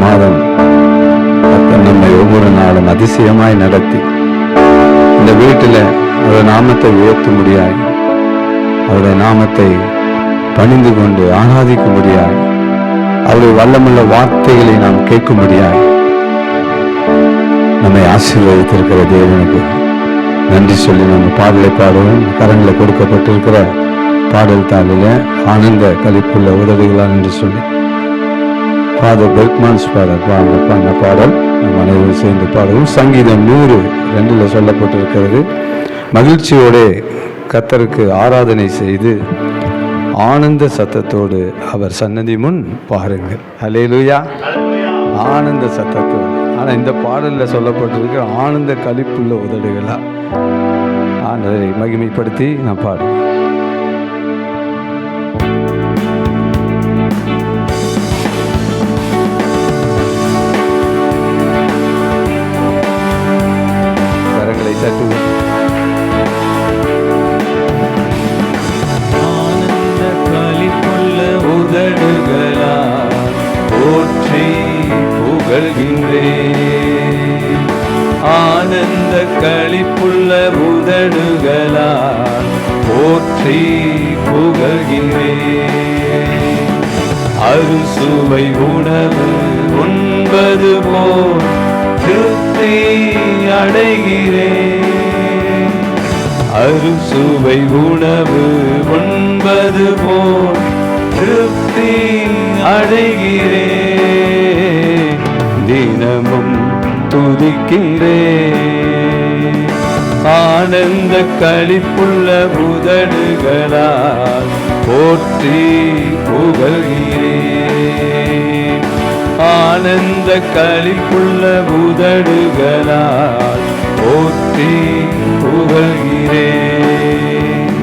மாதம் கர்த்தர் நம்மை ஒவ்வொரு நாளும் அதிசயமாய் நடத்தி இந்த வீட்டில் அவருடைய நாமத்தை உயர்த்த முடியாய், அவருடைய நாமத்தை பணிந்து கொண்டு ஆராதிக்க முடியாய், அவருடைய வல்லமுள்ள வார்த்தைகளை நாம் கேட்க முடியாய் நம்மை ஆசீர்வதித்திருக்கிற தேவனுக்கு நன்றி சொல்லி நம்ம பாடலை பாடுவோம். கரங்களில் கொடுக்கப்பட்டிருக்கிற பாடல் தாளில ஆனந்த களிப்புள்ள உதவிகளால் என்று சொல்லி ஃபாதர் பெர்க்மான்ஸ் பாடல் பாடல் நம் அனைவரும் சேர்ந்து பாடுவோம். சங்கீதம் 102 சொல்லப்பட்டிருக்கிறது. மகிழ்ச்சியோட கர்த்தருக்கு ஆராதனை செய்து ஆனந்த சத்தத்தோடு அவர் சன்னதி முன் பாருங்கள். ஹல்லேலூயா. ஆனந்த சத்தத்தோடு. ஆனால் இந்த பாடலில் சொல்லப்பட்டிருக்கிற ஆனந்த களிப்புள்ள உதடுகளா ஆண்டவரை மகிமைப்படுத்தி நான் பாடுவேன். கரங்களை தட்டுவோம். ஆனந்த களிப்புள்ள உதடுகளா போற்றி புகழ்கின்றேன். ஆனந்த களிப்புள்ள உதடுகளா போற்றி புகழ்கின்றேன். அறுசுவை உணவு உண்பது போல் திருப்தி அடைகிறேன். அறுசுவை உணவு உண்பது போல் திருப்தி அடைகிறேன். தினமும் துதிக்கிறேன். ஆனந்த களிப்புள்ள உதடுகளால் போற்றி புகழ்கிறேன். ஆனந்த களிப்புள்ள உதடுகளால் போற்றி புகழ்கிறேன்.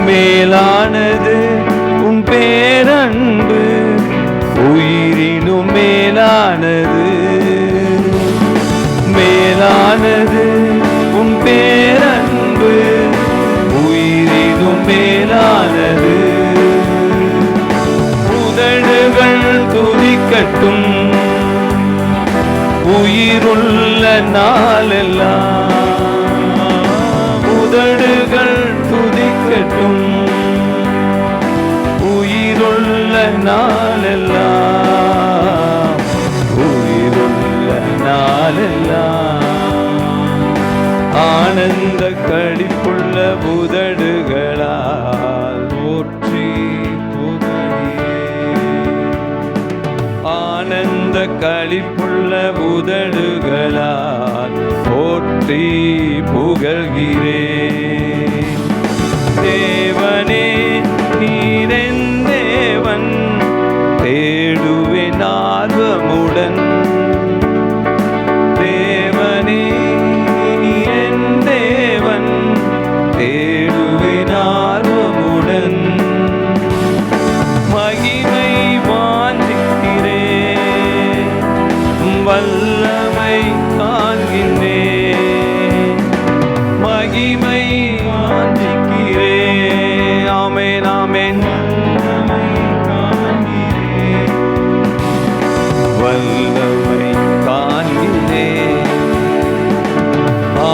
மேலானது உன் பேரன்பு, உயிரினும் மேலானது. மேலானது உன் பேரன்பு, உயிரினும் மேலானது. உதடுகள் துதிக்கட்டும் உயிருள்ள நாளெல்லாம். உதடுகள் துதிக்கட்டும் உயிருள்ள நாளெல்லாம். உயிருள்ள நாளெல்லாம். ஆனந்த களிப்புள்ள உதடுகளால் போற்றி புகழ்கிறேன். ஆனந்த களிப்புள்ள உதடுகளால் போற்றி புகழ்கிறேன். தேவனே நீரென் தேவன், தேடுவேன் ஆர்வமுடன். தேவனே நீரென் தேவன், தேடுவேன் ஆர்வமுடன். மகிமை வாஞ்சிக்கிறேன், வல்லமை காண்கின்றேன். மகிமை வாஞ்சிக்கிறேன். ஆமென் ஆமென். வல்லமை காண்கிறேன்.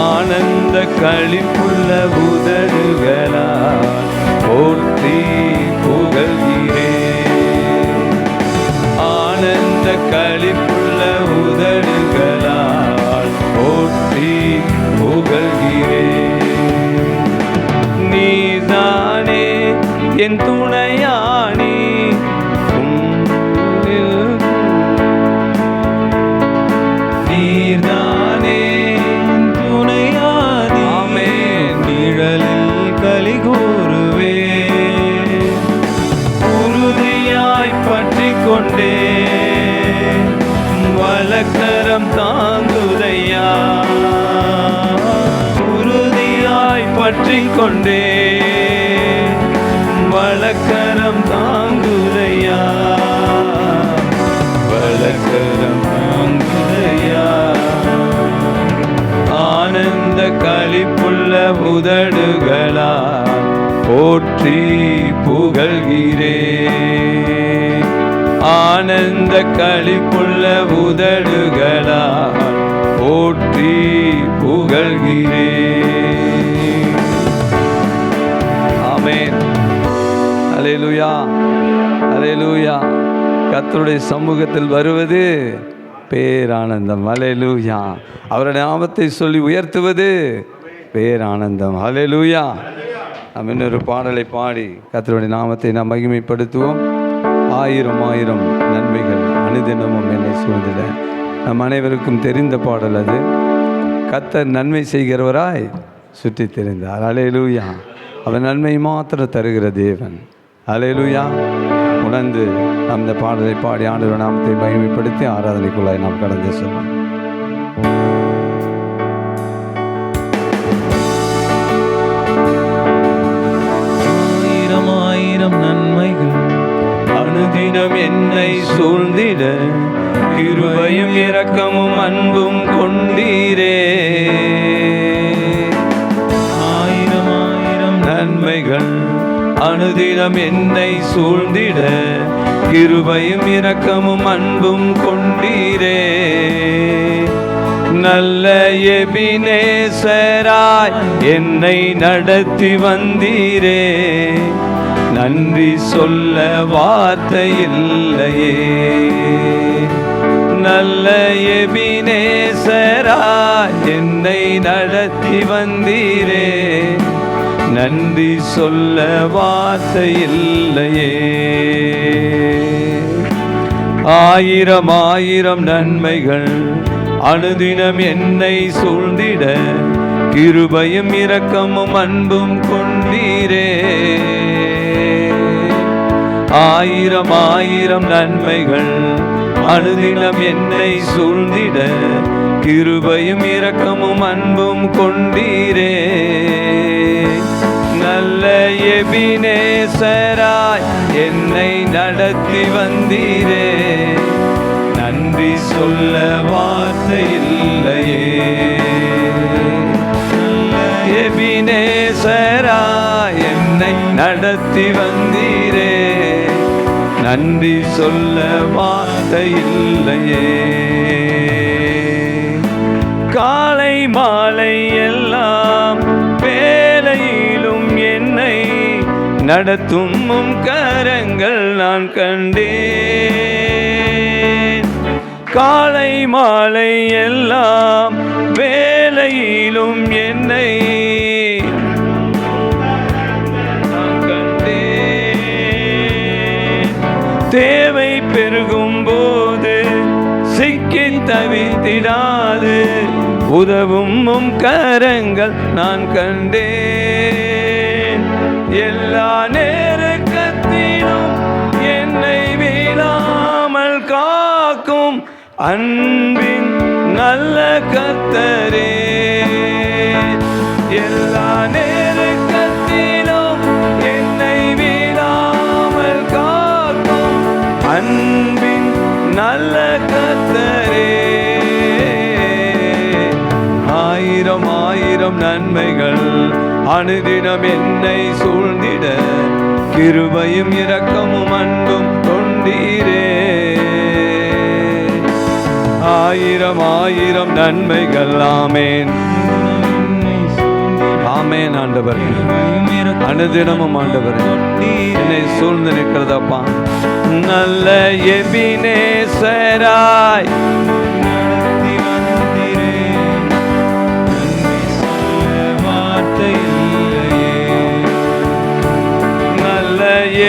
ஆனந்த களிப்புள்ள உதடுகளால் போற்றி புகழ்கிறேன். ஆனந்த களிப்புள்ள உதடுகளால் போற்றி புகழ்கிறேன். நீதானே என் துணையானி, நீர்தானே துணையானி. ஆமென். நிழலில் களி கூறுவேன். உறுதியாய் பற்றிக் கொண்டே வலக்கரம் தாங்குதையா. உறுதியாய் பற்றிக் கொண்டே வலக்கரம் தாங்குதையா. வலக்கரம் தாங்குதையா. ஆனந்த களிப்புள்ள உதடுகளால் போற்றி புகழ்கிறேன். ஆனந்த களிப்புள்ள உதடுகளால் போற்றி புகழ்கிறேன். ஆமென். அல்லேலூயா, அல்லேலூயா. கர்த்தருடைய சமூகத்தில் வருவது பேரானந்தம். அல்லேலூயா. அவருடைய நாமத்தை சொல்லி உயர்த்துவது பேரானந்தம். அல்லேலூயா. நாம் இன்னொரு பாடலை பாடி கர்த்தருடைய நாமத்தை நாம் மகிமைப்படுத்துவோம். ஆயிரம் ஆயிரம் நன்மைகள் அனுதினமும் என்னை சூழ்ந்திட. நம் அனைவருக்கும் தெரிந்த பாடல் அது. கர்த்தர் நன்மை செய்கிறவராய் சுற்றி தெரிந்தார். அல்லேலூயா. அவர் நன்மை மாத்திரம் தருகிற தேவன். அல்லேலூயா. உணர்ந்து நாம் இந்த பாடலை பாடி ஆண்டவர் நாமத்தை மகிமைப்படுத்தி ஆராதனைக்குள்ளாய் நாம் கடந்து செல்வோம். ஆயிரம் ஆயிரம் நன்மைகள் அனுதினம் என்னை சூழ்ந்திட, கிருபையும் இரக்கமும் அன்பும் கொண்டீரே. ஆயிரம் ஆயிரம் நன்மைகள் அனுதினம் என்னை சூழ்ந்திட, கிருபையும் இரக்கமும் அன்பும் கொண்டீரே. நல்ல எபினேசராய் என்னை நடத்தி வந்தீரே. நன்றி சொல்ல வார்த்தை இல்லையே. நல்ல எபினேசராய் என்னை நடத்தி வந்தீரே. நன்றி சொல்ல வார்த்தை இல்லையே. ஆயிரம் ஆயிரம் நன்மைகள் அனுதினம் என்னை சூழ்ந்திட, கிருபையும் இரக்கமும் அன்பும் கொண்டீரே. ஆயிரம் ஆயிரம் நன்மைகள் அனுதினம் என்னை சூழ்ந்திட, கிருபையும் இரக்கமும் அன்பும் கொண்டீரே. நல்ல எபினேசராய் என்னை நடத்தி வந்தீரே. நன்றி சொல்ல வார்த்தை இல்லையே. நல்ல எபினேசராய் என்னை நடத்தி வந்தீரே. நன்றி சொல்ல வார்த்தை இல்லையே. காலை மாலை எல்லாம் வேலையிலும் என்னை நடத்தும் உம் கரங்கள் நான் கண்டேன். காலை மாலை எல்லாம் வேலையிலும் என்னை நான் கண்டேன். தேவை பெருகும் போது சிக்கி தவித்திடாது உதவும் உம் கரங்கள் நான் கண்டேன். எல்லா நேரத்திலும் என்னை வீழாமல் காக்கும் அன்பின் நல்ல கர்த்தரே. எல்லா நேரத்திலும் என்னை வீழாமல் காக்கும் அன்பின் நல்ல கர்த்தரே. ஆயிரம் ஆயிரம் நன்மைகள் அனுதினம் என்னை சூழ்ந்திட, கிருபையும் இரக்கமும் அன்பும் கொண்டீரே. ஆயிரம் ஆயிரம் நன்மைகள். ஆமேன், ஆமேன். ஆண்டவர் அனுதினமும் ஆண்டவர் என்னை சூழ்ந்து நிற்கிறதப்பா. நல்ல எபினேசராய்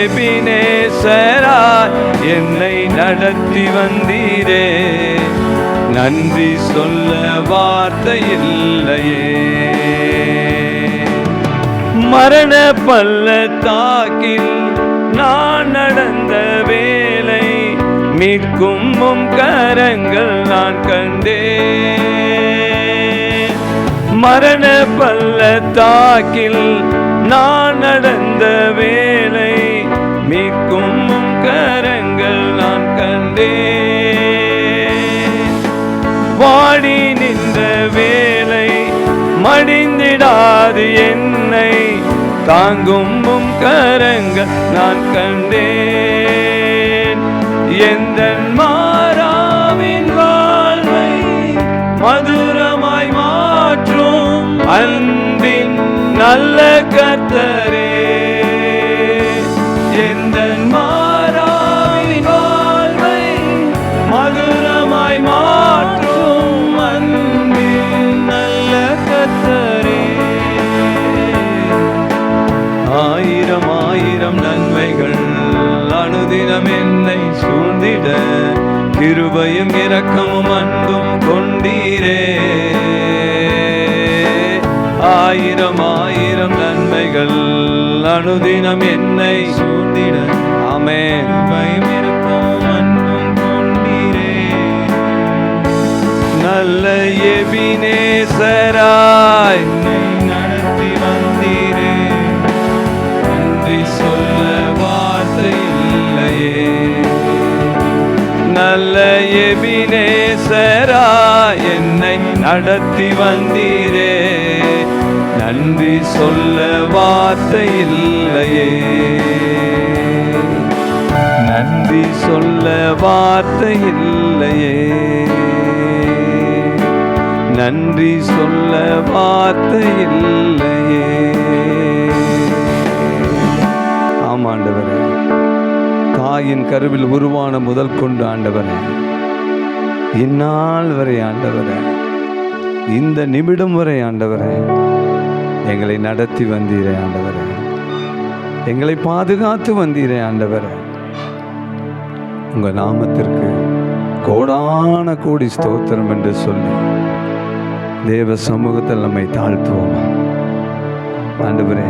எபினேசராய் என்னை நடத்தி வந்தீரே. நன்றி சொல்ல வார்த்தை இல்லையே. மரண பள்ளத்தாக்கில் நான் நடந்த வேளை மீட்கும் உம் கரங்கள் நான் கண்டேன். மரண பள்ளத்தாக்கில் நான் நடந்த வேளை மீட்கும் உம் கரங்கள் நான் கண்டேன். வாடி நின்ற வேளை மடிந்திடாது என்னை தாங்கும் உம் கரங்கள் நான் கண்டேன். எந்தன் மாறாவின் வாழ்வை மதுரமாய் மாற்றும் அன்பின் நல்ல கர்த்தரே. எந்தன் மாறாவின் வாழ்வை மதுரமாய் மாற்றும் அன்பின் நல்ல கர்த்தரே. ஆயிரம் ஆயிரம் நன்மைகள் அனுதினம் என்னை சூழ்ந்திட கிருபையும் இரக்கமும் அன்பும் கொண்டீரே. ஆயிரம் ஆயிரம் நன்மைகள் அனுதினம் என்னை சூழ்ந்திட ஆமென் கிருபையும் இரக்கமும் அன்பும் கொண்டீரே. நல்ல எபினேசராய் என்னை நடத்தி வந்தீரே. நன்றி சொல்ல வார்த்தை இல்லையே. நல்ல எபினேசராய் என்னை நடத்தி வந்தீரே. நன்றி சொல்ல வார்த்தை இல்லையே. நன்றி சொல்ல வார்த்தை இல்லையே. நன்றி சொல்ல வார்த்தை இல்லையே. ஆமாண்டவரே, தாயின் கருவில் உருவான முதல் கொண்டு ஆண்டவரே, இந்நாள் வரை ஆண்டவரே, இந்த நிமிடம் வரை ஆண்டவரே எங்களை நடத்தி வந்தீரே ஆண்டவரே. எங்களை பாதுகாத்து வந்தீரே ஆண்டவரே. உங்க நாமத்திற்கு கோடான கோடி ஸ்தோத்திரம் என்று சொல்லி தேவ சமூகத்தில் நம்மை தாழ்த்துவோம் ஆண்டவரே.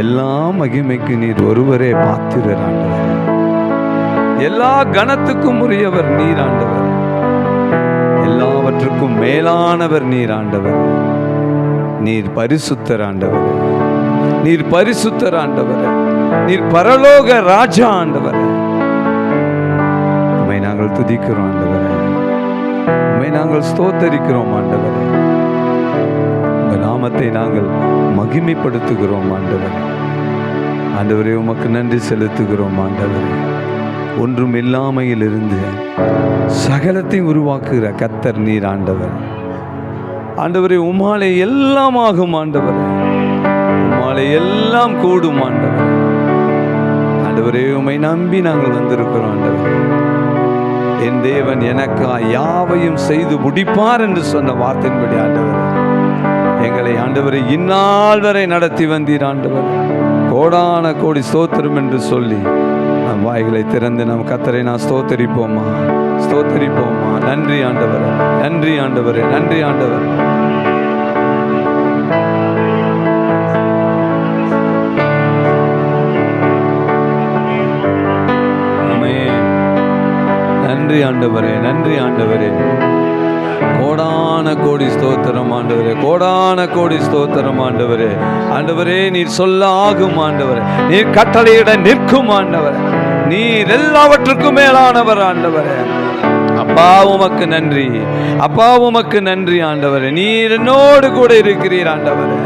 எல்லா மகிமைக்கு நீர் ஒருவரே பாத்திரர் ஆண்டவர். எல்லா கனத்துக்கும் உரியவர் நீர் ஆண்டவர். எல்லாவற்றுக்கும் மேலானவர் நீர் ஆண்டவர். நீர் பரிசுத்தர் ஆண்டவர். நீர் பரிசுத்தர் ஆண்டவர். நீர் பரலோக ராஜா ஆண்டவர். உம்மை நாங்கள் துதிக்கிறோம் ஆண்டவரே. உம்மை நாங்கள் ஸ்தோத்தரிக்கிறோம் ஆண்டவரே. உங்க நாமத்தை நாங்கள் மகிமைப்படுத்துகிறோம் ஆண்டவரே. ஆண்டவரே, உமக்கு நன்றி செலுத்துகிறோம் ஆண்டவரே. ஒன்றும் இல்லாமையில் இருந்து சகலத்தை உருவாக்குகிற கர்த்தர் நீர் ஆண்டவர். ஆண்டவரே, உம்மாலே எல்லாம் ஆகும் ஆண்டவரே. உம்மாலே எல்லாம் கூடும் ஆண்டவரே. ஆண்டவரே, உம்மை நம்பி நாங்கள் வந்திருக்கிறோம் ஆண்டவரே. என் தேவன் எனக்காய் யாவையும் செய்து முடிப்பார் என்று சொன்ன வார்த்தையின்படி ஆண்டவரே, எங்களை ஆண்டவரை இந்நாள் வரை நடத்தி வந்தீர் ஆண்டவர். கோடான கோடி ஸ்தோத்திரம் என்று சொல்லி நம் வாய்களை திறந்து நம் கர்த்தரை நான் ஸ்தோத்தரிப்போமா, ஸ்தோத்தரிப்போமா. நன்றி ஆண்டவரே, நன்றி ஆண்டவரே, நன்றி ஆண்டவர். நன்றி ஆண்டவரே, நன்றி ஆண்டவரே. கோடான கோடி ஸ்தோத்திரம் ஆண்டவரே, கோடான கோடி ஸ்தோத்திரம் ஆண்டவரே. ஆண்டவரே, நீர் சொல்ல ஆகும் ஆண்டவரே. நீர் கட்டளையிட நிற்கும் ஆண்டவரே. நீர் எல்லாவற்றுக்கும் மேலானவர் ஆண்டவரே. அப்பா உமக்கு நன்றி, அப்பா உமக்கு நன்றி ஆண்டவரே. நீர் என்னோடு கூட இருக்கிறீர் ஆண்டவரே.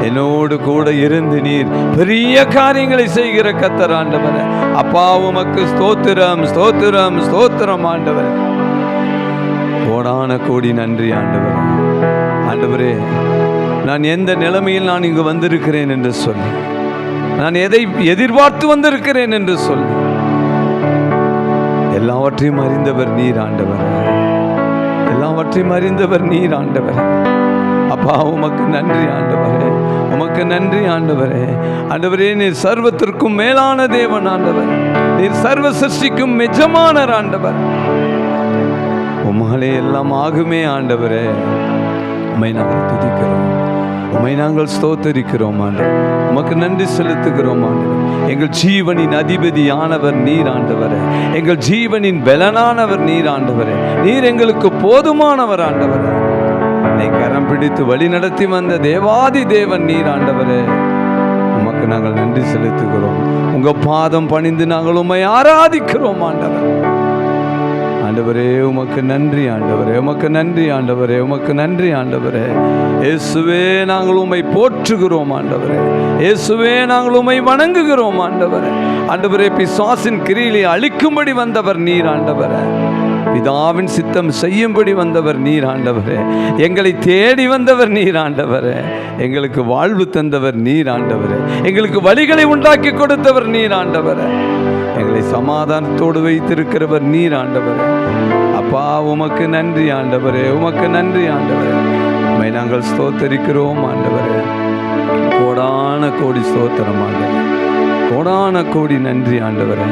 என்னோடு கூட இருந்து நீர் பெரிய காரியங்களை செய்கிற கர்த்தர் ஆண்டவரே. அப்பா உமக்கு ஸ்தோத்திரம், ஸ்தோத்திரம், ஸ்தோத்திரம் ஆண்டவரே. கோடான கோடி நன்றி ஆண்டவரே. ஆண்டவரே, நான் எந்த நிலைமையில் நான் இங்கு வந்திருக்கிறேன் என்று சொல்லி, நான் எதை எதிர்பார்த்து வந்திருக்கிறேன் என்று சொல்லி எல்லாவற்றையும் அறிந்தவர் நீர் ஆண்டவர். எல்லாவற்றையும் அறிந்தவர் நீர் ஆண்டவர். அப்பா உமக்கு நன்றி ஆண்டவரே, உமக்கு நன்றி ஆண்டவரே. ஆண்டவரே, நீர் சர்வத்திற்கும் மேலான தேவன் ஆண்டவர். நீர் சர்வ சிருஷ்டிக்கும் எஜமானர் ஆண்டவர். உம்மாலே எல்லாம் ஆகுமே ஆண்டவரே. உம்மை நாங்கள் துதிக்கிறோம், உம்மை நாங்கள் ஸ்தோத்தரிக்கிறோம் ஆண்டவர். உமக்கு நன்றி செலுத்துகிறோம் ஆண்டவர். எங்கள் ஜீவனின் அதிபதியானவர் நீர் ஆண்டவரே. எங்கள் ஜீவனின் பலனானவர் நீர் ஆண்டவரே. நீர் எங்களுக்கு போதுமானவர் ஆண்டவரே. என்னை கரம் பிடித்து வழி நடத்தி வந்த தேவாதி தேவன் நீர் ஆண்டவரே. உமக்கு நாங்கள் நன்றி செலுத்துகிறோம். உங்க பாதம் பணிந்து நாங்கள் உம்மை ஆராதிக்கிறோம் ஆண்டவர். ஆண்டவரே உமக்கு நன்றி ஆண்டவரே, உமக்கு நன்றி ஆண்டவரே, உமக்கு நன்றி ஆண்டவரே. இயேசுவே நாங்கள் உம்மை போற்றுகிறோம் ஆண்டவரே. இயேசுவே நாங்கள் உம்மை வணங்குகிறோம் ஆண்டவரே. ஆண்டவரே, பிசாசின் கிரியை அழிக்கும்படி வந்தவர் நீர் ஆண்டவரே. பிதாவின் சித்தம் செய்யும்படி வந்தவர் நீர் ஆண்டவரே. எங்களை தேடி வந்தவர் நீர் ஆண்டவரே. எங்களுக்கு வாழ்வு தந்தவர் நீர் ஆண்டவரே. எங்களுக்கு வழிகளை உண்டாக்கி கொடுத்தவர் நீர் ஆண்டவரே. எங்களை சமாதானத்தோடு வைத்திருக்கிறவர் நீர் ஆண்டவரே. அப்பா உமக்கு நன்றி ஆண்டவரே, உமக்கு நன்றி ஆண்டவரே. உம்மை நாங்கள் ஸ்தோத்தரிக்கிறோம் ஆண்டவரே. கோடான கோடி ஸ்தோத்திரம் ஆண்டவரே, கோடான கோடி நன்றி ஆண்டவரே.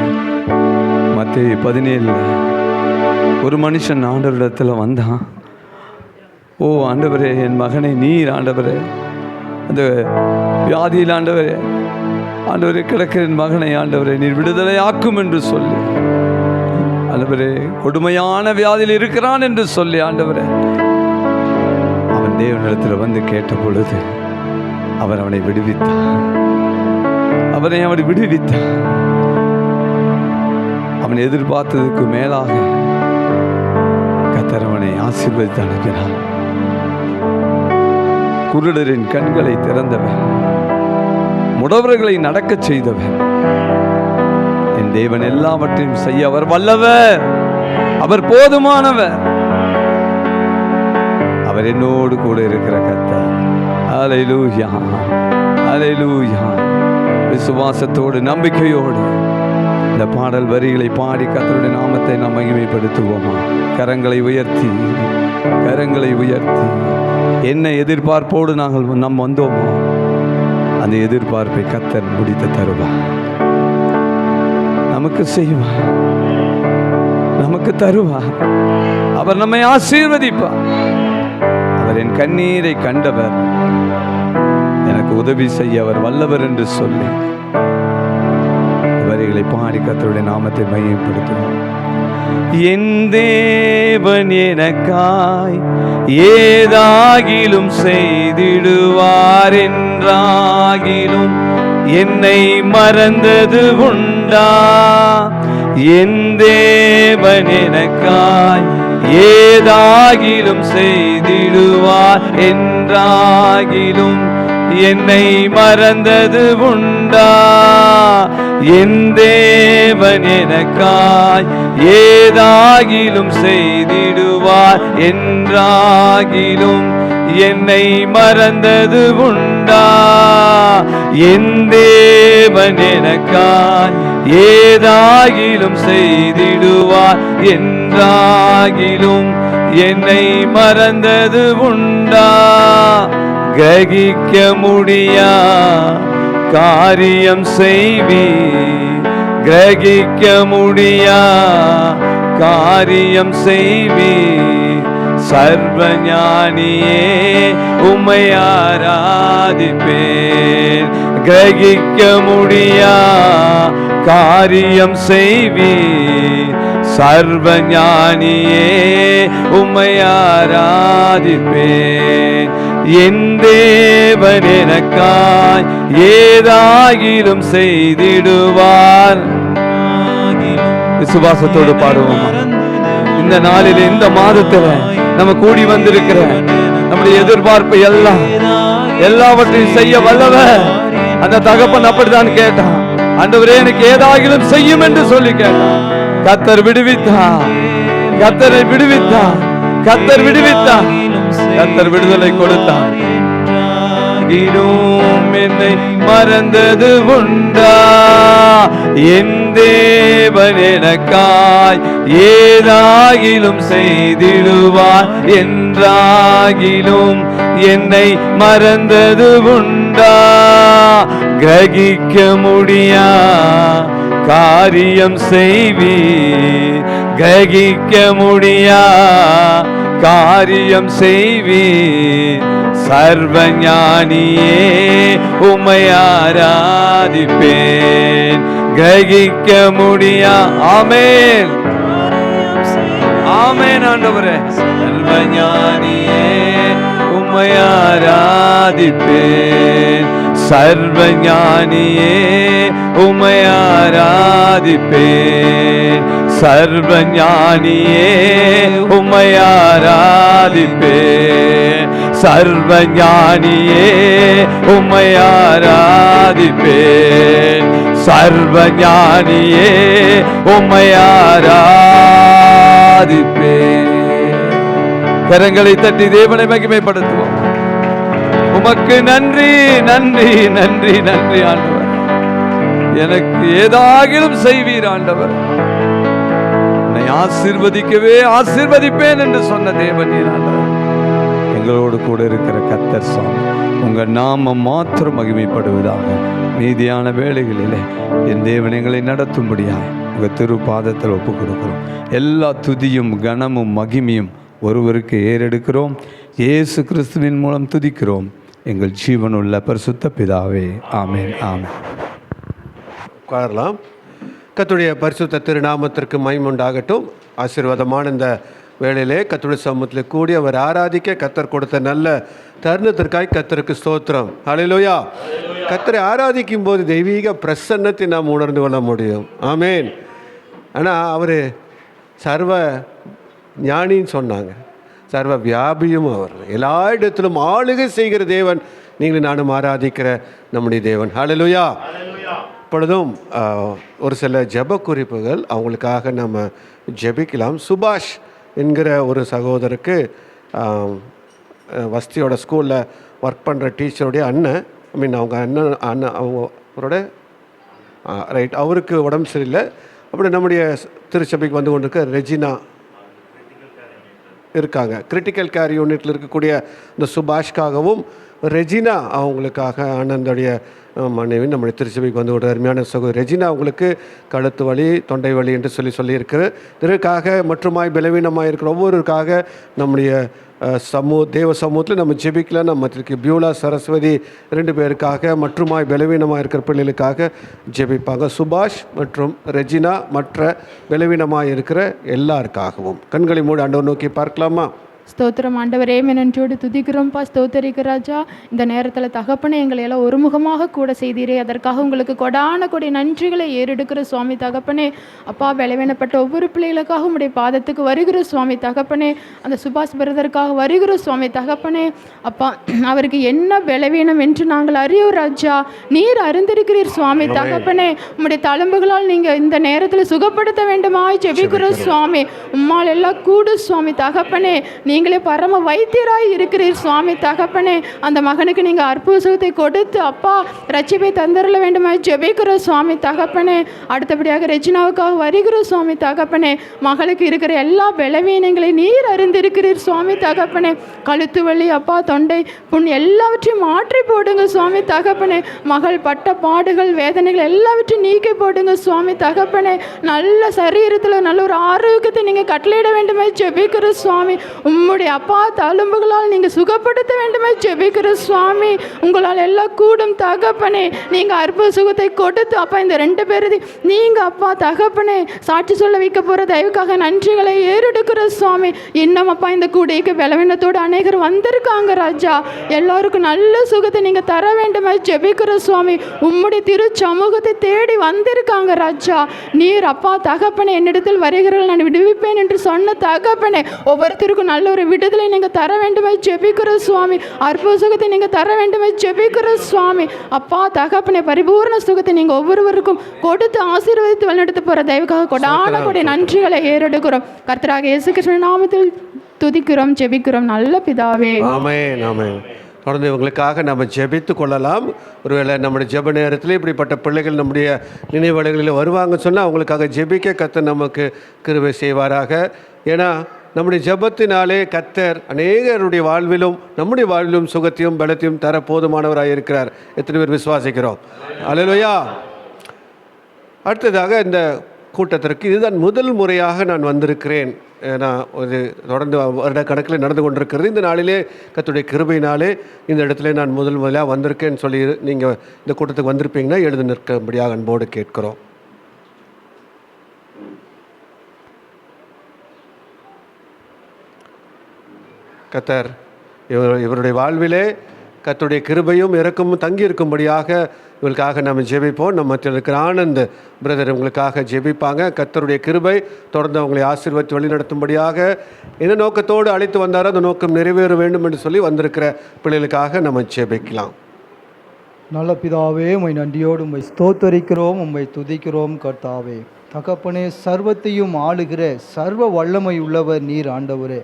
மத்தேயு 17 ஒரு மனுஷன் ஆண்டவரிடத்தில் வந்தான். ஓ ஆண்டவரே, என் மகனை நீர் ஆண்டவரே அந்த வியாதியில் ஆண்டவரே, ஆண்டவரே கிடக்கிற என் மகனை ஆண்டவரே நீர் விடுதலை ஆக்கும் என்று சொல்லி, ஆண்டவரே கொடுமையான வியாதியில் இருக்கிறான் என்று சொல்லி ஆண்டவரே அவன் தேவனிடத்தில் வந்து கேட்ட பொழுது அவர் அவனை விடுவித்தார். அவனை விடுவித்தார். அவன் எதிர்பார்த்ததுக்கு மேலாக கர்த்தர் அவனை ஆசீர்வதித்து அனுப்பினார். குருடரின் கண்களை திறந்தவன், முடவர்களை நடக்கச் செய்தவன், என் தேவன் எல்லாவற்றையும் செய்ய அவர் வல்லவர், அவர் போதுமானவர், அவர் என்னோடு கூட இருக்கிற கர்த்தர். அல்லேலூயா, அல்லேலூயா. விசுவாசத்தோடு நம்பிக்கையோடு இந்த பாடல் வரிகளை பாடி கர்த்தருடைய நாமத்தை நாம் மகிமைப்படுத்துவோமா? கரங்களை உயர்த்தி, கரங்களை உயர்த்தி. என்ன எதிர்பார்ப்போடு நாம் வந்தோமோ அந்த எதிர்பார்ப்பை கர்த்தர் முடித்து தருவார். நமக்கு செய்வார், நமக்கு தருவார். அவர் நம்மை ஆசீர்வதிப்பார். அவர் என் கண்ணீரை கண்டவர், எனக்கு உதவி செய்ய அவர் வல்லவர் என்று சொல்லி வரிகளை பாடி கர்த்தருடைய நாமத்தை மையப்படுத்துவோம். என் தேவன் எனக்காய் ஏதாகிலும் செய்திடுவார் என்றாகிலும் என்னை மறந்தது உண்டா? என் தேவன் எனக்காய் ஏதாகிலும் செய்திடுவார் என்றாகிலும் என்னை மறந்தது உண்டா? என் தேவன் எனக்காய் ஏதாகிலும் செய்திடுவார் என்றாகிலும் என்னை மறந்தது உண்டா? என் தேவன் எனக்காய் ஏதாகிலும் செய்திடுவார் என்றாகிலும் என்னை மறந்தது உண்டா? கிரகிக்க முடியா காரியம் செய்வீர், கிரகிக்க முடியா காரியம் செய்வீர். சர்வஞானியே உம்மை ஆராதிப்பேன். கிரகிக்க முடியா காரியம் செய்வீர். சர்வஞானியே உம்மை ஆராதிப்பேன். என் தேவன் எனக்காய் ஏதாகிலும் செய்திடுவார். விசுவாசத்தோடு பாடுவோம். இந்த நாளில், இந்த மாதத்தில் நம்ம கூடி வந்திருக்கிற நம்முடைய எதிர்பார்ப்பை எல்லாவற்றையும் செய்ய வல்லவர். அந்த தகப்பன் அப்படித்தான் கேட்டான். ஆண்டவரே, எனக்கு ஏதாகிலும் செய்யும் என்று சொல்லி கேட்டான். கர்த்தர் விடுவித்தார், கர்த்தரை விடுவித்தார், கர்த்தர் விடுவித்தார், கர்த்தர் விடுதலை கொடுத்தார். என்னை மறந்தது உண்டா? என் தேவன் எனக்காய் ஏதாகிலும் செய்திடுவார் என்றாகிலும் என்னை மறந்தது உண்டா? கிரகிக்க முடியா காரியம் செய்வீர். கிரகிக்க முடியா காரியம் செய்வீர். சர்வஞானியே உம்மை ஆராதிப்பேன். கிரகிக்க முடியா. ஆமென், ஆமென் ஆண்டவரே. சர்வஞானியே உம்மை ஆராதிப்பேன். சர்வஞானியே உம்மை ஆராதிப்பேன். சர்வஞானியே உம்மை ஆராதிப்பேன், சர்வஞானியே உம்மை ஆராதிப்பேன், சர்வஞானியே உம்மை ஆராதிப்பேன். கரங்களை தட்டி தேவனை மகிமைப்படுத்துவோம். உமக்கு நன்றி நன்றி நன்றி நன்றி ஆண்டவர். எனக்கு ஏதாகிலும் செய்வீர் ஆண்டவர். என்னை ஆசீர்வதிக்கவே ஆசீர்வதிப்பேன் என்று சொன்ன தேவன் நீர் ஆண்டவர். எங்களோடு கூட இருக்கிற கர்த்தர் சுவாமி, உங்க நாமம் மாத்திரம் மகிமைப்படுவதாக. மீதியான வேளைகளிலே என் தேவன் எங்களை நடத்தும்படியாக உங்க திருப்பாதத்தில் ஒப்புக் கொடுக்கிறோம். எல்லா துதியும் கனமும் மகிமையும் ஒருவருக்கு ஏறெடுக்கிறோம். இயேசு கிறிஸ்துவின் மூலம் துதிக்கிறோம் எங்கள் ஜீவனுள்ள பரிசுத்த பிதாவே. ஆமென் ஆமென். உட்காரலாம். கர்த்தருடைய பரிசுத்த திருநாமத்திற்கு மகிமை உண்டாகட்டும். ஆசீர்வாதமான இந்த வேளையிலே கர்த்தருடைய சமூகத்தில் கூடி அவர் ஆராதிக்க கர்த்தர் கொடுத்த நல்ல தருணத்திற்காய் கர்த்தருக்கு ஸ்தோத்திரம். ஹல்லேலூயா. கர்த்தரை ஆராதிக்கும் போது தெய்வீக பிரசன்னத்தை நாம் உணர்ந்து கொள்ள முடியும். ஆமேன். ஆனால் அவர் சர்வ ஞானின்னு சொன்னாங்க, சர்வ வியாபியும் அவர், எல்லா இடத்திலும் ஆளுகை செய்கிற தேவன் நீங்களும் நானும் ஆராதிக்கிற நம்முடைய தேவன். ஹல்லேலூயா. இப்பொழுதும் ஒரு சில ஜெப குறிப்புகள் அவங்களுக்காக நம்ம ஜெபிக்கலாம். சுபாஷ் என்கிற ஒரு சகோதரருக்கு வஸ்தியோட ஸ்கூலில் ஒர்க் பண்ணுற டீச்சருடைய அண்ணன், அவங்க அண்ணன் அவரோட ரைட், அவருக்கு உடம்பு சரியில்லை. அப்படி நம்முடைய திருச்சபைக்கு வந்து கொண்டு இருக்க ரெஜினா இருக்காங்க. கிரிட்டிக்கல் கேர் யூனிட்டில் இருக்கக்கூடிய இந்த சுபாஷ்காகவும் ரெஜினா அவங்களுக்காக ஆனந்தோடைய மனைவி நம்முடைய திருச்சபைக்கு வந்து ஒரு அருமையான சகோதரி ரெஜினா அவங்களுக்கு கழுத்து வலி தொண்டை வலி என்று சொல்லியிருக்கிறது. இதற்காக மற்றுமாய் பலவீனமாக இருக்கிற ஒவ்வொருவருக்காக நம்முடைய தேவ சமூகத்தில் நம்ம ஜெபிக்கலாம். நம்ம பியூலா சரஸ்வதி 2 பேருக்காக மற்றுமாய் பலவீனமாக இருக்கிற பிள்ளைகளுக்காக ஜெபிப்பாங்க. சுபாஷ் மற்றும் ரெஜினா மற்ற பலவீனமாக இருக்கிற எல்லாருக்காகவும் கண்களை மூடி ஆண்டவர் நோக்கி பார்க்கலாமா? ஸ்தோத்திரம் ஆண்டவரே, நன்றியோடு துதிக்கிறோம்ப்பா, ஸ்தோத்தரிக்க ராஜா. இந்த நேரத்தில் தகப்பனே எங்களை எல்லாம் ஒருமுகமாக கூட செய்தீரே, அதற்காக உங்களுக்கு கொடான கொடி நன்றிகளை ஏறெடுக்கிற சுவாமி தகப்பனே. அப்பா, பலவீனப்பட்ட ஒவ்வொரு பிள்ளைகளுக்காக உடைய பாதத்துக்கு வருகிற சுவாமி தகப்பனே. அந்த சுபாஷ் பிரதருக்காக வருகிற சுவாமி தகப்பனே. அப்பா, அவருக்கு என்ன பலவீனம் என்று நாங்கள் அறியோம் ராஜா, நீர் அறிந்திருக்கிறீர் சுவாமி தகப்பனே. உம்முடைய தழும்புகளால் நீங்கள் இந்த நேரத்தில் சுகப்படுத்த வேண்டுமாய் ஜெபிக்கிற சுவாமி. உம்மால் எல்லாம் கூடு சுவாமி தகப்பனே. நீங்களே பரம வைத்தியராய் இருக்கிறீர் சுவாமி தகப்பனே. அந்த மகனுக்கு நீங்கள் அற்புத சுகத்தை கொடுத்து அப்பா ரட்சிப்பை தந்தரல வேண்டுமாய் ஜெபிக்கிற சுவாமி தகப்பனே. அடுத்தபடியாக ரெஜினாவுக்காக வருகிற சுவாமி தகப்பனே. மகளுக்கு இருக்கிற எல்லா பலவீனங்களை நீர் அறிந்திருக்கிறீர் சுவாமி தகப்பனே. கழுத்து வலி அப்பா தொண்டை புண் எல்லாவற்றையும் மாற்றி போடுங்க சுவாமி தகப்பனே. மகள் பட்ட பாடுகள் வேதனைகள் எல்லாவற்றையும் நீக்கி போடுங்க சுவாமி தகப்பனே. நல்ல சரீரத்தில் நல்ல ஒரு ஆரோக்கியத்தை நீங்கள் கட்டளையிட வேண்டுமாய் ஜெபிக்கிற சுவாமி. உம்முடைய அப்பா தழும்புகளால் நீங்கள் சுகப்படுத்த வேண்டுமே ஜெபிக்கிற சுவாமி. உங்களால் எல்லாம் கூடும் தகப்பனே. நீங்கள் அற்புத சுகத்தை கொடுத்து அப்பா இந்த 2 பேரதி நீங்கள் அப்பா தகப்பனே சாட்சி சொல்ல வைக்க போகிற தயவுக்காக நன்றிகளை ஏறெடுக்கிற சுவாமி. இன்னும் அப்பா இந்த கூடைக்கு பலவீனத்தோடு அநேகர் வந்திருக்காங்க ராஜா. எல்லாருக்கும் நல்ல சுகத்தை நீங்கள் தர வேண்டுமே ஜெபிக்கிற சுவாமி. உம்முடைய திரு சமூகத்தை தேடி வந்திருக்காங்க ராஜா. நீர் அப்பா தகப்பனே என்னிடத்தில் வருகிறவர்கள் நான் விடுவிப்பேன் என்று சொன்ன தகப்பனே. ஒவ்வொருத்தருக்கும் நல்ல ஒரு விடுதலை நீங்கள் தர வேண்டுமே ஜெபிக்கிற சுவாமி. அற்புத சுகத்தை நீங்கள் தர வேண்டுமே ஜெபிக்கிற சுவாமி. அப்பா தகப்பனே பரிபூர்ண சுகத்தை நீங்கள் ஒவ்வொருவருக்கும் கொடுத்து ஆசீர்வதித்து வழிநடத்த போகிற தயவுக்காக கொடான கொடி நன்றிகளை ஏறெடுக்கிறோம். கர்த்தராக இயேசு கிறிஸ்துவின் நாமத்தில் துதிக்கிறோம் ஜெபிக்கிறோம் நல்ல பிதாவே. ஆமென் ஆமென். தொடர்ந்து இவங்களுக்காக நம்ம ஜெபித்து கொள்ளலாம். ஒருவேளை நம்முடைய ஜெப நேரத்தில் இப்படிப்பட்ட பிள்ளைகள் நம்முடைய நினைவலைகளில் வருவாங்கன்னு சொன்னால் அவங்களுக்காக ஜெபிக்க கர்த்தர் நமக்கு கிருபை செய்வாராக. ஏன்னா நம்முடைய ஜெபத்தினாலே கர்த்தர் அநேகருடைய வாழ்விலும் நம்முடைய வாழ்விலும் சுகத்தையும் பலத்தையும் தர போதுமானவராக இருக்கிறார். எத்தனை பேர் விசுவாசிக்கிறோம்? அல்லேலூயா. அடுத்ததாக இந்த கூட்டத்திற்கு இதுதான் முதல் முறையாக நான் வந்திருக்கிறேன். நான் ஒரு தொடர்ந்து வருட கணக்கில் நடந்து கொண்டிருக்கிறது. இந்த நாளிலே கர்த்தருடைய கிருபையினாலே இந்த இடத்துல நான் முதலாக வந்திருக்கேன்னு சொல்லி நீங்கள் இந்த கூட்டத்துக்கு வந்திருப்பீங்கன்னா எழுதி நிற்கும்படியாக அன்போடு கேட்கிறோம். கர்த்தர் இவருடைய வாழ்விலே கர்த்தருடைய கிருபையும் இரக்கமும் தங்கி இருக்கும்படியாக இவங்களுக்காக நம்ம ஜெபிப்போம். நம்ம மத்தியில் இருக்கிற ஆனந்த் பிரதர் உங்களுக்காக ஜெபிப்பாங்க. கர்த்தருடைய கிருபை தொடர்ந்து அவங்களை ஆசீர்வதித்து வழிநடத்தும்படியாக என்ன நோக்கத்தோடு அழைத்து வந்தாரோ அந்த நோக்கம் நிறைவேற வேண்டும் என்று சொல்லி வந்திருக்கிற பிள்ளைகளுக்காக நம்ம ஜெபிக்கலாம். நல்ல பிதாவே, உம்மை நன்றியோடு உம்மை ஸ்தோத்தரிக்கிறோம், உம்மை துதிக்கிறோம் கர்த்தாவே. தகப்பனே, சர்வத்தையும் ஆளுகிற சர்வ வல்லமை உள்ளவர் நீர் ஆண்டவரே.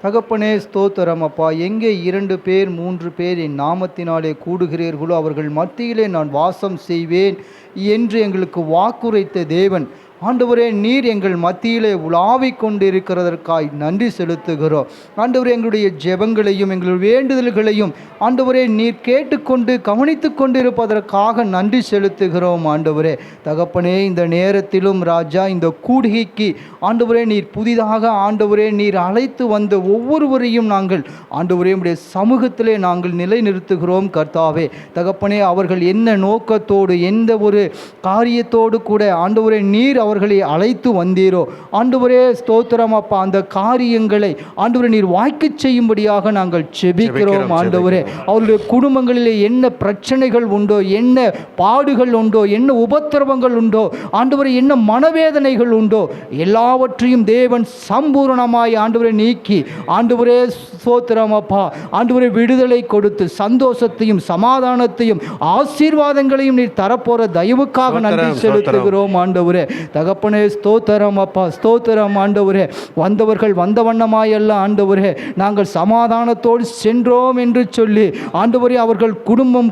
தகப்பனே ஸ்தோத்திரம் அப்பா. எங்கே 2 பேர் 3 பேர் என் நாமத்தினாலே கூடுகிறீர்களோ அவர்கள் மத்தியிலே நான் வாசம் செய்வேன் என்று எங்களுக்கு வாக்குரைத்த தேவன் ஆண்டவரே, நீர் எங்கள் மத்தியிலே உலாவிக் கொண்டிருக்கிறதற்காய் நன்றி செலுத்துகிறோம். ஆண்டவரே, எங்களுடைய ஜெபங்களையும் எங்களுடைய வேண்டுதல்களையும் ஆண்டவரே நீர் கேட்டுக்கொண்டு கவனித்து கொண்டிருப்பதற்காக நன்றி செலுத்துகிறோம். ஆண்டவரே தகப்பனே, இந்த நேரத்திலும் ராஜா இந்த கூடுகைக்கு ஆண்டவரே நீர் புதிதாக ஆண்டவரே நீர் அழைத்து வந்த ஒவ்வொருவரையும் நாங்கள் ஆண்டவரே உம்முடைய சமூகத்திலே நாங்கள் நிலைநிறுத்துகிறோம் கர்த்தாவே. தகப்பனே, அவர்கள் என்ன நோக்கத்தோடு எந்த ஒரு காரியத்தோடு கூட ஆண்டவரே நீர் அவர்களை அழைத்து வந்தீரோ ஆண்டவரே ஸ்தோத்திரம் அப்பா, அந்த காரியங்களை ஆண்டவரே நீர் வாய்க்கச் செய்யும்படியாக நாங்கள் செபிக்கிறோம். ஆண்டவரே, அவருடைய குடும்பங்களிலே என்ன பிரச்சனைகள் உண்டோ, என்ன பாடுகள் உண்டோ, என்ன உபத்திரவங்கள் உண்டோ, ஆண்டவரே என்ன மனவேதனைகள் உண்டோ, எல்லாவற்றையும் தேவன் சம்பூரணமாய் ஆண்டவரை நீக்கி ஆண்டவரே ஸ்தோத்திரம் அப்பா ஆண்டவரே விடுதலை கொடுத்து சந்தோஷத்தையும் சமாதானத்தையும் ஆசீர்வாதங்களையும் நீர் தரப்போற தயவுக்காக நன்றி செலுத்துகிறோம். ஆண்டவரே தகப்பனே ஸ்தோத்திரம் அப்பா, ஸ்தோத்திரம் ஆண்டவரே. வந்தவர்கள் வந்த வண்ணமாயல்ல ஆண்டவரே, நாங்கள் சமாதானத்தோடு சென்றோம் என்று சொல்லி ஆண்டவரே அவர்கள்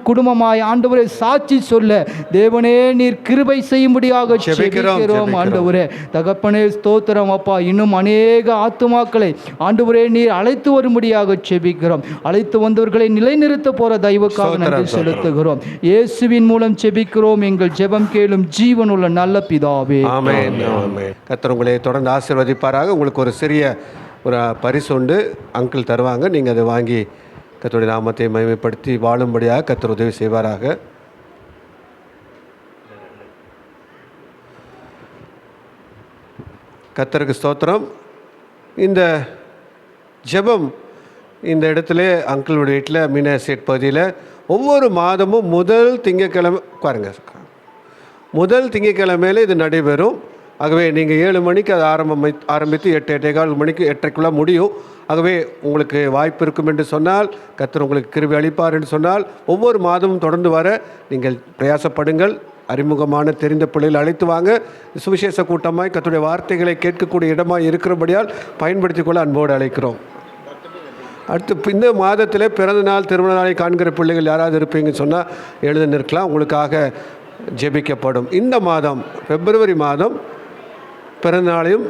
குடும்பமாய் ஆண்டவரே சாட்சி சொல்ல தேவனே நீர் கிருபை செய்யும்படியாக ஜெபிக்கிறோம். ஆண்டவரே தகப்பனே ஸ்தோத்திரம் அப்பா, இன்னும் அநேக ஆத்துமாக்களை ஆண்டவரே நீர் அழைத்து வரும்படியாக ஜெபிக்கிறோம். அழைத்து வந்தவர்களை நிலைநிறுத்த போற தயவுக்காக நன்றி செலுத்துகிறோம். இயேசுவின் மூலம் ஜெபிக்கிறோம் எங்கள் ஜெபம் கேளும் ஜீவனுள்ள நல்ல பிதாவே. ஆமென், ஆமென். கர்த்தர் உங்களை தொடர்ந்து ஆசீர்வதிப்பாராக. உங்களுக்கு ஒரு சிறிய ஒரு பரிசு உண்டு, அங்கிள் தருவாங்க. நீங்கள் அதை வாங்கி கர்த்தருடைய நாமத்தை மகிமைப்படுத்தி வாழும்படியாக கர்த்தர் உதவி செய்வாராக. கர்த்தருக்கு ஸ்தோத்திரம். இந்த ஜெபம் இந்த இடத்துல அங்கிளுடைய வீட்டில் மீனா எஸ்டேட் பகுதியில் ஒவ்வொரு மாதமும் முதல் திங்கட்கிழமை முதல் திங்கட்கிழமையில இது நடைபெறும். ஆகவே நீங்கள் 7 மணிக்கு அது ஆரம்பித்து 8:15 மணிக்கு 8:30 முடியும். ஆகவே உங்களுக்கு வாய்ப்பு இருக்கும் என்று சொன்னால், கர்த்தர் உங்களுக்கு கிருபை அளிப்பார் என்று சொன்னால், ஒவ்வொரு மாதமும் தொடர்ந்து வர நீங்கள் பிரயாசப்படுங்கள். அறிமுகமான தெரிந்த பிள்ளைகள் அழைத்து வாங்க. சுவிசேஷ கூட்டமாய் கர்த்தருடைய வார்த்தைகளை கேட்கக்கூடிய இடமாய் இருக்கிறபடியால் பயன்படுத்திக் கொள்ள அன்போடு அழைக்கிறோம். அடுத்து இந்த மாதத்தில் பிறந்த நாள் திருமண நாளை காண்கிற பிள்ளைகள் யாராவது இருப்பீங்கன்னு சொன்னால் எழுத நிற்கலாம், உங்களுக்காக ஜெபிக்கப்படும். இந்த மாதம் பிப்ரவரி மாதம் பிறந்த நாளையும்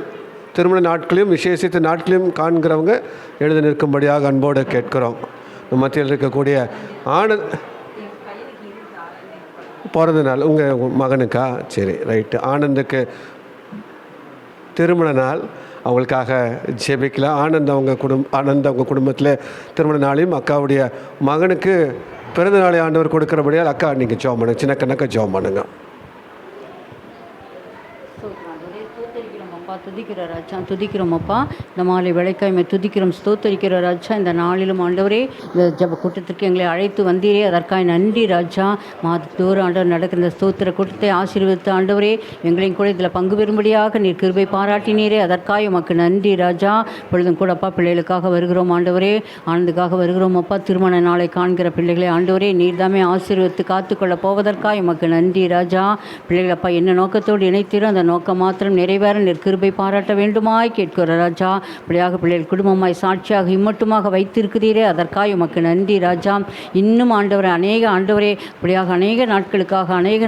திருமண நாட்களையும் விசேஷித்த நாட்களையும் காண்கிறவங்க எழுத நிற்கும்படியாக அன்போடு கேட்கிறோம். மத்தியில் இருக்கக்கூடிய பிறந்த நாள் உங்கள் மகனுக்கா? சரி, ரைட்டு. ஆனந்துக்கு திருமண நாள், அவங்களுக்காக ஜெபிக்கலாம். ஆனந்த் அவங்க குடும்பத்தில் திருமண நாளையும் அக்காவுடைய மகனுக்கு பிறந்த நாளை ஆண்டவர் கொடுக்கிறபடியால் அக்கா நீங்கள் ஜெபம் பண்ணுங்க, சின்ன கண்ணக்கா ஜெபம் பண்ணுங்க. துதிக்கிற ராஜா, துதிக்கிறோம் அப்பா. இந்த மாலை விளைக்காய்மை துதிக்கிறோம், ஸ்தோத்தரிக்கிற ராஜா. இந்த நாளிலும் ஆண்டவரே இந்த ஜப கூட்டத்திற்கு எங்களை அழைத்து வந்தீரே, அதற்காக நன்றி ராஜா. மாதத்தோறும் ஆண்டவர் நடக்கிற இந்த ஸ்தோத்திர கூட்டத்தை ஆசீர்வதித்து ஆண்டவரே எங்களையும் கூட இதில் பங்கு பெறும்படியாக நீர் கிருபை பாராட்டினீரே, அதற்காக உமக்கு நன்றி ராஜா. பொழுதும் கூட அப்பா பிள்ளைகளுக்காக வருகிறோம் ஆண்டவரே, ஆனந்துக்காக வருகிறோம் அப்பா. திருமண நாளை காண்கிற பிள்ளைகளை ஆண்டவரே நீர் தாமே ஆசீர்வதித்து காத்துக்கொள்ள போவதற்காக உமக்கு நன்றி ராஜா. பிள்ளைகள் அப்பா என்ன நோக்கத்தோடு இணைத்தீரோ அந்த நோக்கம் மாத்திரம் நிறைவேற நீர் கிருபை பாராட்ட வேண்டுமாய் கேட்கிற ராஜா. இப்படியாக பிள்ளைகள் குடும்பமாய் சாட்சியாக இம்மட்டுமாக வைத்திருக்கிறீரே, அதற்காக உமக்கு நன்றி ராஜா. இன்னும் ஆண்டவரே ஆண்டவரே இப்படியாக அநேக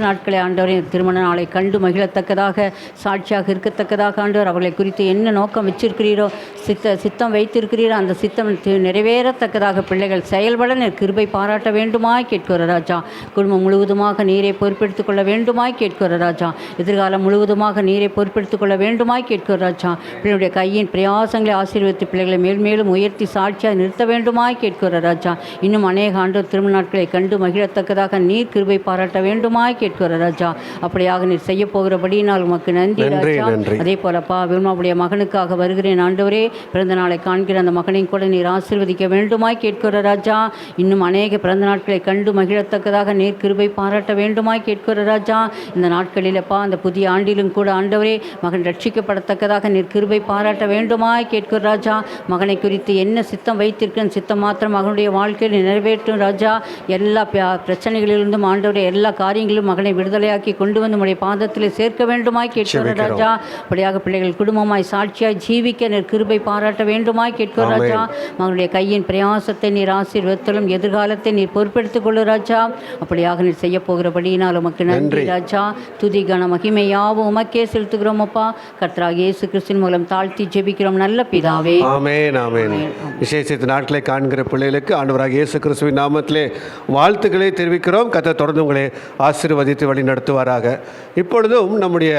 நாட்களை ஆண்டவரே திருமண நாளை கண்டு மகிழத்தக்கதாக சாட்சியாக இருக்கத்தக்கதாக ஆண்டவர் அவர்களை குறித்து என்ன நோக்கம் வச்சிருக்கிறீரோ சித்தம் வைத்திருக்கிறீரோ அந்த சித்தம் நிறைவேறத்தக்கதாக பிள்ளைகள் செயல்பட கிருபை பாராட்ட வேண்டுமாய் கேட்கிற ராஜா. குடும்பம் முழுவதுமாக நீரை பொறுப்பெடுத்துக் கொள்ள வேண்டுமாய் கேட்கிற ராஜா. எதிர்காலம் முழுவதுமாக நீரை பொறுப்பெடுத்துக் கொள்ள வேண்டுமாய் கேட்கிற ராஜா. பிள்ளைகளுடைய கையின் பிரயாசங்களை ஆசீர்வதித்து பிள்ளைகளை மேலும் உயர்த்தி சாட்சியாக நிறுத்த வேண்டுமாய் கேட்கிற ராஜா. இன்னும் அநேக ஆண்டவர் திருமண நாட்களை கண்டு மகிழத்தக்கதாக நீர் கிருபை பாராட்ட வேண்டுமாய் கேட்கிற ராஜா. அப்படியாக நீர் செய்ய போகிறபடினால் உமக்கு நன்றி ராஜா. அதே போலப்பா விரும்மாவுடைய மகனுக்காக வருகிறேன் ஆண்டவரே. பிறந்த நாளை காண்கிற அந்த மகனையும் கூட நீர் ஆசீர்வதிக்க வேண்டுமாய் கேட்கிற ராஜா. இன்னும் அநேக பிறந்த நாட்களை கண்டு மகிழத்தக்கதாக நீர் கிருபை பாராட்ட வேண்டுமாய் கேட்கிற ராஜா. இந்த நாட்களிலப்பா அந்த புதிய ஆண்டிலும் கூட ஆண்டவரே மகன் ரட்சிக்கப்படத்தக்கதாக நீர் கிருபை பாராட்ட வேண்டுமாய் கேட்கிற ராஜா. மகனை குறித்து என்ன சித்தம் வைத்திருக்கிற சித்தம் மாத்திரம் மகனுடைய வாழ்க்கையில் நிறைவேற்றும் ராஜா. எல்லா பிரச்சனைகளிலிருந்தும் ஆண்டவரே எல்லா காரியங்களிலும் மகனை விடுதலையாக்கி கொண்டு வந்து உடைய பாதத்தில் சேர்க்க வேண்டுமாய் கேட்கிற ராஜா. அப்படியாக பிள்ளைகள் குடும்பமாய் சாட்சியாய் ஜீவிக்க நீர் கிருபை பாராட்ட வேண்டுமாய் கேட்கிற ராஜா. மகனுடைய கையின் பிரயாசத்தை நீர் ஆசீர்வதித்தலும் எதிர்காலத்தை நீர் பொறுப்பெடுத்துக் கொள்ளு ராஜா. அப்படியாக நீர் செய்ய போகிறபடியினால் உமக்கு நன்றி ராஜா. துதி கன மகிமை யாவும் உமக்கே செலுத்துகிறோம் அப்பா. கர்த்தராகிய இயேசு கிறிஸ்துவின் மூலம் தாழ்த்தி ஜெபிக்கிறோம் நல்ல பிதாவே. ஆமென் ஆமென். விசேஷித்த நாட்களை காண்கிற பிள்ளைகளுக்கு ஆண்டவராகிய இயேசு கிறிஸ்துவின் நாமத்திலே வாழ்த்துக்களை தெரிவிக்கிறோம். கர்த்தர் தொடர்ந்து உங்களை ஆசீர்வதித்து வழி நடத்துவாராக. இப்பொழுதும் நம்முடைய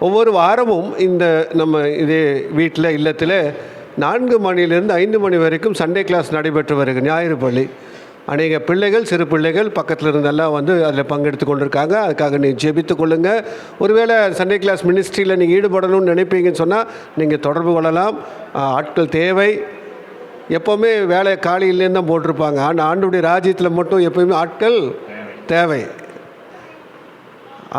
ஒவ்வொரு வாரமும் இந்த நம்ம இதே வீட்டில் இல்லத்தில் 4 மணியிலிருந்து 5 மணி வரைக்கும் சண்டே கிளாஸ் நடைபெற்று வருகிறது. ஞாயிறு பள்ளி அநேக பிள்ளைகள் சிறு பிள்ளைகள் பக்கத்தில் இருந்தெல்லாம் வந்து அதில் பங்கெடுத்து கொண்டிருக்காங்க. அதுக்காக நீங்கள் ஜெபித்து கொள்ளுங்கள். ஒருவேளை சண்டே கிளாஸ் மினிஸ்ட்ரியில் நீங்கள் ஈடுபடணும்னு நினைப்பீங்கன்னு சொன்னால் நீங்கள் தொடர்பு கொள்ளலாம். ஆட்கள் தேவை. எப்போவுமே வேலை காலையிலேருந்து தான் போட்டிருப்பாங்க. ஆனால் ஆண்டுடைய ராஜ்யத்தில் மட்டும் எப்போயுமே ஆட்கள் தேவை.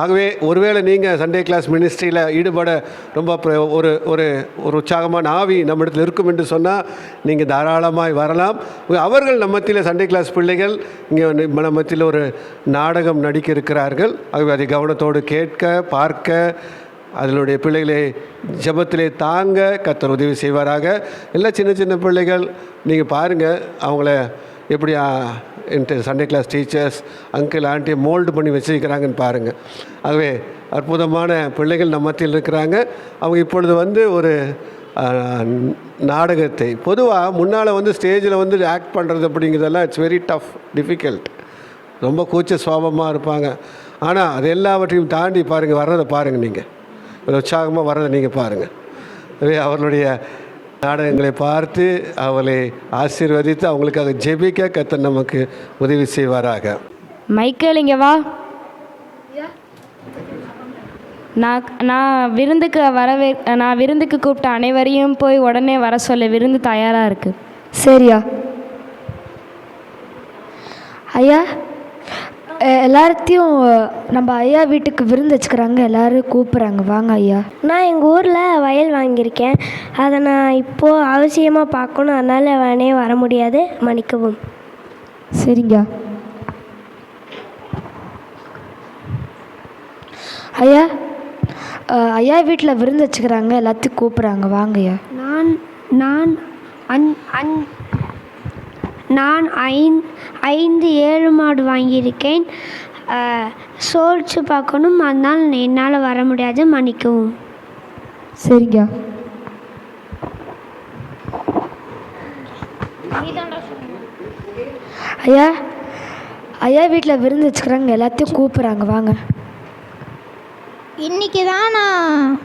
ஆகவே ஒருவேளை நீங்கள் சண்டே கிளாஸ் மினிஸ்ட்ரியில் ஈடுபட ரொம்ப ஒரு ஒரு ஒரு உற்சாகமான ஆவி நம்மிடத்தில் இருக்கும் என்று சொன்னால் நீங்கள் தாராளமாய் வரலாம். அவர்கள் நம்ம மத்தியில் சண்டே கிளாஸ் பிள்ளைகள் இங்கே நம்ம மத்தியில் ஒரு நாடகம் நடிக்க இருக்கிறார்கள். ஆகவே அதை கவனத்தோடு கேட்க பார்க்க அதனுடைய பிள்ளைகளை ஜெபத்திலே தாங்க கர்த்தர் உதவி செய்வாராக. எல்லாம் சின்ன சின்ன பிள்ளைகள் நீங்கள் பாருங்கள் அவங்கள எப்படி Sunday class teachers uncle aunty mould பண்ணி வச்சுருக்கிறாங்கன்னு பாருங்கள். ஆகவே அற்புதமான பிள்ளைகள் நம்ம மத்தியில் இருக்கிறாங்க. அவங்க இப்பொழுது வந்து ஒரு நாடகத்தை பொதுவாக முன்னால் வந்து ஸ்டேஜில் வந்து ஆக்ட் பண்ணுறது அப்படிங்கிறதெல்லாம் இட்ஸ் வெரி டஃப் டிஃபிகல்ட். ரொம்ப கூச்ச சுவாபமாக இருப்பாங்க. ஆனால் அது எல்லாவற்றையும் தாண்டி பாருங்கள் வர்றதை பாருங்கள். நீங்கள் ஒரு உற்சாகமாக வர்றதை நீங்கள் பாருங்கள். அவர்களுடைய நாடகங்களை பார்த்து அவளை ஆசீர்வதித்து அவங்களுக்காக ஜெபிக்க கர்த்தர் நமக்கு உதவி செய்வாராக. மைக்கேல் இங்கே வா. நான் விருந்துக்கு கூப்பிட்ட அனைவரையும் போய் உடனே வர சொல்ல. விருந்து தயாராக இருக்கு. சரியா ஐயா? எல்லாத்தையும் நம்ம ஐயா வீட்டுக்கு விருந்து வச்சுக்கிறாங்க. எல்லோரும் கூப்பிட்றாங்க. வாங்க ஐயா. நான் எங்கள் ஊரில் வயல் வாங்கியிருக்கேன். அதை நான் இப்போது அவசியமாக பார்க்கணும். அதனால் உடனே வர முடியாது, மன்னிக்கவும். சரிங்க ஐயா. ஐயா வீட்டில் விருந்து வச்சுக்கிறாங்க. எல்லாத்தையும் கூப்பிட்றாங்க. வாங்க ஐயா. நான் 5-7 மாடு வாங்கியிருக்கேன். சோழ்ச்சி பார்க்கணும். அதனால் என்னால் வர முடியாது, மன்னிக்கவும். சரிங்க ஐயா. ஐயா வீட்டில் விருந்து வச்சுக்கிறாங்க. எல்லாத்தையும் கூப்பிட்றாங்க. வாங்க. இன்றைக்கி தான் நான்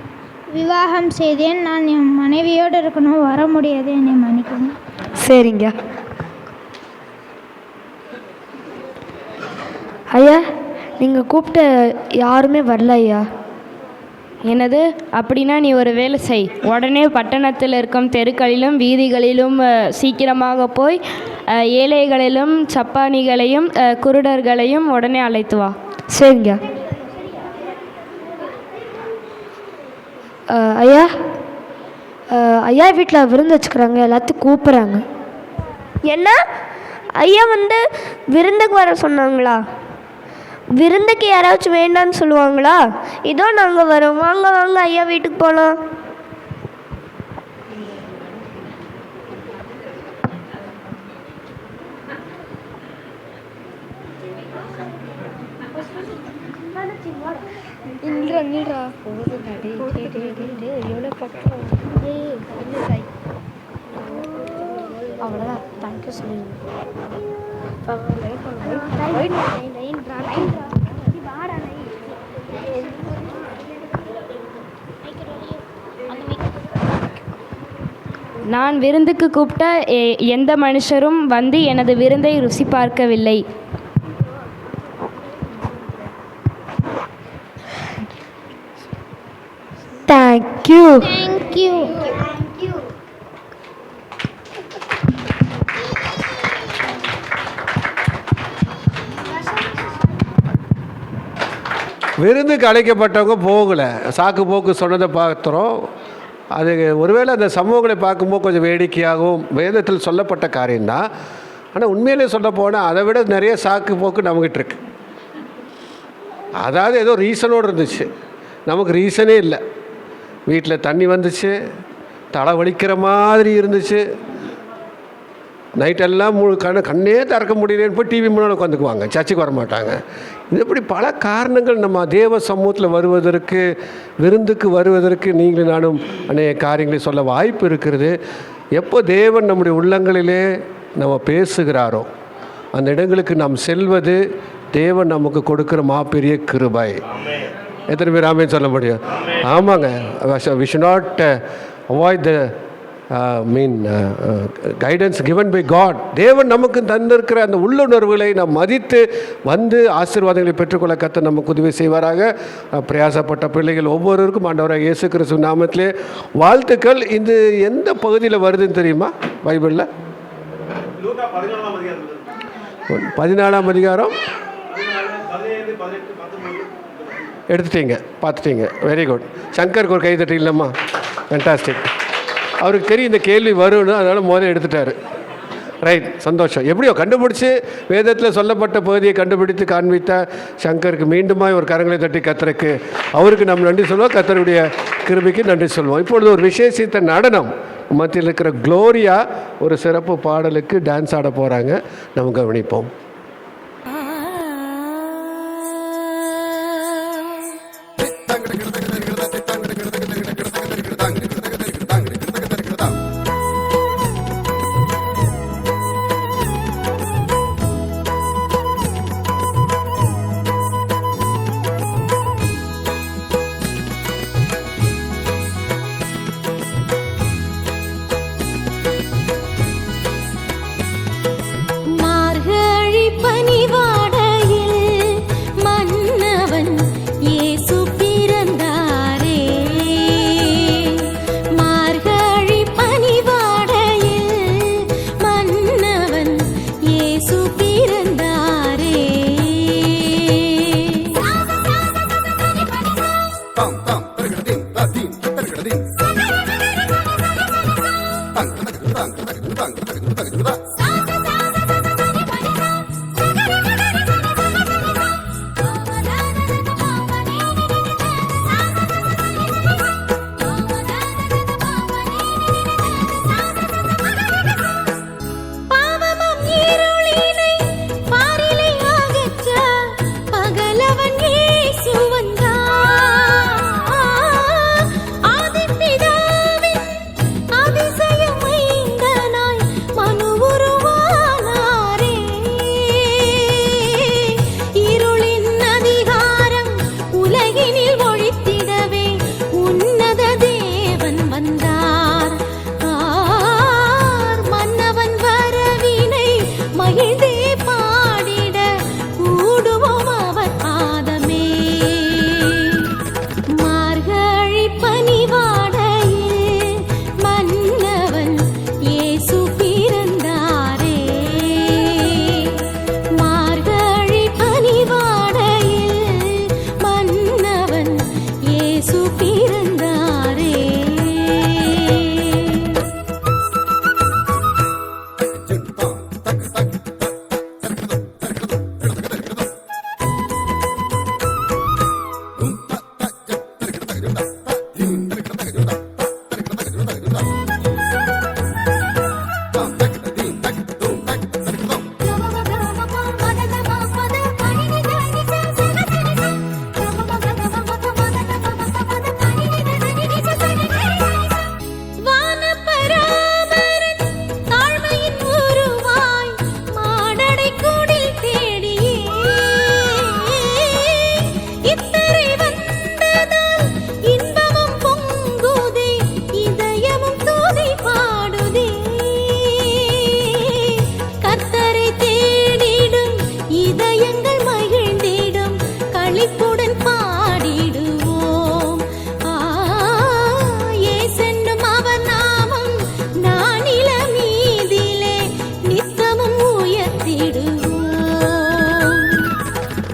விவாகம் செய்தேன். நான் என் மனைவியோடு இருக்கணும், வர முடியாது, என்னை மன்னிக்கணும். சரிங்க ஐயா. நீங்கள் கூப்பிட்ட யாருமே வரல ஐயா. என்னது? அப்படின்னா நீ ஒரு வேலை செய். உடனே பட்டணத்தில் இருக்கும் தெருக்களிலும் வீதிகளிலும் சீக்கிரமாக போய் ஏழைகளிலும் சப்பானிகளையும் குருடர்களையும் உடனே அழைத்து வா. சரிங்க ஐயா. ஐயா வீட்டில் விருந்து வச்சுக்கிறாங்க. எல்லாத்தையும் கூப்பிட்றாங்க. என்ன ஐயா வந்து விருந்துக்கு வர சொன்னாங்களா? விருந்துக்கு யாராச்சும் வேண்டான்னு சொல்லுவாங்களா? இதோ நாங்கள் வரோம். வாங்க வாங்க ஐயா வீட்டுக்கு போகலாம். அவ்வளோதான். தேங்க்யூ சொல்லுங்க. நான் விருந்துக்கு கூப்பிட்ட எந்த மனுஷரும் வந்து எனது விருந்தை ருசி பார்க்கவில்லை. தேங்க்யூ. தேங்க்யூ. விருந்துக்கு அழைக்கப்பட்டவங்க போகலை, சாக்கு போக்கு சொன்னதை பார்த்துறோம். அது ஒருவேளை அந்த சம்பவங்களை பார்க்கும்போது கொஞ்சம் வேடிக்கையாகவும் வேதத்தில் சொல்லப்பட்ட காரியம்தான். ஆனால் உண்மையிலே சொல்ல போனால் அதை விட நிறைய சாக்கு போக்கு நம்மகிட்ட இருக்கு. அதாவது ஏதோ ரீசனோடு இருந்துச்சு, நமக்கு ரீசனே இல்லை. வீட்டில் தண்ணி வந்துச்சு, தலை வலிக்கிற மாதிரி இருந்துச்சு, நைட்டெல்லாம் கண்ணே திறக்க முடியலன்னு போய் டிவி முன்னாடி உட்காந்துக்குவாங்க, சர்ச்சுக்கு வரமாட்டாங்க. இப்படி பல காரணங்கள் நம்ம தேவ சமூகத்தில் வருவதற்கு, விருந்துக்கு வருவதற்கு நீங்களும் நானும் அநேக காரியங்களை சொல்ல வாய்ப்பு இருக்கிறது. எப்போ தேவன் நம்முடைய உள்ளங்களிலே நம்ம பேசுகிறாரோ அந்த இடங்களுக்கு நாம் செல்வது தேவன் நமக்கு கொடுக்குற மாபெரிய கிருபை. எத்தனை பேர் ஆமேன்னு சொல்ல முடியும்? ஆமாங்க. we should not avoid the guidance given by God. தேவன் நமக்கு தந்திருக்கிற அந்த உள்ளுணர்வுகளை நாம் மதித்து வந்து ஆசீர்வாதங்களை பெற்றுக்கொள்ள கர்த்தர் நமக்கு உதவி செய்வாராக. பிரயாசப்பட்ட பிள்ளைகள் ஒவ்வொருவருக்கும் ஆண்டவராக இயேசு கிறிஸ்து நாமத்திலே வாழ்த்துக்கள். இது எந்த பகுதியில் வருதுன்னு தெரியுமா? பைபிளில் 14ஆம் அதிகாரம் எடுத்துட்டீங்க, பார்த்துட்டீங்க. Very good. சங்கருக்கு ஒரு கை தட்டிங்களம்மா, ஃபேண்டாஸ்டிக். அவருக்கு தெரியும் இந்த கேள்வி வரும்னு, அதனால் முதல்ல எடுத்துட்டாரு. ரைட், சந்தோஷம். எப்படியோ கண்டுபிடிச்சி வேதத்தில் சொல்லப்பட்ட பகுதியை கண்டுபிடித்து காண்பித்த சங்கருக்கு மீண்டுமாய் ஒரு கரங்களை தட்டி கர்த்தருக்கு அவருக்கு நம்ம நன்றி சொல்லுவோம், கர்த்தருடைய கிருபைக்கு நன்றி சொல்லுவோம். இப்பொழுது ஒரு விசேஷித்த நடனம் மத்தியில் இருக்கிற குளோரியா ஒரு சிறப்பு பாடலுக்கு டான்ஸ் ஆட போகிறாங்க, நம்ம கவனிப்போம்.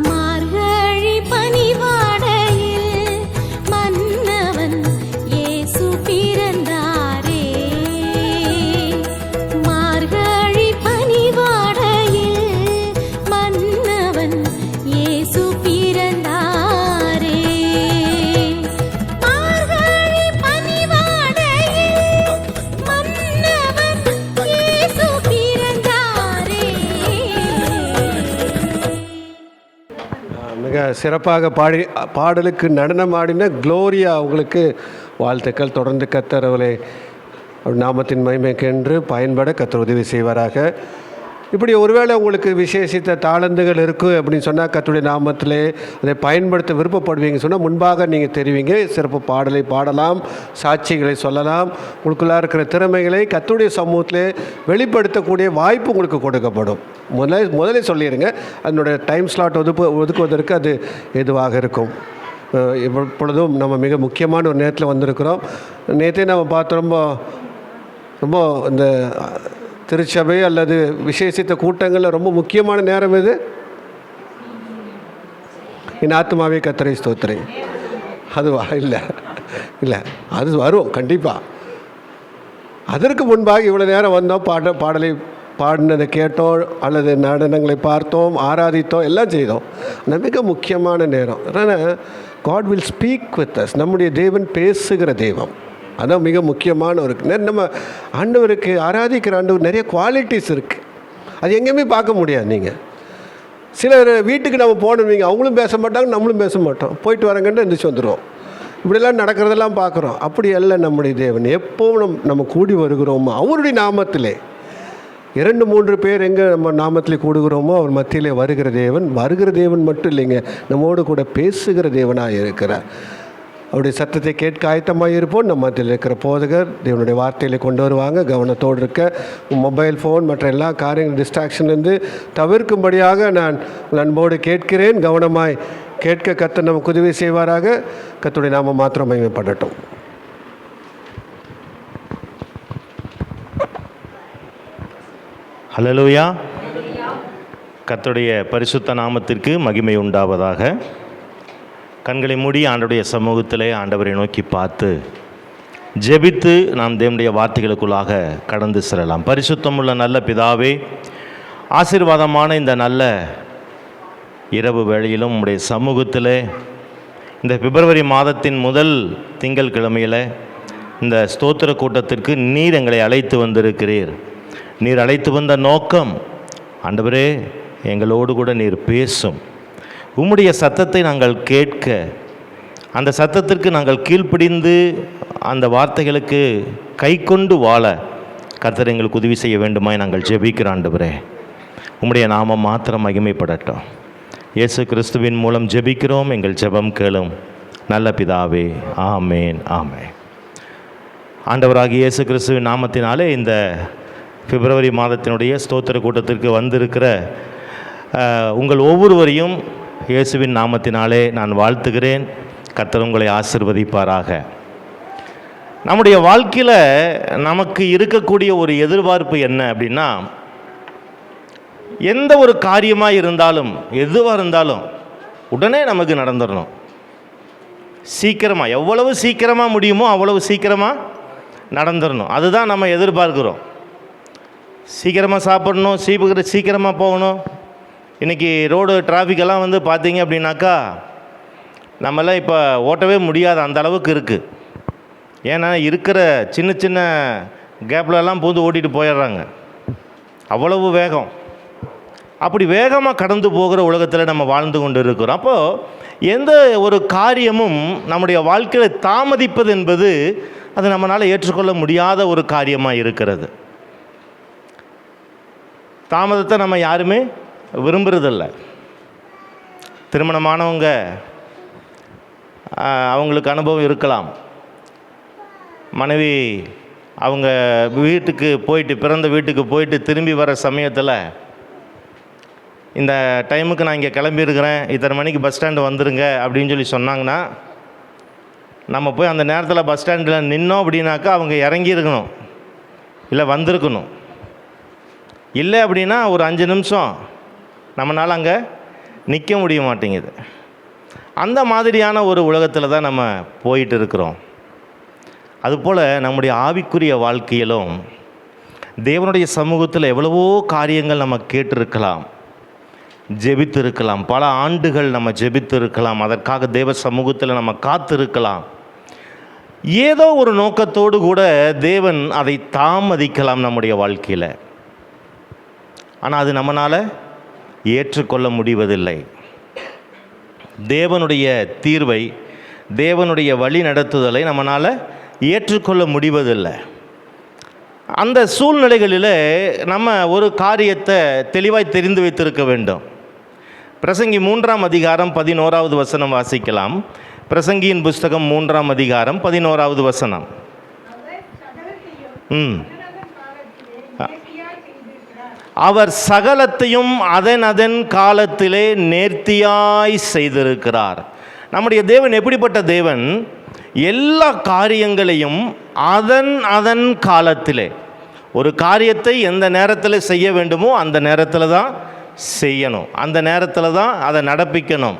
மார்கழி பனிவாட மிக சிறப்பாக பாடலுக்கு நடனம் ஆடின குளோரியா அவங்களுக்கு வாழ்த்துக்கள். தொடர்ந்து கர்த்தர் அவளை நாமத்தின் மகிமைக்கென்று பயன்பட கர்த்தர் உதவி செய்வாராக. இப்படி ஒருவேளை உங்களுக்கு விசேஷித்த தாளந்துகள் இருக்குது அப்படின்னு சொன்னால் கர்த்தருடைய நாமத்திலே அதை பயன்படுத்த விருப்பப்படுவீங்க சொன்னால் முன்பாக நீங்கள் தெரிவிங்க. சிறப்பு பாடலை பாடலாம், சாட்சிகளை சொல்லலாம். உங்களுக்குள்ளே இருக்கிற திறமைகளை கர்த்தருடைய சமூகத்திலே வெளிப்படுத்தக்கூடிய வாய்ப்பு உங்களுக்கு கொடுக்கப்படும். முதலே சொல்லிடுங்க, அதனுடைய டைம் ஸ்லாட் ஒதுக்குவதற்கு அது எதுவாக இருக்கும். இப்பொழுதும் நம்ம மிக முக்கியமான ஒரு நேரத்தில் வந்திருக்கிறோம். நேற்றே நம்ம பார்த்தோம், ரொம்ப இந்த திருச்சபை அல்லது விசேஷித்த கூட்டங்களில் ரொம்ப முக்கியமான நேரம் எது? என் ஆத்மாவே கர்த்தரை ஸ்தோத்திரை. அதுவா? இல்லை அது வரும் கண்டிப்பாக. அதற்கு முன்பாக இவ்வளோ நேரம் வந்தோம், பாடலை பாடினதை கேட்டோம், அல்லது நடனங்களை பார்த்தோம், ஆராதித்தோம், எல்லாம் செய்தோம். அது மிக முக்கியமான நேரம். அதனால் God will speak with us. நம்முடைய தேவன் பேசுகிற தெய்வம். அதான் மிக முக்கியமான ஒரு நம்ம ஆண்டவருக்கு ஆராதிக்கிற ஆண்டவர் நிறைய குவாலிட்டிஸ் இருக்குது. அது எங்கேயுமே பார்க்க முடியாது. நீங்கள் சிலர் வீட்டுக்கு நம்ம போனோம், அவங்களும் பேச மாட்டாங்க, நம்மளும் பேச மாட்டோம், போயிட்டு வரங்கன்னு எந்திரிச்சு வந்துடுவோம். இப்படிலாம் நடக்கிறதெல்லாம் பார்க்குறோம். அப்படி அல்ல நம்முடைய தேவன். எப்போவும் நம்ம கூடி வருகிறோமோ அவருடைய நாமத்திலே, 2-3 பேர் எங்கே நம்ம நாமத்தில் கூடுகிறோமோ அவர் மத்தியிலே வருகிற தேவன் மட்டும் இல்லைங்க, நம்மோடு கூட பேசுகிற தேவனாக இருக்கிறார். அவருடைய சத்தத்தை கேட்க ஆயத்தமாக இருப்போம். நம்ம மத்தியில் இருக்கிற போதகர் தேவனுடைய வார்த்தைகளை கொண்டு வருவாங்க. கவனத்தோடு இருக்க மொபைல் ஃபோன் மற்ற எல்லா காரியங்கள் டிஸ்ட்ராக்ஷன்லேருந்து தவிர்க்கும்படியாக நான் அன்போடு கேட்கிறேன். கவனமாய் கேட்க கர்த்தர் நமக்கு உதவி செய்வாராக. கர்த்தருடைய நாம மாத்திரம் மகிமைப்படட்டும். ஹல்லேலூயா. கர்த்தருடைய பரிசுத்த நாமத்திற்கு மகிமை உண்டாவதாக. கண்களை மூடி ஆண்டவருடைய சமூகத்திலே ஆண்டவரை நோக்கி பார்த்து ஜெபித்து நாம் தேவனுடைய வார்த்தைகளுக்குள்ளாக கடந்து செல்லலாம். பரிசுத்தமுள்ள நல்ல பிதாவே, ஆசீர்வாதமான இந்த நல்ல இரவு வேளையிலும் உம்முடைய சமூகத்தில் இந்த பிப்ரவரி மாதத்தின் முதல் திங்கள் கிழமையில் இந்த ஸ்தோத்திர கூட்டத்திற்கு நீர் எங்களை அழைத்து வந்திருக்கிறீர். நீர் அழைத்து வந்த நோக்கம், ஆண்டவரே எங்களோடு கூட நீர் பேசும், உம்முடைய சத்தத்தை நாங்கள் கேட்க, அந்த சத்தத்திற்கு நாங்கள் கீழ்ப்படிந்து அந்த வார்த்தைகளுக்கு கை கொண்டு வாழ கர்த்தர் எங்களுக்கு உதவி செய்ய வேண்டுமாய் நாங்கள் ஜெபிக்கிறோம். ஆண்டவரே உம்முடைய நாமம் மாத்திரம் மகிமைப்படட்டும். இயேசு கிறிஸ்துவின் மூலம் ஜெபிக்கிறோம். எங்கள் ஜெபம் கேளும் நல்ல பிதாவே. ஆமேன், ஆமேன். ஆண்டவராகிய இயேசு கிறிஸ்துவின் நாமத்தினாலே இந்த பிப்ரவரி மாதத்தினுடைய ஸ்தோத்திர கூட்டத்திற்கு வந்திருக்கிற உங்கள் ஒவ்வொருவரையும் இயேசுவின் நாமத்தினாலே நான் வாழ்த்துகிறேன். கர்த்தர் உங்களை ஆசீர்வதிப்பாராக. நம்முடைய வாழ்க்கையில் நமக்கு இருக்கக்கூடிய ஒரு எதிர்பார்ப்பு என்ன அப்படின்னா, எந்த ஒரு காரியமாக இருந்தாலும் எதுவாக இருந்தாலும் உடனே நமக்கு நடந்துடணும். சீக்கிரமாக, எவ்வளவு சீக்கிரமாக முடியுமோ அவ்வளவு சீக்கிரமாக நடந்துடணும். அதுதான் நம்ம எதிர்பார்க்குறோம். சீக்கிரமாக சாப்பிடணும், சீக்கிரமாக போகணும். இன்றைக்கி ரோடு டிராஃபிக்கெல்லாம் வந்து பார்த்தீங்க அப்படின்னாக்கா நம்மளாம் இப்போ ஓட்டவே முடியாத அந்த அளவுக்கு இருக்குது. ஏன்னா இருக்கிற சின்ன சின்ன கேப்லலாம் பூந்து ஓட்டிகிட்டு போயிடுறாங்க. அவ்வளவு வேகம். அப்படி வேகமாக கடந்து போகிற உலகத்தில் நம்ம வாழ்ந்து கொண்டு இருக்கிறோம். அப்போது எந்த ஒரு காரியமும் நம்முடைய வாழ்க்கையில் தாமதிப்பது என்பது அது நம்மளால் ஏற்றுக்கொள்ள முடியாத ஒரு காரியமாக இருக்கிறது. தாமதத்தை நம்ம யாருமே விரும்புறதில்ல. திருமணமானவங்க அவங்களுக்கு அனுபவம் இருக்கலாம். மனைவி அவங்க வீட்டுக்கு போயிட்டு, பிறந்த வீட்டுக்கு போயிட்டு திரும்பி வர சமயத்தில் இந்த டைமுக்கு நான் இங்கே கிளம்பியிருக்கிறேன், இத்தனை மணிக்கு பஸ் ஸ்டாண்டு வந்துருங்க அப்படின்னு சொல்லி சொன்னாங்கன்னா, நம்ம போய் அந்த நேரத்தில் பஸ் ஸ்டாண்டில் நின்னோம் அப்படின்னாக்கா அவங்க இறங்கியிருக்கணும், இல்லை வந்திருக்கணும். இல்லை அப்படின்னா ஒரு 5 நிமிஷம் நம்மளால் அங்கே நிற்க முடிய மாட்டேங்குது. அந்த மாதிரியான ஒரு உலகத்தில் தான் நம்ம போயிட்டு இருக்கிறோம். அதுபோல் நம்முடைய ஆவிக்குரிய வாழ்க்கையிலும் தேவனுடைய சமூகத்தில் எவ்வளவோ காரியங்கள் நம்ம கேட்டிருக்கலாம், ஜெபித்து இருக்கலாம். பல ஆண்டுகள் நம்ம ஜெபித்து இருக்கலாம். அதற்காக தேவ சமூகத்தில் நம்ம காத்திருக்கலாம். ஏதோ ஒரு நோக்கத்தோடு கூட தேவன் அதை தாமதிக்கலாம் நம்முடைய வாழ்க்கையில். ஆனால் அது நம்மளால் ஏற்றுக்கொள்ள முடிவதில்லை. தேவனுடைய தீர்வை, தேவனுடைய வழி நடத்துதலை நம்மளால் ஏற்றுக்கொள்ள முடிவதில்லை. அந்த சூழ்நிலைகளில் நம்ம ஒரு காரியத்தை தெளிவாய் தெரிந்து வைத்திருக்க வேண்டும். பிரசங்கி 3ஆம் அதிகாரம் 11வது வசனம் வாசிக்கலாம். பிரசங்கியின் புஸ்தகம் 3ஆம் அதிகாரம் 11வது வசனம். அவர் சகலத்தையும் அதன் காலத்திலே நேர்த்தியாய் செய்திருக்கிறார். நம்முடைய தேவன் எப்படிப்பட்ட தேவன்? எல்லா காரியங்களையும் அதன் காலத்திலே, ஒரு காரியத்தை எந்த நேரத்தில் செய்ய வேண்டுமோ அந்த நேரத்தில் தான் செய்யணும், அந்த நேரத்தில் தான் அதை நடப்பிக்கணும்.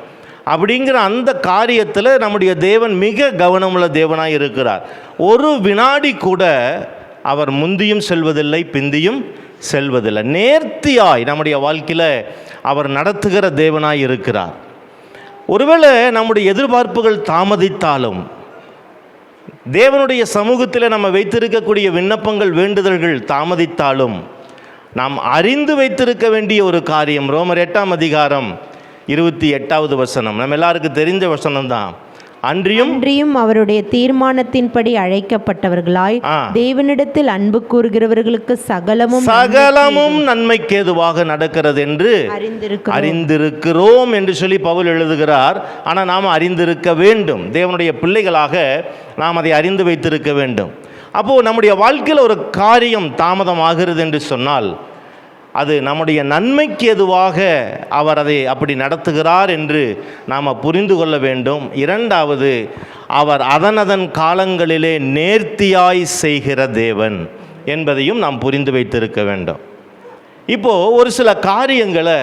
அப்படிங்கிற அந்த காரியத்தில் நம்முடைய தேவன் மிக கவனமுள்ள தேவனாய் இருக்கிறார். ஒரு வினாடி கூட அவர் முந்தியும் செல்வதில்லை, பிந்தியும் செல்வதில்லை. நேர்த்தியாய் நம்முடைய வாழ்க்கையில் அவர் நடத்துகிற தேவனாய் இருக்கிறார். ஒருவேளை நம்முடைய எதிர்பார்ப்புகள் தாமதித்தாலும், தேவனுடைய சமூகத்தில் நம்ம வைத்திருக்கக்கூடிய விண்ணப்பங்கள், வேண்டுதல்கள் தாமதித்தாலும், நாம் அறிந்து வைத்திருக்க வேண்டிய ஒரு காரியம் ரோமர் 8ஆம் அதிகாரம் 28வது வசனம். நம்ம எல்லாருக்கும் தெரிஞ்ச வசனம்தான். அன்றியும் அவருடைய தீர்மானத்தின்படி அழைக்கப்பட்டவர்களாய் தேவனிடத்தில் அன்பு கூறுகிறவர்களுக்கு சகலமும் நன்மைக்கு ஏதுவாக நடக்கிறது என்று அறிந்திருக்கிறோம் என்று சொல்லி பவுல் எழுதுகிறார். ஆனால் நாம் அறிந்திருக்க வேண்டும். தேவனுடைய பிள்ளைகளாக நாம் அதை அறிந்து வைத்திருக்க வேண்டும். அப்போது நம்முடைய வாழ்க்கையில் ஒரு காரியம் தாமதமாகிறது என்று சொன்னால் அது நம்முடைய நன்மைக்கு எதுவாக அவர் அதை அப்படி நடத்துகிறார் என்று நாம் புரிந்து கொள்ள வேண்டும். இரண்டாவது, அவர் அதன் காலங்களிலே நேர்த்தியாய் செய்கிற தேவன் என்பதையும் நாம் புரிந்து வைத்திருக்க வேண்டும். இப்போது ஒரு சில காரியங்களை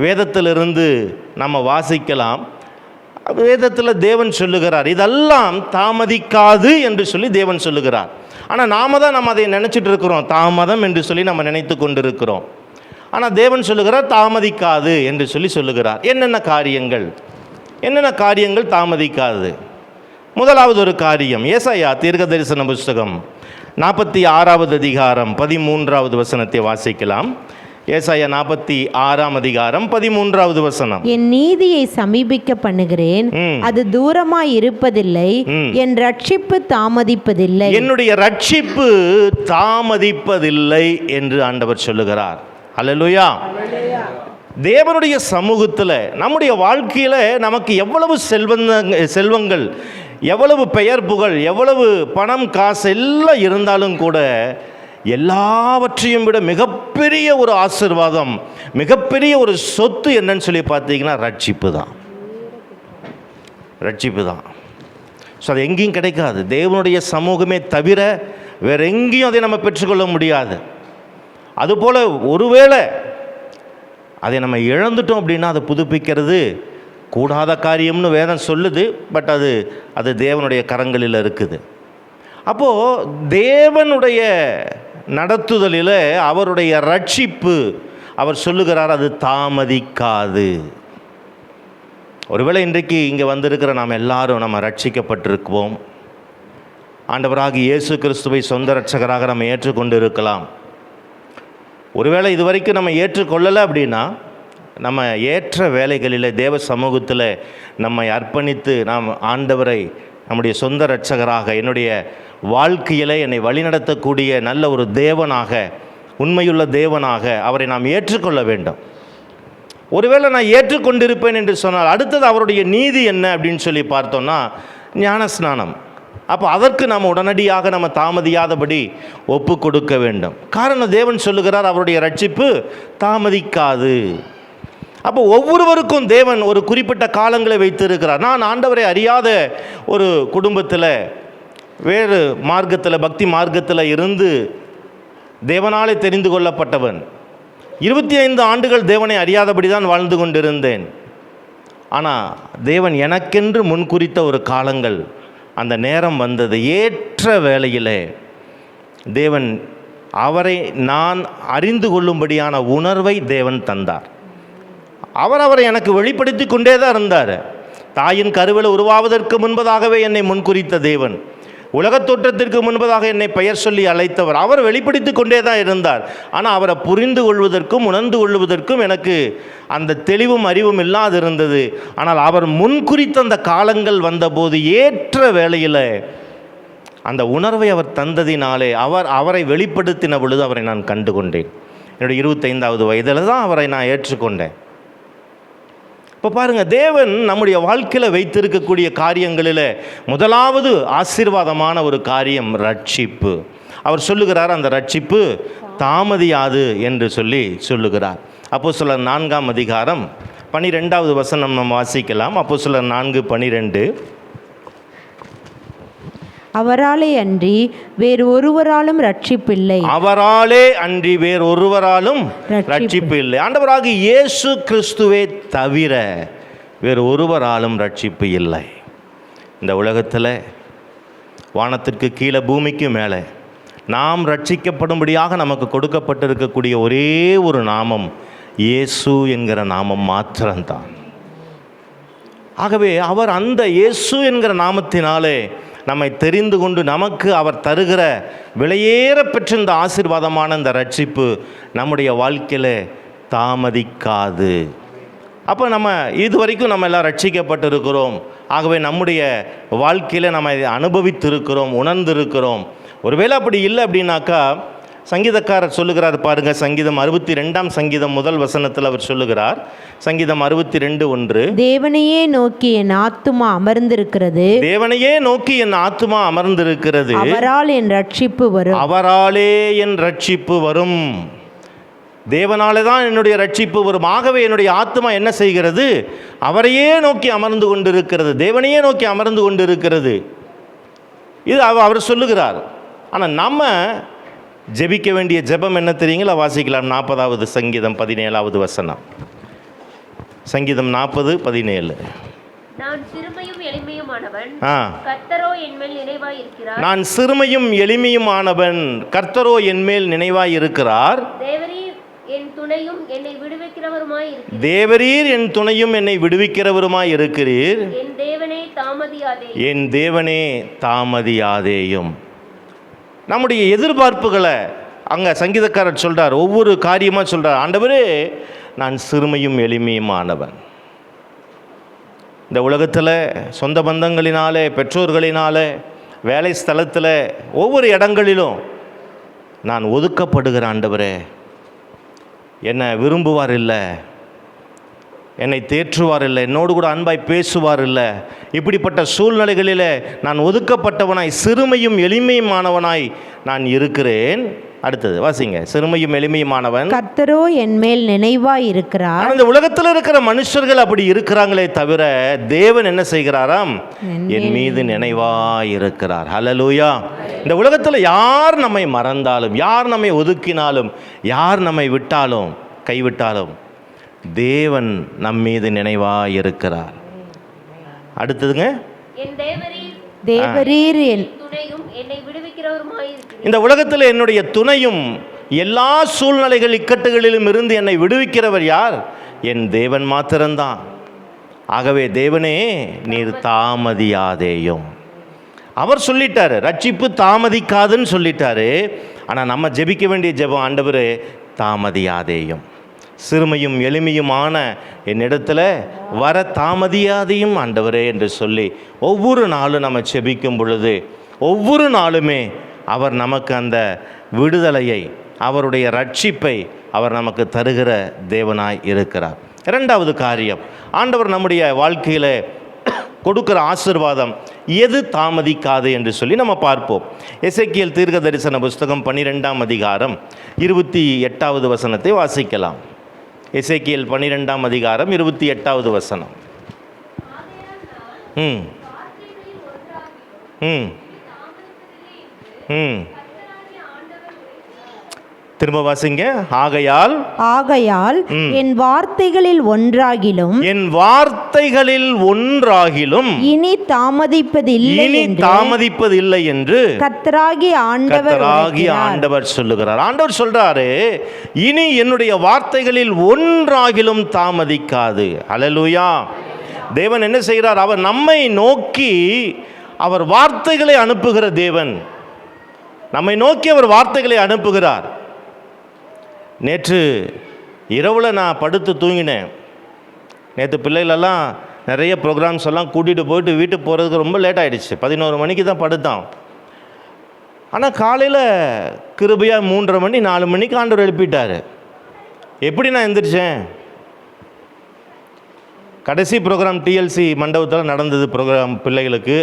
வேதத்திலிருந்து நம்ம வாசிக்கலாம். வேதத்தில் தேவன் சொல்லுகிறார், இதெல்லாம் தாமதிக்காது என்று சொல்லி தேவன் சொல்லுகிறார். ஆனால் நாம தான் நம்ம அதை நினச்சிட்டு இருக்கிறோம், தாமதம் என்று சொல்லி நம்ம நினைத்து கொண்டிருக்கிறோம். ஆனால் தேவன் சொல்லுகிறார் தாமதிக்காது என்று சொல்லி சொல்லுகிறார். என்னென்ன காரியங்கள் தாமதிக்காது? முதலாவது ஒரு காரியம், ஏசாயா தீர்க்க தரிசன புஸ்தகம் 46வது அதிகாரம் 13வது வசனத்தை வாசிக்கலாம். ஏசாயா 46ஆம் அதிகாரம் 13வது வசனம். என் நீதியை சமீபிக்க பண்ணுகிறேன், அது தூரமாய் இருப்பதில்லை, என் ரட்சிப்பு தாமதிப்பதில்லை. என்னுடைய ரட்சிப்பு தாமதிப்பதில்லை என்று ஆண்டவர் சொல்லுகிறார். அல்லேலூயா. தேவனுடைய சமூகத்தில் நம்முடைய வாழ்க்கையில் நமக்கு எவ்வளவு செல்வங்கள், எவ்வளவு பெயர் புகழ், எவ்வளவு பணம் காசு எல்லாம் இருந்தாலும் கூட எல்லாவற்றையும் விட மிகப்பெரிய ஒரு ஆசீர்வாதம், மிகப்பெரிய ஒரு சொத்து என்னன்னு சொல்லி பார்த்தீங்கன்னா ரட்சிப்பு தான். ஸோ அது எங்கேயும் கிடைக்காது. தேவனுடைய சமூகமே தவிர வேற எங்கேயும் அதை நம்ம பெற்றுக்கொள்ள முடியாது. அதுபோல் ஒருவேளை அதை நம்ம இழந்துட்டோம் அப்படின்னா அதை புதுப்பிக்கிறது கூடாத காரியம்னு வேதம் சொல்லுது. பட் அது தேவனுடைய கரங்களில் இருக்குது. அப்போது தேவனுடைய நடத்துதலில் அவருடைய ரட்சிப்பு, அவர் சொல்லுகிறார், அது தாமதிக்காது. ஒருவேளை இன்றைக்கு இங்கே வந்திருக்கிற நாம் எல்லாரும் நம்ம ரட்சிக்கப்பட்டிருக்குவோம். ஆண்டவராகிய இயேசு கிறிஸ்துவை சொந்த இரட்சகராக நம்ம ஏற்றுக்கொண்டு இருக்கலாம். ஒருவேளை இதுவரைக்கும் நம்ம ஏற்றுக்கொள்ளலை அப்படின்னா நம்ம ஏற்ற வேலைகளில் தேவ சமூகத்தில் நம்மை அர்ப்பணித்து நாம் ஆண்டவரை நம்முடைய சொந்த இரட்சகராக, என்னுடைய வாழ்க்கையில் என்னை வழிநடத்தக்கூடிய நல்ல ஒரு தேவனாக, உண்மையுள்ள தேவனாக அவரை நாம் ஏற்றுக்கொள்ள வேண்டும். ஒருவேளை நான் ஏற்றுக்கொண்டிருப்பேன் என்று சொன்னால் அடுத்தது அவருடைய நீதி என்ன அப்படின்னு சொல்லி பார்த்தோம்னா ஞானஸ்நானம். அப்போ அதற்கு நாம் உடனடியாக நம்ம தாமதியாதபடி ஒப்பு கொடுக்க வேண்டும். காரணம் தேவன் சொல்லுகிறார் அவருடைய ரட்சிப்பு தாமதிக்காது. அப்போ ஒவ்வொருவருக்கும் தேவன் ஒரு குறிப்பிட்ட காலங்களை வைத்திருக்கிறார். நான் ஆண்டவரை அறியாத ஒரு குடும்பத்தில், வேறு மார்க்கத்தில், பக்தி மார்க்கத்தில் இருந்து தேவனாலே தெரிந்து கொள்ளப்பட்டவன். 25 ஆண்டுகள் தேவனை அறியாதபடி தான் வாழ்ந்து கொண்டிருந்தேன். ஆனால் தேவன் எனக்கென்று முன்குறித்த ஒரு காலங்கள், அந்த நேரம் வந்தது. ஏற்ற வேளையிலே தேவன் அவரை நான் அறிந்து கொள்ளும்படியான உணர்வை தேவன் தந்தார். அவரை எனக்கு வெளிப்படுத்தி கொண்டே தான் இருந்தார். தாயின் கருவில் உருவாவதற்கு முன்பதாகவே என்னை முன்குறித்த தேவன், உலகத் தோற்றத்திற்கு முன்பதாக என்னை பெயர் சொல்லி அழைத்தவர். அவர் வெளிப்படுத்தி கொண்டே தான் இருந்தார். ஆனால் அவரை புரிந்து கொள்வதற்கும் உணர்ந்து கொள்வதற்கும் எனக்கு அந்த தெளிவும் அறிவும் இல்லாது இருந்தது. ஆனால் அவர் முன்குறித்த அந்த காலங்கள் வந்தபோது ஏற்ற வேளையில் அந்த உணர்வை அவர் தந்ததினாலே அவரை வெளிப்படுத்தின பொழுது அவரை நான் கண்டு கொண்டேன். என்னுடைய 25வது வயதில் தான் அவரை நான் ஏற்றுக்கொண்டேன். இப்போ பாருங்கள், தேவன் நம்முடைய வாழ்க்கையில் வைத்திருக்கக்கூடிய காரியங்களில் முதலாவது ஆசீர்வாதமான ஒரு காரியம் ரட்சிப்பு. அவர் சொல்லுகிறார், அந்த ரட்சிப்பு தாமதியாது என்று சொல்லுகிறார். அப்போஸ்தலர் 4ஆம் அதிகாரம் 12வது வசனம் நம்ம வாசிக்கலாம். அப்போஸ்தலர் 4:12. அவராலே அன்றி வேறு ஒருவராலும் ரட்சிப்பில்லை. அவராலே அன்றி வேறு ஒருவராலும் ரட்சிப்பு இல்லை. ஆண்டவராகிய இயேசு கிறிஸ்துவே தவிர வேறு ஒருவராலும் ரட்சிப்பு இல்லை. இந்த உலகத்தில் வானத்திற்கு கீழே பூமிக்கு மேலே நாம் ரட்சிக்கப்படும்படியாக நமக்கு கொடுக்கப்பட்டிருக்கக்கூடிய ஒரே ஒரு நாமம் இயேசு என்கிற நாமம் மாத்திரம்தான். ஆகவே அவர் அந்த இயேசு என்கிற நாமத்தினாலே நம்மை தெரிந்து கொண்டு நமக்கு அவர் தருகிற விலையேற பெற்ற இந்த ஆசீர்வாதமான இந்த ரட்சிப்பு நம்முடைய வாழ்க்கையில் தாமதிக்காது. அப்போ நம்ம இதுவரைக்கும் நம்ம எல்லாம் ரட்சிக்கப்பட்டிருக்கிறோம். ஆகவே நம்முடைய வாழ்க்கையில் நம்ம இதை அனுபவித்திருக்கிறோம், உணர்ந்திருக்கிறோம். ஒருவேளை அப்படி இல்லை அப்படின்னாக்கா, சங்கீதக்காரர் சொல்லுகிறார் பாருங்க, சங்கீதம் 62ஆம் சங்கீதம் 1 வசனத்தில் அவர் சொல்லுகிறார். சங்கீதம் 62:1. தேவனையே நோக்கி என் ஆத்துமா அமர்ந்திருக்கிறது. தேவனையே நோக்கி என் ஆத்துமா அமர்ந்திருக்கிறது. அவரால் என் ரட்சிப்பு வரும். அவராலே என் ரட்சிப்பு வரும். தேவனாலே தான் என்னுடைய ரட்சிப்பு வரும். ஆகவே என்னுடைய ஆத்மா என்ன செய்கிறது? அவரையே நோக்கி அமர்ந்து கொண்டிருக்கிறது, தேவனையே நோக்கி அமர்ந்து கொண்டிருக்கிறது. இது அவர் சொல்லுகிறார். ஆனால் நம்ம ஜெபிக்க வேண்டிய ஜெபம் என்ன தெரியுங்களா? வாசிக்கலாம். 40வது சங்கீதம் 17வது வசனம். சங்கீதம் 40:17. நான் சிறுமையும் எளிமையுமானவன், கர்த்தரோ என்மேல் நினைவாய் இருக்கிறார். நான் சிறுமையும் எளிமையுமானவன், கர்த்தரோ என்மேல் நினைவாய் இருக்கிறார். தேவரீர் என் துணையும் என்னை விடுவிக்கிறவருமாய் இருக்கிறீர். தேவரீர் என் துணையும் என்னை விடுவிக்கிறவருமாய் இருக்கிறீர். என் தேவனே தாமதியாதே. என் தேவனே தாமதியாதேயும். நம்முடைய எதிர்பார்ப்புகளை அங்கே சங்கீதக்காரர் சொல்கிறார், ஒவ்வொரு காரியமாக சொல்கிறார். ஆண்டவரே, நான் சிறுமையும் எளிமையுமானவன். இந்த உலகத்தில் சொந்த பந்தங்களினாலே, பெற்றோர்களினாலே, வேலை ஸ்தலத்தில், ஒவ்வொரு இடங்களிலும் நான் ஒதுக்கப்படுகிற ஆண்டவரே, என்னை விரும்புவார் இல்லை, என்னை தேற்றுவார் இல்லை, என்னோடு கூட அன்பாய் பேசுவார் இல்லை. இப்படிப்பட்ட சூழ்நிலைகளில் நான் ஒதுக்கப்பட்டவனாய், சிறுமையும் எளிமையுமானவனாய் நான் இருக்கிறேன். அடுத்தது வாசிங்க. சிறுமையும் எளிமையுமானவன், கர்த்தரோ என் மேல் நினைவாய் இருக்கிறார். இந்த உலகத்தில் இருக்கிற மனுஷர்கள் அப்படி இருக்கிறாங்களே தவிர தேவன் என்ன செய்கிறாராம்? என் மீது நினைவாய் இருக்கிறார். ஹல்லேலூயா. இந்த உலகத்தில் யார் நம்மை மறந்தாலும், யார் நம்மை ஒதுக்கினாலும், யார் நம்மை விட்டாலும், கைவிட்டாலும், தேவன் நம் மீது நினைவாய் இருக்கிறார். அடுத்ததுங்க, என் தேவரீர் என் துணையும் என்னை விடுவிக்கிறவருமாய் இருக்கிறீர். இந்த உலகத்தில் என்னுடைய துணையும் எல்லா சூழ்நிலைகள் இக்கட்டுகளிலும் இருந்து என்னை விடுவிக்கிறவர் யார்? என் தேவன் மாத்திரம்தான். ஆகவே தேவனே, நீர் தாமதியாதேயும். அவர் சொல்லிட்டாரு, ரட்சிப்பு தாமதிக்காதுன்னு சொல்லிட்டாரு. ஆனால் நம்ம ஜெபிக்க வேண்டிய ஜெபம், ஆண்டவரே தாமதியாதேயும், சிறுமையும் எளிமையுமான என்னிடத்தில் வர தாமதியாதையும் ஆண்டவரே என்று சொல்லி ஒவ்வொரு நாளும் நம்ம செபிக்கும் பொழுது, ஒவ்வொரு நாளுமே அவர் நமக்கு அந்த விடுதலையை, அவருடைய ரட்சிப்பை அவர் நமக்கு தருகிற தேவனாய் இருக்கிறார். இரண்டாவது காரியம், ஆண்டவர் நம்முடைய வாழ்க்கையில் கொடுக்கிற ஆசீர்வாதம் எது தாமதிக்காது என்று சொல்லி நம்ம பார்ப்போம். எசேக்கியேல் தீர்க்க தரிசன புஸ்தகம் 12ஆம் அதிகாரம் 28வது வசனத்தை வாசிக்கலாம். எசேக்கியேல் 12ஆம் அதிகாரம் 28வது வசனம். ம் ம் ம் திரும்ப வாசிங்க. ஆகையால் என் வார்த்தைகளில் ஒன்றாகிலும் இனி தாமதிப்பதில்லை என்று கர்த்தராகிய ஆண்டவர் சொல்லுகிறார். ஆண்டவர் சொல்றாரு, இனி என்னுடைய வார்த்தைகளில் ஒன்றாகிலும் தாமதிக்காது. ஹல்லேலூயா. தேவன் என்ன செய்கிறார்? அவர் நம்மை நோக்கி அவர் வார்த்தைகளை அனுப்புகிற தேவன். நம்மை நோக்கி அவர் வார்த்தைகளை அனுப்புகிறார். நேற்று இரவில் நான் படுத்து தூங்கினேன். நேற்று பிள்ளைகளெல்லாம் நிறைய ப்ரோக்ராம்ஸ் எல்லாம் கூட்டிகிட்டு போயிட்டு வீட்டுக்கு போகிறதுக்கு ரொம்ப லேட் ஆகிடுச்சு. 11 மணிக்கு தான் படுத்தான். ஆனால் காலையில் கிருபையாக 3:30 மணி 4 மணிக்கு ஆண்டவர் எழுப்பிட்டார். எப்படி நான் எந்திரிச்சேன்? கடைசி ப்ரோக்ராம் டிஎல்சி மண்டபத்தில் நடந்தது ப்ரோக்ராம் பிள்ளைகளுக்கு.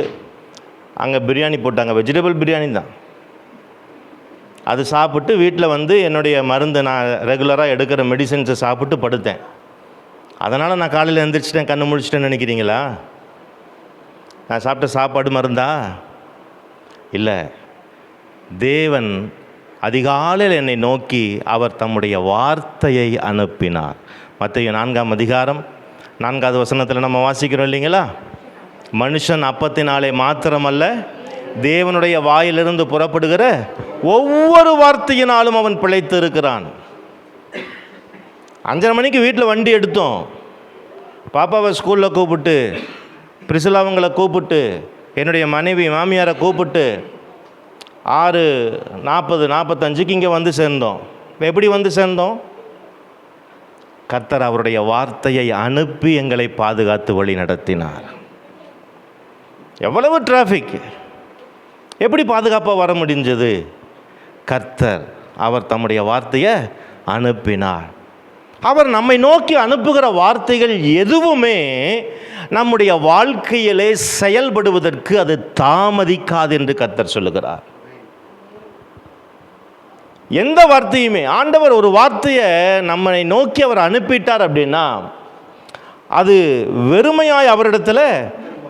அங்கே பிரியாணி போட்டாங்க, வெஜிடபிள் பிரியாணி தான். அது சாப்பிட்டு வீட்டில் வந்து என்னுடைய மருந்து, நான் ரெகுலராக எடுக்கிற மெடிசன்ஸை சாப்பிட்டு படுத்தேன். அதனால் நான் காலையில் எழுந்திரிச்சிட்டேன், கண்ணு முழிச்சிட்டேன்னு நினைக்கிறீங்களா? நான் சாப்பிட்ட சாப்பாடு மருந்தா? இல்லை. தேவன் அதிகாலையில் என்னை நோக்கி அவர் தம்முடைய வார்த்தையை அனுப்பினார். மத்தேயு 4ஆம் அதிகாரம் 4வது வசனத்தில் நம்ம வாசிக்கிறோம் இல்லைங்களா? மனுஷன் அப்பத்தினாலே மாத்திரமல்ல, தேவனுடைய வாயிலிருந்து புறப்படுகிற ஒவ்வொரு வார்த்தையினாலும் அவன் பிழைத்து இருக்கிறான். 5:30 மணிக்கு வீட்டில் வண்டி எடுத்தோம். பாப்பாவை ஸ்கூலில் கூப்பிட்டு, பிரிசிலாவங்களை கூப்பிட்டு, என்னுடைய மனைவி மாமியாரை கூப்பிட்டு 6:40-45க்கு இங்கே வந்து சேர்ந்தோம். எப்படி வந்து சேர்ந்தோம்? கர்த்தர் அவருடைய வார்த்தையை அனுப்பி எங்களை பாதுகாத்து வழி நடத்தினார். எவ்வளவு டிராஃபிக்! எப்படி பாதுகாப்பாக வர முடிஞ்சது? கர்த்தர் அவர் தம்முடைய வார்த்தையை அனுப்பினார். அவர் நம்மை நோக்கி அனுப்புகிற வார்த்தைகள் எதுவுமே நம்முடைய வாழ்க்கையிலே செயல்படுவதற்கு அது தாமதிக்காது என்று கர்த்தர் சொல்லுகிறார். எந்த வார்த்தையுமே, ஆண்டவர் ஒரு வார்த்தையை நம்மை நோக்கி அவர் அனுப்பிட்டார் அப்படின்னா அது வெறுமையாய் அவரிடத்துல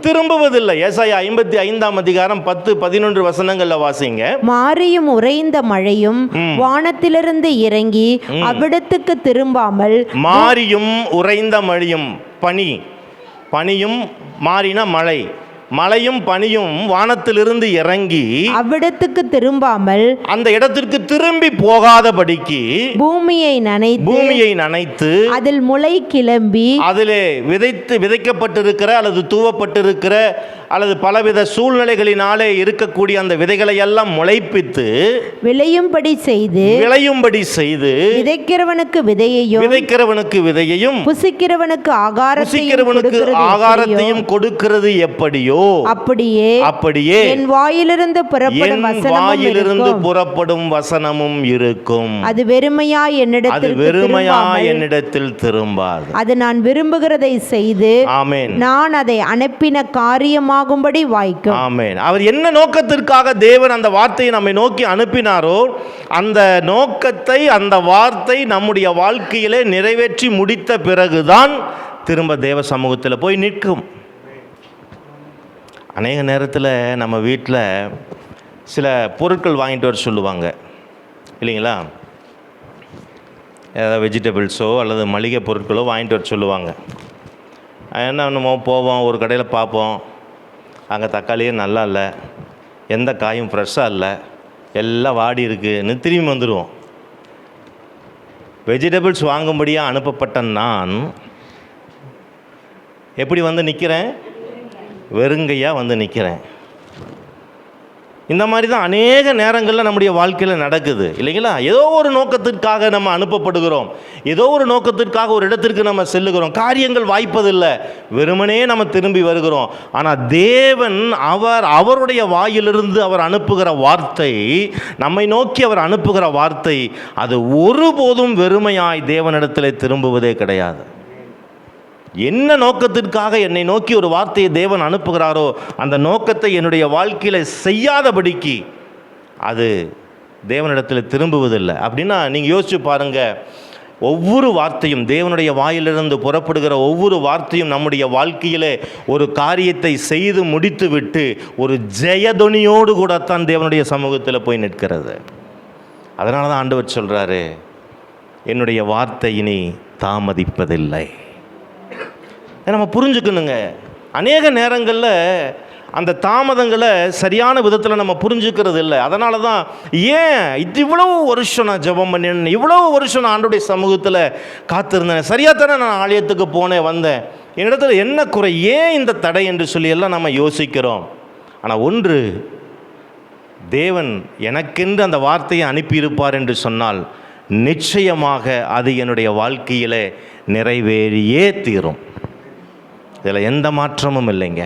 திரும்புவதில்லை. ஏசாயா 55ஆம் அதிகாரம் 10-11 வசனங்கள்ல வாசிங்க. மாரியும் உறைந்த மழையும் வானத்திலிருந்து இறங்கி அவ்விடத்துக்கு திரும்பாமல். மாரியும் உறைந்த மழையும், பனியும் மாறின மழை, மழையும் பனியும் வானத்திலிருந்து இறங்கி அவ்விடத்துக்கு திரும்பாமல் அந்த இடத்திற்கு திரும்பி போகாதபடிக்கு பூமியை நனைத்து அதில் முளை கிளம்பி அதிலே விதைக்கப்பட்டிருக்கிற அல்லது தூவப்பட்டிருக்கிற அல்லது பலவித சூழ்நிலைகளினாலே இருக்கக்கூடிய அந்த விதைகளை எல்லாம் முளைப்பித்து விளையும்படி செய்து விதைக்கிறவனுக்கு விதையையும் புசிக்கிறவனுக்கு ஆகாரத்தையும் கொடுக்கிறது எப்படியோ அப்படியே என் வாயிலிருந்து புறப்படும் வசனமும் இருக்கும். அது வெறுமையாய் என்னிடத்தில் திரும்பாது. அது நான் விரும்புகிறதை செய்து நான் அதை அனுப்பின காரியமாகும்படி வாய்க்கும். ஆமென். அவர் என்ன நோக்கத்திற்காக தேவன் அந்த வார்த்தையை நம்மை நோக்கி அனுப்பினாரோ அந்த நோக்கத்தை, அந்த வார்த்தை நம்முடைய வாழ்க்கையிலே நிறைவேற்றி முடித்த பிறகுதான் திரும்ப தேவ சமூகத்தில் போய் நிற்கும். அநேக நேரத்தில் நம்ம வீட்டில் சில பொருட்கள் வாங்கிட்டு வர சொல்லுவாங்க இல்லைங்களா? ஏதாவது வெஜிடபிள்ஸோ அல்லது மளிகை பொருட்களோ வாங்கிட்டு வர சொல்லுவாங்க. என்ன பண்ணுமோ, போவோம், ஒரு கடையில் பார்ப்போம், அங்கே தக்காளியே நல்லா இல்லை, எந்த காயும் ஃப்ரெஷ்ஷாக இல்லை, எல்லாம் வாடி இருக்குன்னு திரும்பி வந்துடுவோம். வெஜிடபிள்ஸ் வாங்கும்படியாக அனுப்பப்பட்ட நான் எப்படி வந்து நிற்கிறேன்? வெறுங்கையாக வந்து நிற்கிறேன். இந்த மாதிரி தான் அநேக நேரங்களில் நம்முடைய வாழ்க்கையில் நடக்குது இல்லைங்களா? ஏதோ ஒரு நோக்கத்திற்காக நம்ம அனுப்பப்படுகிறோம், ஏதோ ஒரு நோக்கத்திற்காக ஒரு இடத்திற்கு நம்ம செல்லுகிறோம். காரியங்கள் வாய்ப்பதில்லை, வெறுமனே நம்ம திரும்பி வருகிறோம். ஆனால் தேவன் அவருடைய வாயிலிருந்து அவர் அனுப்புகிற வார்த்தை, நம்மை நோக்கி அவர் அனுப்புகிற வார்த்தை, அது ஒருபோதும் வெறுமையாய் தேவனிடத்தில் திரும்புவதே கிடையாது. என்ன நோக்கத்திற்காக என்னை நோக்கி ஒரு வார்த்தையை தேவன் அனுப்புகிறாரோ அந்த நோக்கத்தை என்னுடைய வாழ்க்கையில் செய்யாதபடிக்கு அது தேவனிடத்தில் திரும்புவதில்லை. அப்படின்னா நீங்கள் யோசிச்சு பாருங்கள், ஒவ்வொரு வார்த்தையும், தேவனுடைய வாயிலிருந்து புறப்படுகிற ஒவ்வொரு வார்த்தையும் நம்முடைய வாழ்க்கையில் ஒரு காரியத்தை செய்து முடித்து விட்டு ஒரு ஜெயதொனியோடு கூடத்தான் தேவனுடைய சமூகத்தில் போய் நிற்கிறது. அதனால தான் ஆண்டவர் சொல்கிறாரு, என்னுடைய வார்த்தை இனி தாமதிப்பதில்லை. நம்ம புரிஞ்சுக்கணுங்க. அநேக நேரங்களில் அந்த தாமதங்களை சரியான விதத்தில் நம்ம புரிஞ்சுக்கிறது இல்லை. அதனால தான் ஏன் இவ்வளவு வருஷம் நான் ஜெபம் பண்ணினேன், இவ்வளவு வருஷம் நான் ஆண்டவருடைய சமூகத்தில் காத்திருந்தேன், சரியாக தானே நான் ஆலயத்துக்கு போனேன் வந்தேன், என்னிடத்துல என்ன குறை, ஏன் இந்த தடை என்று சொல்லி எல்லாம் நம்ம யோசிக்கிறோம். ஆனால் ஒன்று, தேவன் எனக்கென்று அந்த வார்த்தையை அனுப்பியிருப்பார் என்று சொன்னால் நிச்சயமாக அது என்னுடைய வாழ்க்கையில் நிறைவேறியே தீரும். இதில் எந்த மாற்றமும் இல்லைங்க.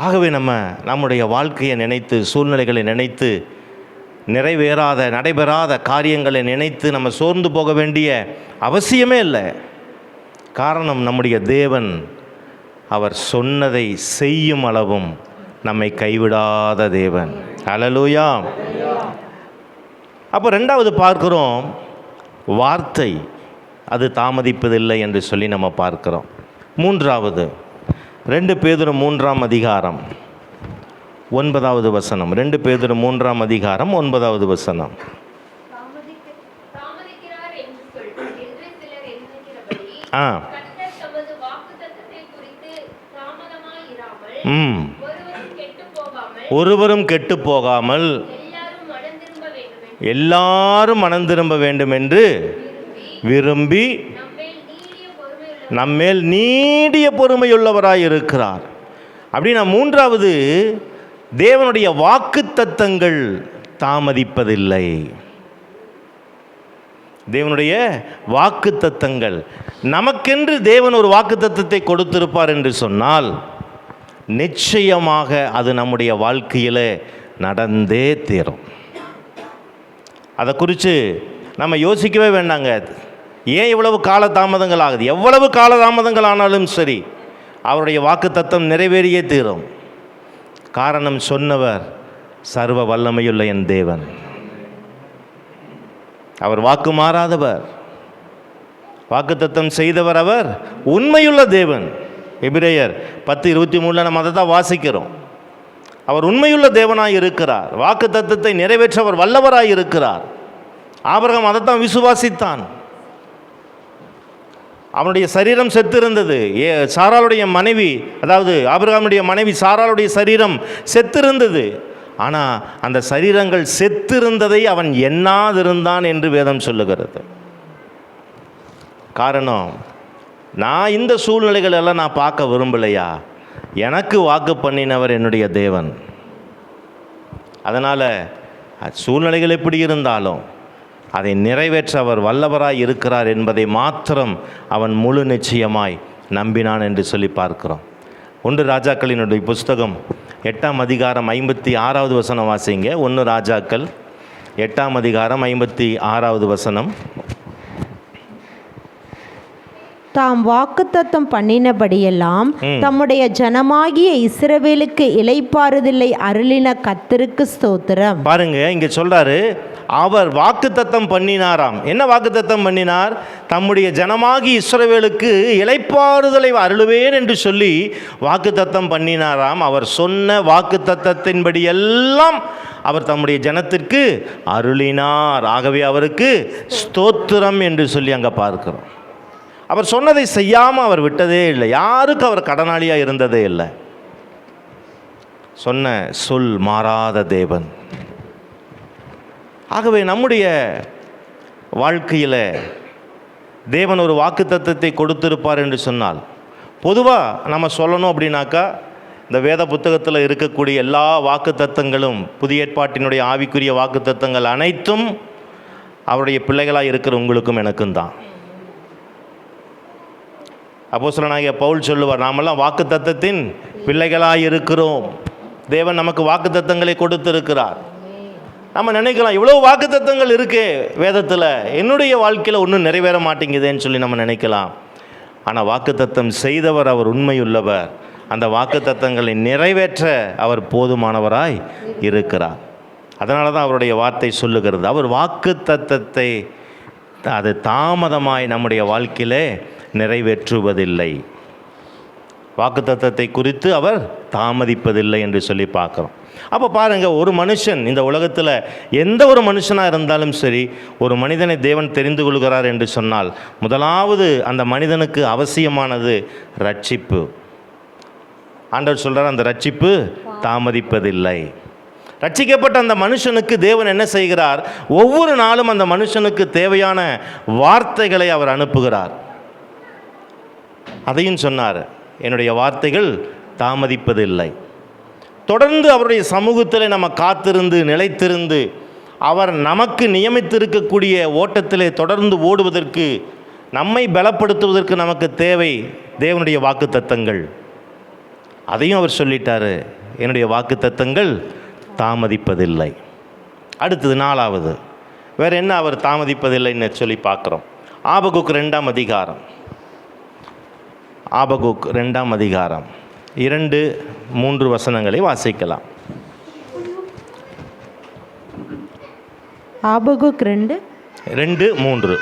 ஆகவே நம்முடைய வாழ்க்கையை நினைத்து, சூழ்நிலைகளை நினைத்து, நடைபெறாத காரியங்களை நினைத்து நம்ம சோர்ந்து போக வேண்டிய அவசியமே இல்லை. காரணம், நம்முடைய தேவன் அவர் சொன்னதை செய்யும் அளவும் நம்மை கைவிடாத தேவன். அல்லேலூயா. அப்போ ரெண்டாவது பார்க்கிறோம், வார்த்தை அது தாமதிப்பதில்லை என்று சொல்லி நம்ம பார்க்கிறோம். மூன்றாவது 2 பேதுரு 3ஆம் அதிகாரம் 9வது வசனம். 2 பேதுரு 3ஆம் அதிகாரம் 9வது வசனம். தாமதிக்கிறார் என்று சிலர் எண்ணுகிறபடி கர்த்தர் தமது வாக்குத்தத்தத்தை குறித்து தாமதமாயிராமல் ஒருவரும் கெட்டு போகாமல் எல்லாரும் மனம் திரும்ப வேண்டும் என்று விரும்பி நம்மேல் நீடிய பொறுமையுள்ளவராய் இருக்கிறார். அப்படின்னா மூன்றாவது, தேவனுடைய வாக்குத்தத்தங்கள் தாமதிப்பதில்லை. தேவனுடைய வாக்குத்தத்தங்கள், நமக்கென்று தேவன் ஒரு வாக்குத்தத்தத்தை கொடுத்திருப்பார் என்று சொன்னால் நிச்சயமாக அது நம்முடைய வாழ்க்கையில் நடந்தே தீரும். அதை குறித்து நம்ம யோசிக்கவே வேண்டாங்க. ஏன் இவ்வளவு கால தாமதங்கள் ஆகுது? எவ்வளவு கால தாமதங்கள் ஆனாலும் சரி அவருடைய வாக்குத்தத்தம் நிறைவேறியே தீரும். காரணம், சொன்னவர் சர்வ வல்லமையுள்ள என் தேவன். அவர் வாக்கு மாறாதவர், வாக்குத்தத்தம் செய்தவர், அவர் உண்மையுள்ள தேவன். எபிரேயர் 10:23 நம்ம அதை தான் வாசிக்கிறோம். அவர் உண்மையுள்ள தேவனாய் இருக்கிறார், வாக்குத்தத்தத்தை நிறைவேற்றவர் வல்லவராய் இருக்கிறார். ஆபிரகாம் அதைத்தான் விசுவாசித்தான். அவனுடைய சரீரம் செத்திருந்தது. சாராளுடைய மனைவி, அதாவது ஆபிரகாமுடைய மனைவி சாராளுடைய சரீரம் செத்திருந்தது. ஆனால் அந்த சரீரங்கள் செத்திருந்ததை அவன் எண்ணாதிருந்தான் என்று வேதம் சொல்லுகிறது. காரணம், நான் இந்த சூழ்நிலைகள் எல்லாம் நான் பார்க்க விரும்பலையா, எனக்கு வாக்கு பண்ணினவர் என்னுடைய தேவன். அதனால் சூழ்நிலைகள் எப்படி இருந்தாலும் அதை நிறைவேற்ற அவர் வல்லவராய் இருக்கிறார் என்பதை மாத்திரம் அவன் முழு நிச்சயமாய் நம்பினான் என்று சொல்லி பார்க்கிறோம். 1 ராஜாக்களினுடைய புஸ்தகம் 8ஆம் அதிகாரம் 56வது வசனம் வாசிங்க. 1 ராஜாக்கள் 8ஆம் அதிகாரம் 56வது வசனம். தாம் வாக்குத்தத்தம் பண்ணினபடியெல்லாம் தம்முடைய ஜனமாகிய இஸ்ரவேலுக்கு இளைப்பாறுதலை அருளின கர்த்தருக்கு ஸ்தோத்திரம். பாருங்க, இங்க சொல்றாரு, அவர் வாக்குத்தத்தம் பண்ணினாராம். என்ன வாக்குத்தத்தம் பண்ணினார்? தம்முடைய ஜனமாகி இஸ்ரவேலுக்கு இளைப்பாறுதலை அருளுவேன் என்று சொல்லி வாக்குத்தத்தம் பண்ணினாராம். அவர் சொன்ன வாக்குத்தத்தத்தின்படி எல்லாம் அவர் தம்முடைய ஜனத்திற்கு அருளினார். ஆகவே அவருக்கு ஸ்தோத்திரம் என்று சொல்லி அங்கே பார்க்கிறோம். அவர் சொன்னதை செய்யாமல் அவர் விட்டதே இல்லை. யாருக்கு அவர் கடனாளியாக இருந்ததே இல்லை. சொன்ன சொல் மாறாத தேவன். ஆகவே நம்முடைய வாழ்க்கையில் தேவன் ஒரு வாக்குத்தத்தத்தை கொடுத்திருப்பார் என்று சொன்னால், பொதுவாக நம்ம சொல்லணும் அப்படின்னாக்கா, இந்த வேத புத்தகத்தில் இருக்கக்கூடிய எல்லா வாக்குத்தத்தங்களும், புதிய ஏற்பாட்டினுடைய ஆவிக்குரிய வாக்குத்தத்தங்கள் அனைத்தும் அவருடைய பிள்ளைகளாக இருக்கிற உங்களுக்கும் எனக்கும் தான். அப்போஸ்தலனாகிய பவுல் சொல்லுவார், நாமெல்லாம் வாக்குத்தத்தத்தின் பிள்ளைகளாக இருக்கிறோம். தேவன் நமக்கு வாக்குத்தத்தங்களை கொடுத்திருக்கிறார். நம்ம நினைக்கலாம், இவ்வளோ வாக்குத்தத்தங்கள் இருக்கே வேதத்தில், என்னுடைய வாழ்க்கையில் ஒன்றும் நிறைவேற மாட்டேங்குதுன்னு சொல்லி நம்ம நினைக்கலாம். ஆனால் வாக்குத்தத்தம் செய்தவர் அவர் உண்மையுள்ளவர். அந்த வாக்குத்தத்தங்களை நிறைவேற்ற அவர் போதுமானவராய் இருக்கிறார். அதனால தான் அவருடைய வார்த்தை சொல்லுகிறது, அவர் வாக்குத்தத்தத்தை அது தாமதமாய் நம்முடைய வாழ்க்கையிலே நிறைவேற்றுவதில்லை. வாக்குத்தத்தத்தை குறித்து அவர் தாமதிப்பதில்லை என்று சொல்லி பார்க்குறோம். அப்போ பாருங்கள், ஒரு மனுஷன் இந்த உலகத்தில் எந்த ஒரு மனுஷனாக இருந்தாலும் சரி, ஒரு மனிதனை தேவன் தெரிந்து கொள்கிறார் என்று சொன்னால் முதலாவது அந்த மனிதனுக்கு அவசியமானது ரட்சிப்பு. ஆண்டவர் சொல்கிறார், அந்த ரட்சிப்பு தாமதிப்பதில்லை. ரட்சிக்கப்பட்ட அந்த மனுஷனுக்கு தேவன் என்ன செய்கிறார்? ஒவ்வொரு நாளும் அந்த மனுஷனுக்கு தேவையான வார்த்தைகளை அவர் அனுப்புகிறார். அதையும் சொன்னார், என்னுடைய வார்த்தைகள் தாமதிப்பதில்லை. தொடர்ந்து அவருடைய சமூகத்தில் நம்ம காத்திருந்து நிலைத்திருந்து அவர் நமக்கு நியமித்திருக்கக்கூடிய ஓட்டத்திலே தொடர்ந்து ஓடுவதற்கு, நம்மை பலப்படுத்துவதற்கு நமக்கு தேவை தேவனுடைய வாக்குத்தத்தங்கள். அதையும் அவர் சொல்லிட்டாரு, என்னுடைய வாக்குத்தத்தங்கள் தாமதிப்பதில்லை. அடுத்தது 4வது வேறு என்ன அவர் தாமதிப்பதில்லைன்னு சொல்லி பார்க்குறோம். ஆபகுக் 2ஆம் அதிகாரம், ஆபகுக் 2ஆம் அதிகாரம் 2-3 வசனங்களை வாசிக்கலாம். ஆபகுக் 2:3.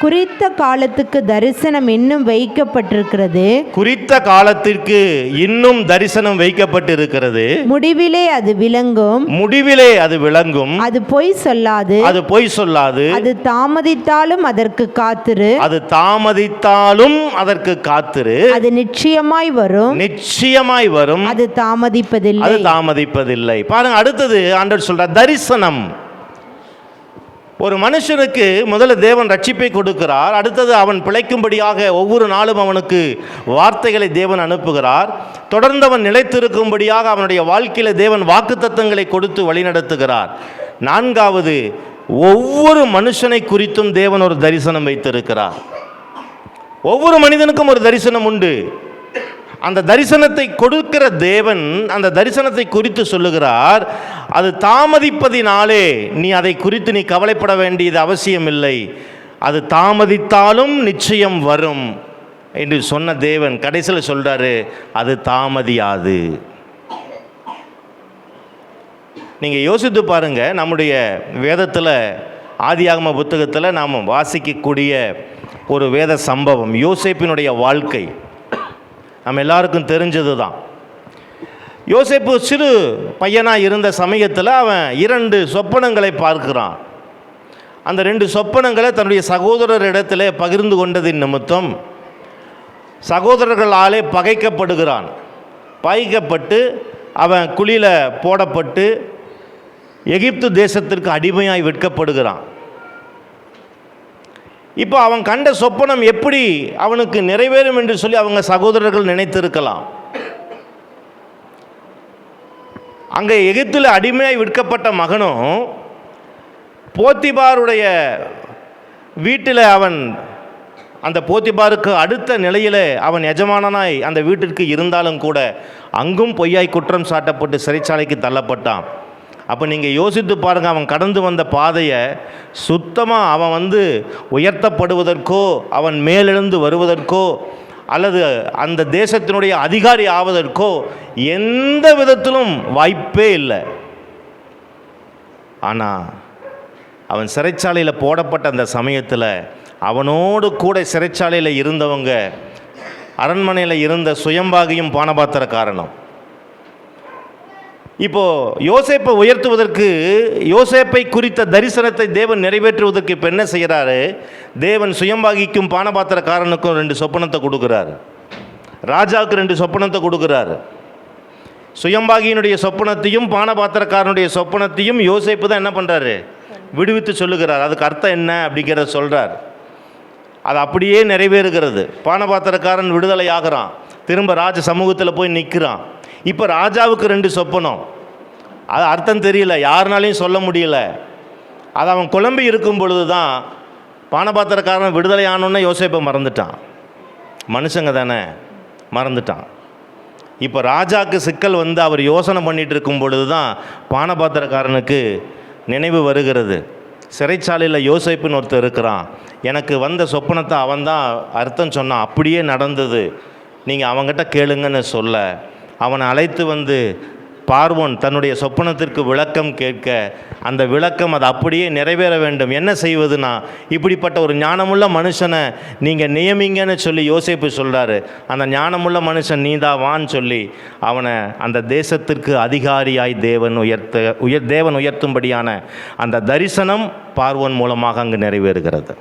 குறித்த காலத்துக்கு தரிசனம் இன்னும் வைக்கப்பட்டிருக்கிறது. குறித்த காலத்திற்கு இன்னும் தரிசனம் வைக்கப்பட்டிருக்கிறது. முடிவிலே அது விளங்கும். முடிவிலே அது விளங்கும். அது பொய் சொல்லாது. அது பொய் சொல்லாது. அது தாமதித்தாலும் அதற்கு காத்திரு. அது தாமதித்தாலும் அதற்கு காத்திரு. அது நிச்சயமாய் வரும். நிச்சயமாய் வரும். அது தாமதிப்பதில்லை. அது தாமதிப்பதில்லை. பாருங்க, அடுத்தது ஆண்டவர் சொல்றார் தரிசனம். ஒரு மனுஷனுக்கு முதல்ல தேவன் ரட்சிப்பை கொடுக்கிறார். அடுத்தது அவன் பிழைக்கும்படியாக ஒவ்வொரு நாளும் அவனுக்கு வார்த்தைகளை தேவன் அனுப்புகிறார். தொடர்ந்து அவன் நிலைத்திருக்கும்படியாக அவனுடைய வாழ்க்கையில் தேவன் வாக்குத்தத்தங்களை கொடுத்து வழிநடத்துகிறார். 4வது, ஒவ்வொரு மனுஷனை குறித்தும் தேவன் ஒரு தரிசனம் வைத்திருக்கிறார். ஒவ்வொரு மனிதனுக்கும் ஒரு தரிசனம் உண்டு. அந்த தரிசனத்தை கொடுக்கிற தேவன் அந்த தரிசனத்தை குறித்து சொல்லுகிறார், அது தாமதிப்பதினாலே நீ அதை குறித்து நீ கவலைப்பட வேண்டியது அவசியமில்லை, அது தாமதித்தாலும் நிச்சயம் வரும் என்று சொன்ன தேவன் கடைசியில் சொல்றாரு, அது தாமதியாது. நீங்கள் யோசித்து பாருங்க, நம்முடைய வேதத்தில் ஆதியாகம புத்தகத்தில் நாம் வாசிக்கக்கூடிய ஒரு வேத சம்பவம் யோசேப்பினுடைய வாழ்க்கை நம்ம எல்லாருக்கும் தெரிஞ்சது தான். யோசேப்பு சிறு பையனாக இருந்த சமயத்தில் அவன் 2 சொப்பனங்களை பார்க்கிறான். அந்த 2 சொப்பனங்களை தன்னுடைய சகோதரரிடத்தில் பகிர்ந்து கொண்டதின் நிமித்தம் சகோதரர்களாலே பகைக்கப்படுகிறான். பகைக்கப்பட்டு அவன் குழியில் போடப்பட்டு எகிப்து தேசத்திற்கு அடிமையாய் விற்கப்படுகிறான். இப்போ அவன் கண்ட சொப்பனம் எப்படி அவனுக்கு நிறைவேறும் என்று சொல்லி அவங்க சகோதரர்கள் நினைத்திருக்கலாம். அங்கே எகிப்தில் அடிமையாய் விற்கப்பட்ட மகனும் போத்திபாருடைய வீட்டில் அவன் அந்த போத்திபாருக்கு அடுத்த நிலையில் அவன் எஜமானனாய் அந்த வீட்டிற்கு இருந்தாலும் கூட அங்கும் பொய்யாய் குற்றம் சாட்டப்பட்டு சிறைச்சாலைக்கு தள்ளப்பட்டான். அப்போ நீங்கள் யோசித்து பாருங்கள், அவன் கடந்து வந்த பாதையை சுத்தமாக அவன் உயர்த்தப்படுவதற்கோ அவன் மேலெழுந்து வருவதற்கோ அல்லது அந்த தேசத்தினுடைய அதிகாரி ஆவதற்கோ எந்த விதத்திலும் வாய்ப்பே இல்லை. ஆனால் அவன் சிறைச்சாலையில் போடப்பட்ட அந்த சமயத்தில் அவனோடு கூட சிறைச்சாலையில் இருந்தவங்க அரண்மனையில் இருந்த சுயம்பாகியும் பானபாத்திரக்காரனும் இப்போது யோசேப்பை உயர்த்துவதற்கு, யோசேப்பை குறித்த தரிசனத்தை தேவன் நிறைவேற்றுவதற்கு இப்போ என்ன செய்கிறாரு, தேவன் சுயம்பாகிக்கும் பானபாத்திரக்காரனுக்கும் 2 சொப்பனத்தை கொடுக்குறாரு. ராஜாவுக்கு 2 சொப்பனத்தை கொடுக்குறாரு. சுயம்பாகியினுடைய சொப்பனத்தையும் பானபாத்திரக்காரனுடைய சொப்பனத்தையும் யோசேப்பு தான் என்ன பண்ணுறாரு, விடுவித்து சொல்லுகிறார். அதுக்கு அர்த்தம் என்ன அப்படிங்கிறத சொல்கிறார். அது அப்படியே நிறைவேறுகிறது. பானபாத்திரக்காரன் விடுதலை ஆகிறான், திரும்ப ராஜ சமூகத்தில் போய் நிற்கிறான். இப்போ ராஜாவுக்கு 2 சொப்பனம், அது அர்த்தம் தெரியல, யாருனாலையும் சொல்ல முடியல. அது அவன் குழம்பி இருக்கும் பொழுது தான் பானபாத்திரக்காரன் விடுதலை ஆனோன்னே யோசேப்பை மறந்துட்டான். மனுஷங்க தானே, மறந்துட்டான். இப்போ ராஜாவுக்கு சிக்கல் அவர் யோசனை பண்ணிகிட்டு இருக்கும் பொழுது தான் பானபாத்திரக்காரனுக்கு நினைவு வருகிறது. சிறைச்சாலையில் யோசேப்புன்னு ஒருத்தர் இருக்கிறான், எனக்கு வந்த சொப்பனத்தை அவன் தான் அர்த்தம் சொன்னான், அப்படியே நடந்தது, நீங்கள் அவங்ககிட்ட கேளுங்கன்னு சொல்ல அவனை அழைத்து பார்வோன் தன்னுடைய சொப்பனத்திற்கு விளக்கம் கேட்க அந்த விளக்கம் அது அப்படியே நிறைவேற வேண்டும். என்ன செய்வதுனா, இப்படிப்பட்ட ஒரு ஞானமுள்ள மனுஷனை நீங்கள் நியமிங்கன்னு சொல்லி யோசேப்பு சொல்கிறாரு. அந்த ஞானமுள்ள மனுஷன் நீதாவான்னு சொல்லி அவனை அந்த தேசத்திற்கு அதிகாரியாய் தேவன் உயர்த்தும்படியான அந்த தரிசனம் பார்வோன் மூலமாக அங்கு நிறைவேறுகிறது.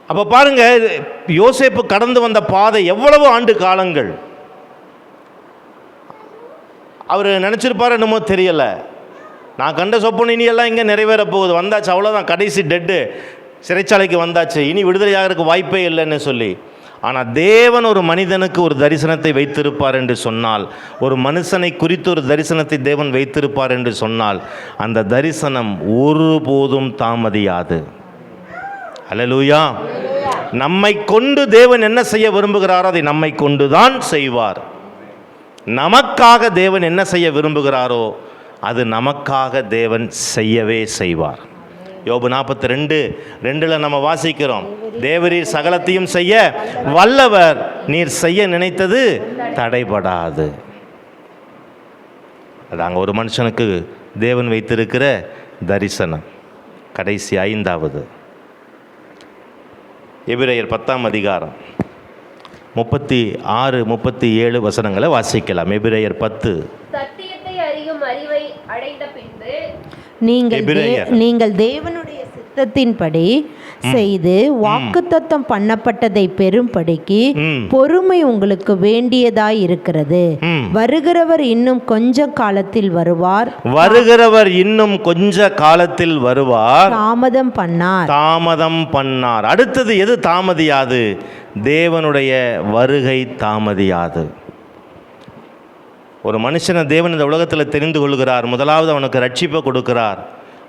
அப்போ பாருங்கள், யோசேப்பு கடந்து வந்த பாதை எவ்வளவு ஆண்டு காலங்கள். அவர் நினச்சிருப்பார் என்னமோ தெரியலை, நான் கண்ட சொப்பனம் இனியெல்லாம் இங்கே நிறைவேற போகுது, வந்தாச்சு, அவ்வளோதான், கடைசி டெட்டு, சிறைச்சாலைக்கு வந்தாச்சு, இனி விடுதலையாகிறதுக்கு வாய்ப்பே இல்லைன்னு சொல்லி ஆனால் தேவன் ஒரு மனிதனுக்கு ஒரு தரிசனத்தை வைத்திருப்பார் என்று சொன்னால், ஒரு மனுஷனை குறித்து ஒரு தரிசனத்தை தேவன் வைத்திருப்பார் என்று சொன்னால், அந்த தரிசனம் ஒருபோதும் தாமதியாது. அல்லேலூயா. நம்மை கொண்டு தேவன் என்ன செய்ய விரும்புகிறாரோ அதை நம்மை கொண்டு தான் செய்வார். நமக்காக தேவன் என்ன செய்ய விரும்புகிறாரோ அது நமக்காக தேவன் செய்யவே செய்வார். யோபு 42:2 நம்ம வாசிக்கிறோம், தேவரீர் சகலத்தையும் செய்ய வல்லவர், நீர் செய்ய நினைத்தது தடைபடாது. அதாங்க ஒரு மனுஷனுக்கு தேவன் வைத்திருக்கிற தரிசனம். கடைசி 5வது எபிரேயர் 10 36-37 வசனங்களை வாசிக்கலாம். எபிரேயர் 10. சத்தியத்தை அறியும் அறிவை அடைந்த பின்பு நீங்கள் தேவனுடைய சித்தத்தின்படி செய்து வாக்குத்தத்தம் பண்ணப்பட்டதை பெறும்படிக்கு பொறுமை உங்களுக்கு வேண்டியதாய் இருக்கிறது. வருகிறவர் இன்னும் கொஞ்ச காலத்தில் வருவார். தாமதம் பண்ணார். அடுத்தது எது தாமதியாது? தேவனுடைய வருகை தாமதியாது. ஒரு மனுஷனை தேவன் இந்த உலகத்தில் தெரிந்து கொள்கிறார். முதலாவது அவனுக்கு ரட்சிப்பை கொடுக்கிறார்.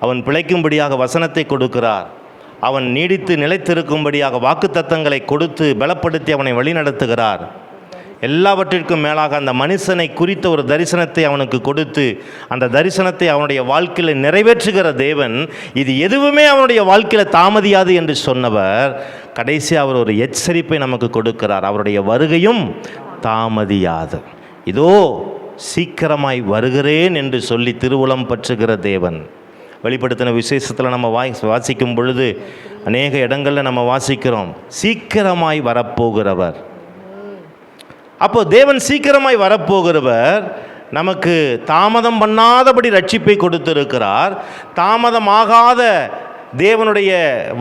அவன் பிழைக்கும்படியாக வசனத்தை கொடுக்கிறார். அவன் நீடித்து நிலைத்திருக்கும்படியாக வாக்குத்தத்தங்களை கொடுத்து பலப்படுத்தி அவனை வழிநடத்துகிறார். எல்லாவற்றிற்கும் மேலாக அந்த மனுஷனை குறித்த ஒரு தரிசனத்தை அவனுக்கு கொடுத்து அந்த தரிசனத்தை அவனுடைய வாழ்க்கையில் நிறைவேற்றுகிற தேவன், இது எதுவுமே அவனுடைய வாழ்க்கையில் தாமதியாது என்று சொன்னவர், கடைசி அவர் ஒரு எச்சரிப்பை நமக்கு கொடுக்கிறார். அவருடைய வருகையும் தாமதியாது. இதோ சீக்கிரமாய் வருகிறேன் என்று சொல்லி திருவுளம் பற்றுகிற தேவன். வெளிப்படுத்தின விசேஷத்தில் நம்ம வாசிக்கும் பொழுது அநேக இடங்களில் நம்ம வாசிக்கிறோம், சீக்கிரமாய் வரப்போகிறவர். அப்போ தேவன் சீக்கிரமாய் வரப்போகிறவர் நமக்கு தாமதம் பண்ணாதபடி ரட்சிப்பை கொடுத்திருக்கிறார். தாமதமாகாத தேவனுடைய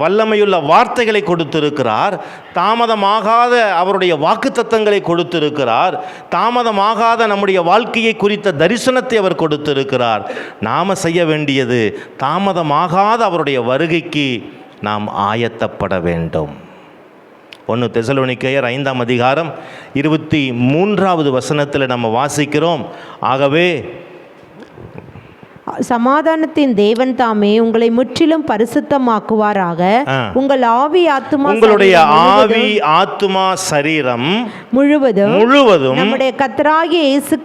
வல்லமையுள்ள வார்த்தைகளை கொடுத்திருக்கிறார். தாமதமாகாத அவருடைய வாக்குத்தத்தங்களை கொடுத்திருக்கிறார். தாமதமாகாத நம்முடைய வாழ்க்கையை குறித்த தரிசனத்தை அவர் கொடுத்திருக்கிறார். நாம் செய்ய வேண்டியது தாமதமாகாத அவருடைய வருகைக்கு நாம் ஆயத்தப்பட வேண்டும். 1 தெசலோனிக்கேயர் 5:23 வசனத்தில் நம்ம வாசிக்கிறோம், ஆகவே சமாதானத்தின் தேவன் தாமே உங்களை முற்றிலும் பரிசுத்தமாக்குவாராக. உங்களுடைய ஆவி ஆத்துமா சரீரம் முழுவதும் நம்முடைய கர்த்தராகிய இயேசு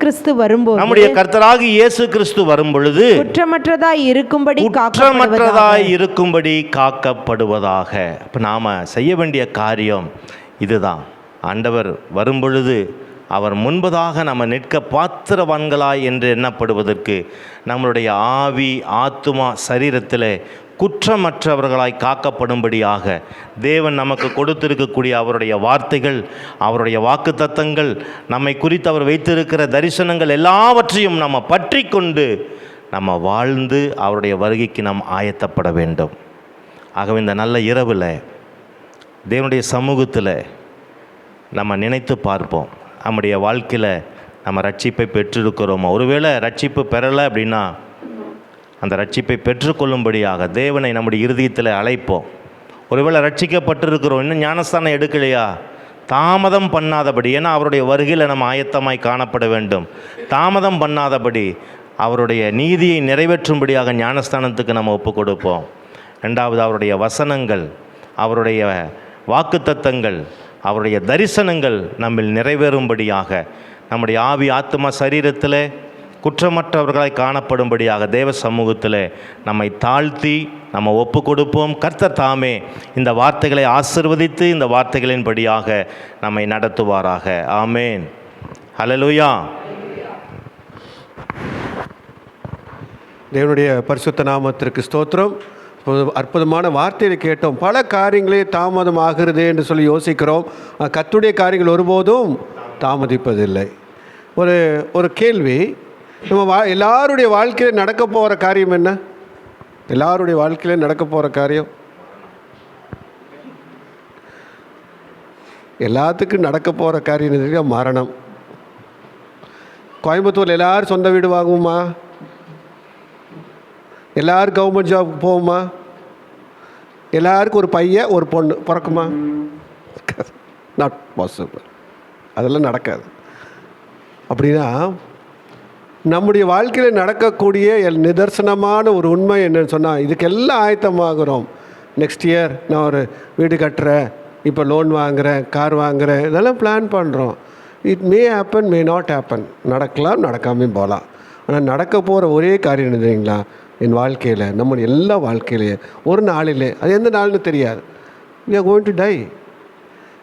கிறிஸ்து வரும்பொழுது குற்றமற்றதாய் இருக்கும்படி காக்கப்படுவதாக. அப்ப நாம செய்ய வேண்டிய காரியம் இதுதான். ஆண்டவர் வரும்பொழுது அவர் முன்பதாக நம்ம நிற்க பாத்திரவான்களாய் என்று எண்ணப்படுவதற்கு நம்மளுடைய ஆவி ஆத்துமா சரீரத்தில் குற்றமற்றவர்களாய் காக்கப்படும்படியாக தேவன் நமக்கு கொடுத்திருக்கக்கூடிய அவருடைய வார்த்தைகள், அவருடைய வாக்குத்தத்தங்கள், நம்மை குறித்து அவர் வைத்திருக்கிற தரிசனங்கள் எல்லாவற்றையும் நம்ம பற்றி கொண்டு நம்ம வாழ்ந்து அவருடைய வருகைக்கு நாம் ஆயத்தப்பட வேண்டும். ஆகவே இந்த நல்ல இரவில் தேவனுடைய சமூகத்தில் நம்ம நினைத்து பார்ப்போம், நம்முடைய வாழ்க்கையில் நம்ம ரட்சிப்பை பெற்றிருக்கிறோமா? ஒருவேளை ரட்சிப்பு பெறலை அப்படின்னா அந்த ரட்சிப்பை பெற்றுக்கொள்ளும்படியாக தேவனை நம்முடைய இருதயத்தில் அழைப்போம். ஒருவேளை ரட்சிக்கப்பட்டிருக்கிறோம், இன்னும் ஞானஸ்தானம் எடுக்கலையா? தாமதம் பண்ணாதபடி, ஏன்னா அவருடைய வருகையில் நம்ம ஆயத்தமாய் காணப்பட வேண்டும். தாமதம் பண்ணாதபடி அவருடைய நீதியை நிறைவேற்றும்படியாக ஞானஸ்தானத்துக்கு நம்ம ஒப்பு கொடுப்போம். 2வது, அவருடைய வசனங்கள், அவருடைய வாக்குத்தத்தங்கள், அவருடைய தரிசனங்கள் நம்மில் நிறைவேறும்படியாக நம்முடைய ஆவி ஆத்மா சரீரத்தில் குற்றமற்றவர்களாய் காணப்படும்படியாக தேவ சமூகத்தில் நம்மை தாழ்த்தி நம்ம ஒப்பு கொடுப்போம். கர்த்தர் தாமே இந்த வார்த்தைகளை ஆசீர்வதித்து இந்த வார்த்தைகளின்படியாக நம்மை நடத்துவாராக. ஆமேன். ஹல்லேலூயா. தேவனுடைய பரிசுத்த நாமத்திற்கு ஸ்தோத்திரம். அற்புதமான வார்த்தையை கேட்டோம். பல காரியங்களே தாமதம் ஆகிறது என்று சொல்லி யோசிக்கிறோம். கர்த்தருடைய காரியங்கள் ஒருபோதும் தாமதிப்பதில்லை. ஒரு கேள்வி, நம்ம எல்லாருடைய வாழ்க்கையில் நடக்க போகிற காரியம் என்ன? எல்லாருடைய வாழ்க்கையில் நடக்க போகிற காரியம், எல்லாத்துக்கும் நடக்க போகிற காரியம் மரணம். கோயம்புத்தூரில் எல்லோரும் சொந்த வீடு வாங்குவோமா? எல்லாரும் கவர்மெண்ட் ஜாப் போகுமா? எல்லாருக்கும் ஒரு பையன் ஒரு பொண்ணு பிறக்குமா? Not possible. அதெல்லாம் நடக்காது. அப்படின்னா நம்முடைய வாழ்க்கையில் நடக்கக்கூடிய நிதர்சனமான ஒரு உண்மை என்னன்னு சொன்னால், இதுக்கெல்லாம் ஆயத்தமாகிறோம். நெக்ஸ்ட் இயர் நான் ஒரு வீடு கட்டுறேன், இப்போ லோன் வாங்குகிறேன், கார் வாங்குகிறேன், இதெல்லாம் பிளான் பண்ணுறோம். It may happen, may not happen. நடக்கலாம், நடக்காமல் போகலாம். ஆனால் நடக்க போகிற ஒரே காரியம் என்ன தெரியுங்களா? என் வாழ்க்கையில், நம்முடைய எல்லா வாழ்க்கையிலேயே ஒரு நாளிலே, அது எந்த நாள்னு தெரியாது, we are going to die.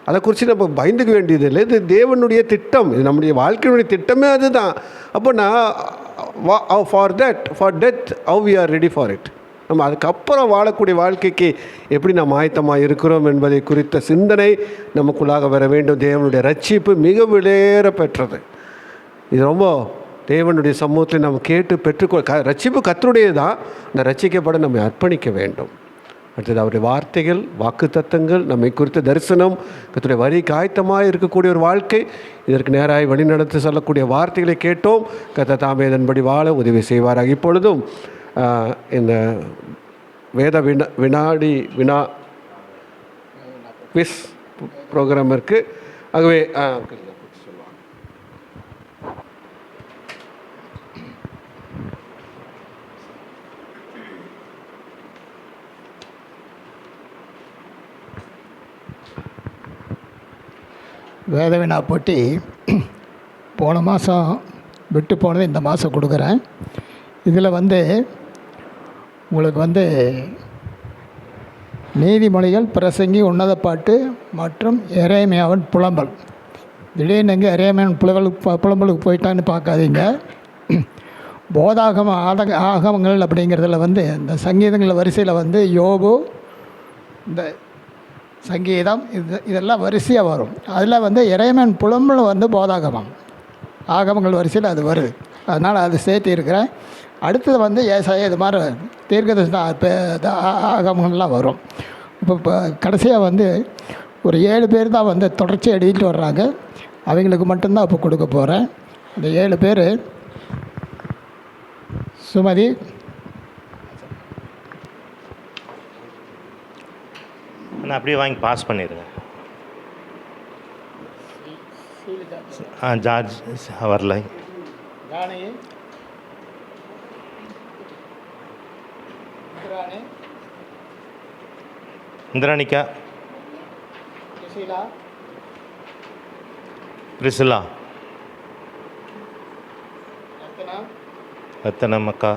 அதை குறித்து நம்ம பயந்துக்க வேண்டியது இல்லை. இது தேவனுடைய திட்டம், இது நம்முடைய வாழ்க்கையினுடைய திட்டமே அதுதான். அப்போ நான் for death how we are ready for it. நம்ம அதுக்கப்புறம் வாழக்கூடிய வாழ்க்கைக்கு எப்படி நாம் ஆயத்தமாக இருக்கிறோம் என்பதை குறித்த சிந்தனை நமக்குள்ளாக வர வேண்டும். தேவனுடைய ரட்சிப்பு மிக விலையேற பெற்றது. இது ரொம்ப தேவனுடைய சமூகத்தில் நம்ம கேட்டு பெற்றுக்கொள். ரட்சிப்பு கர்த்தருடையது தான். அந்த ரட்சிக்கப்பட நம்ம அர்ப்பணிக்க வேண்டும். அடுத்தது அவருடைய வார்த்தைகள், வாக்குத்தத்தங்கள், நம்மை குறித்த தரிசனம், கர்த்தருடைய வரிக்கு ஆயத்தமாக இருக்கக்கூடிய ஒரு வாழ்க்கை, இதற்கு நேராக வழிநடத்தி சொல்லக்கூடிய வார்த்தைகளை கேட்டோம். கர்த்தர் தாமே இதன்படி வாழ உதவி செய்வாராக. இப்பொழுதும் இந்த வேத வினா குவிஸ் ப்ரோக்ராம் இருக்குது. ஆகவே வேதவினா போட்டி போன மாதம் விட்டு போனது இந்த மாதம் கொடுக்குறேன். இதில் உங்களுக்கு நீதிமொழிகள், பிரசங்கி, உன்னத பாட்டு மற்றும் எரேமியாவின் புலம்பல். திடீர்னு எங்கே எரேமியாவின் புலம்பலுக்கு போயிட்டான்னு பார்க்காதீங்க. போதாகம ஆகமங்கள் அப்படிங்கிறதுல இந்த சங்கீதங்கள் வரிசையில் யோபு, இந்த சங்கீதம், இதெல்லாம் வரிசையாக வரும். அதில் எரேமியாவின் புலம்பல் போதாகமம், ஆகமங்கள் வரிசையில் அது வருது. அதனால் அது சேர்த்து இருக்கிறேன். அடுத்தது ஏசாயா, இது மாதிரி தீர்க்கதரிசன ஆகமங்கள்லாம் வரும். இப்போ கடைசியாக ஒரு 7 பேர் தான் தொடர்ச்சியாக எழுதிட்டு வர்றாங்க. அவங்களுக்கு மட்டும்தான் இப்போ கொடுக்க போகிறேன். அந்த 7 பேர் சுமதி, நான் அப்படியே வாங்கி பாஸ் பண்ணிடுங்க. ஜார்ஜ் வரல, இந்திராணிக்கா, பிரிசிலா, ரத்தனம் அக்கா,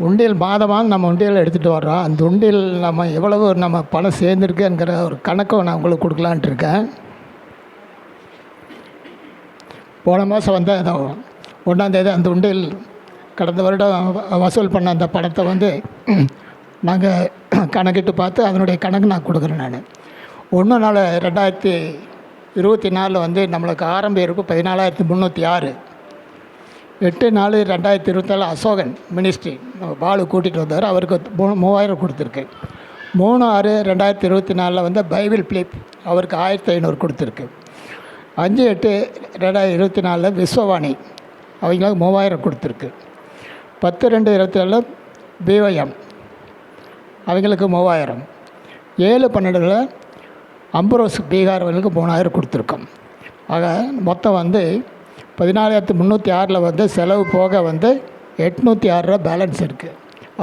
உண்டியல் மாதமாக நம்ம உண்டியல் எடுத்துகிட்டு வர்றோம். அந்த உண்டியல் நம்ம எவ்வளவு நம்ம பணம் சேர்ந்துருக்குங்கிற ஒரு கணக்கை நான் உங்களுக்கு கொடுக்கலான்ட்டு இருக்கேன். போன மாதம் 1ஆம் தேதி அந்த உண்டியல் கடந்த வருடம் வசூல் பண்ண அந்த பணத்தை நாங்கள் கணக்கிட்டு பார்த்து அதனுடைய கணக்கு நான் கொடுக்குறேன். நான் 1/4/2024 நம்மளுக்கு ஆரம்ப இருப்பு 14,306. 8/4/2024 அசோகன் மினிஸ்ட்ரி பாலு கூட்டிகிட்டு வந்தார், அவருக்கு 3000 கொடுத்துருக்கு. 3/6/2024 பைபிள் பிலிப் அவருக்கு 1500 கொடுத்துருக்கு. 5/8/2024 விஸ்வவாணி அவங்களுக்கு 3000 கொடுத்துருக்கு. 10/2/24 பிஒஎம் அவங்களுக்கு 3000. 7/12 அம்பரோஸ் பீகார் அவங்களுக்கு 3000 கொடுத்துருக்கோம். ஆக மொத்தம் 14,306 செலவு போக 806 பேலன்ஸ் இருக்குது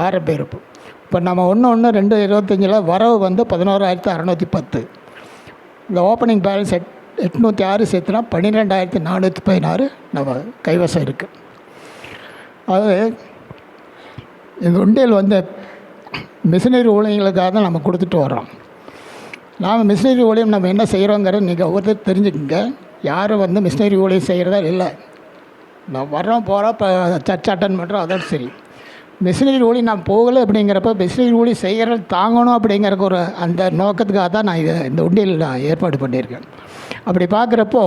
ஆரம்ப இருப்பு. இப்போ நம்ம 1/1/2025 வரவு 11,610. இந்த ஓப்பனிங் பேலன்ஸ் 806 சேர்த்துனா 12,416 நம்ம கைவசம் இருக்குது. அது இந்த உண்டியல் மிஷினரி ஊழியர்களுக்காக தான் நம்ம கொடுத்துட்டு வரோம். நாம் மிஷினரி ஊழியம் நம்ம என்ன செய்கிறோங்கிறத நீங்கள் ஒவ்வொருத்தர் தெரிஞ்சுக்கங்க. யாரும் மிஷினரி ஊழியம் செய்கிறதா இல்லை. நான் வர்றோம் போகிறோம், இப்போ சர்ச் அட்டன் பண்ணுறோம், அதோட சரி. மிஷினரி ஊழியம் நான் போகலை அப்படிங்கிறப்ப மிஷினரி ஊழியம் செய்கிறது தாங்கணும் அப்படிங்கிறக்கு ஒரு அந்த நோக்கத்துக்காக தான் நான் இந்த உண்டியல் நான் ஏற்பாடு பண்ணியிருக்கேன். அப்படி பார்க்குறப்போ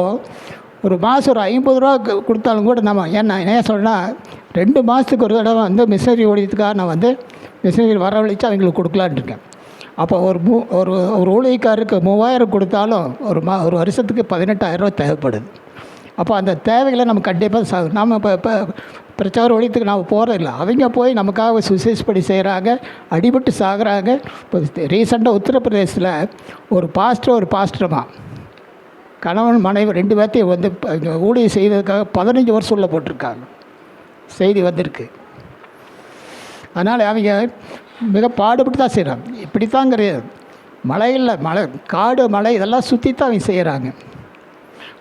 ஒரு மாதம் ஒரு 50 ரூபா கொடுத்தாலும் கூட நம்ம ஏன் சொன்னால் 2 மாதத்துக்கு ஒரு தடவை மிஷினரி ஊழியத்துக்காக நான் மிஷினரி வரவழைச்சு அவங்களுக்கு கொடுக்கலான்னு இருக்கேன். அப்போ ஒரு ஊழியக்காரருக்கு 3000 கொடுத்தாலும் ஒரு வருஷத்துக்கு 18,000 ரூபா தேவைப்படுது. அப்போ அந்த தேவைகளை நம்ம கண்டிப்பாக நம்ம இப்போ பிரச்சார ஒழியத்துக்கு நாம் போகிறதில்ல. அவங்க போய் நமக்காக சுசேஷப்படி செய்கிறாங்க, அடிபட்டு சாகுறாங்க. இப்போ ரீசெண்டாக உத்தரப்பிரதேசத்தில் ஒரு பாஸ்டரமா கணவன் மனைவி 2 பேர்த்தையும் வந்து ஊழியம் செய்ததுக்காக 15 வருஷம் உள்ள போட்டிருக்காங்க. செய்தி வந்திருக்கு. அதனால் அவங்க மிக பாடுபட்டு தான் செய்கிறாங்க. இப்படித்தான் கிடையாது, மலை காடு மலை இதெல்லாம் சுற்றி தான் அவங்க செய்கிறாங்க.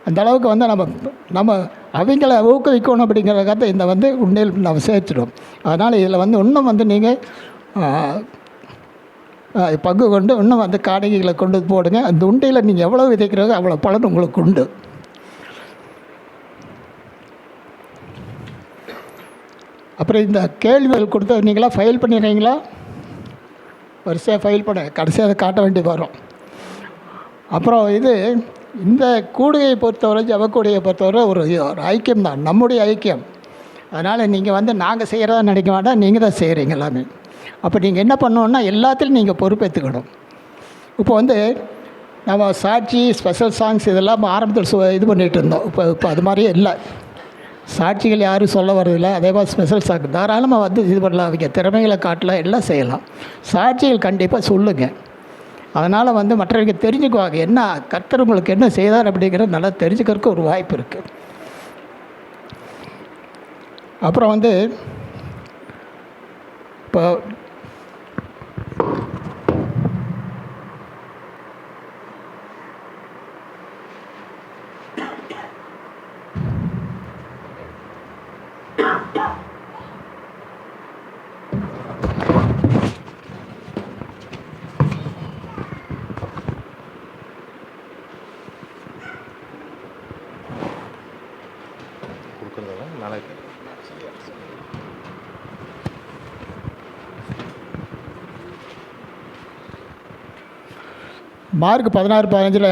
அந்த அளவுக்கு வந்து நம்ம அவங்கள ஊக்குவிக்கணும் அப்படிங்கிறதுக்காக இந்த வந்து உண்மையில் நம்ம சேர்த்துடும். அதனால் இதில் வந்து இன்னும் வந்து நீங்கள் பங்கு கொண்டு இன்னும் வந்து காணிக்கைகளை கொண்டு போடுங்க. அந்த உண்டையில் நீங்கள் எவ்வளோ விதைக்கிறதோ அவ்வளோ பலன் உங்களுக்கு உண்டு. அப்புறம் இந்த கேள்விகள் கொடுத்து நீங்களாம் ஃபைல் பண்ணிடுறீங்களா? வரிசையாக ஃபைல் பண்ண கடைசியாக அதை காட்ட வேண்டி வரும். அப்புறம் இந்த கூடுகையை பொறுத்தவரை, ஜபக்கூடையை பொறுத்தவரை ஒரு ஐக்கியம் தான், நம்முடைய ஐக்கியம். அதனால் நீங்கள் வந்து நாங்கள் செய்கிறதா நினைக்க வேண்டாம், நீங்கள் தான் செய்கிறீங்க எல்லாமே. அப்போ நீங்கள் என்ன பண்ணணுன்னா எல்லாத்துலையும் நீங்கள் பொறுப்பேற்றுக்கணும். இப்போ வந்து நம்ம சாட்சி, ஸ்பெஷல் சாங்ஸ் இதெல்லாம் ஆரம்பத்தில் இது பண்ணிகிட்டு இருந்தோம். இப்போ அது மாதிரியே இல்லை. சாட்சிகள் யாரும் சொல்ல வரதில்லை. அதே மாதிரி ஸ்பெஷல் சாங் தாராளமாக வந்து இது பண்ணலாம், அவங்க திறமைகளை காட்டலாம், எல்லாம் செய்யலாம். சாட்சிகள் கண்டிப்பாக சொல்லுங்கள். அதனால் வந்து மற்றவங்க தெரிஞ்சுக்குவாங்க, என்ன கர்த்தர் உங்களுக்கு என்ன செய்தார் அப்படிங்கிறது நல்லா தெரிஞ்சுக்கிறதுக்கு ஒரு வாய்ப்பு இருக்குது. அப்புறம் வந்து இப்போ மார்க் 16:15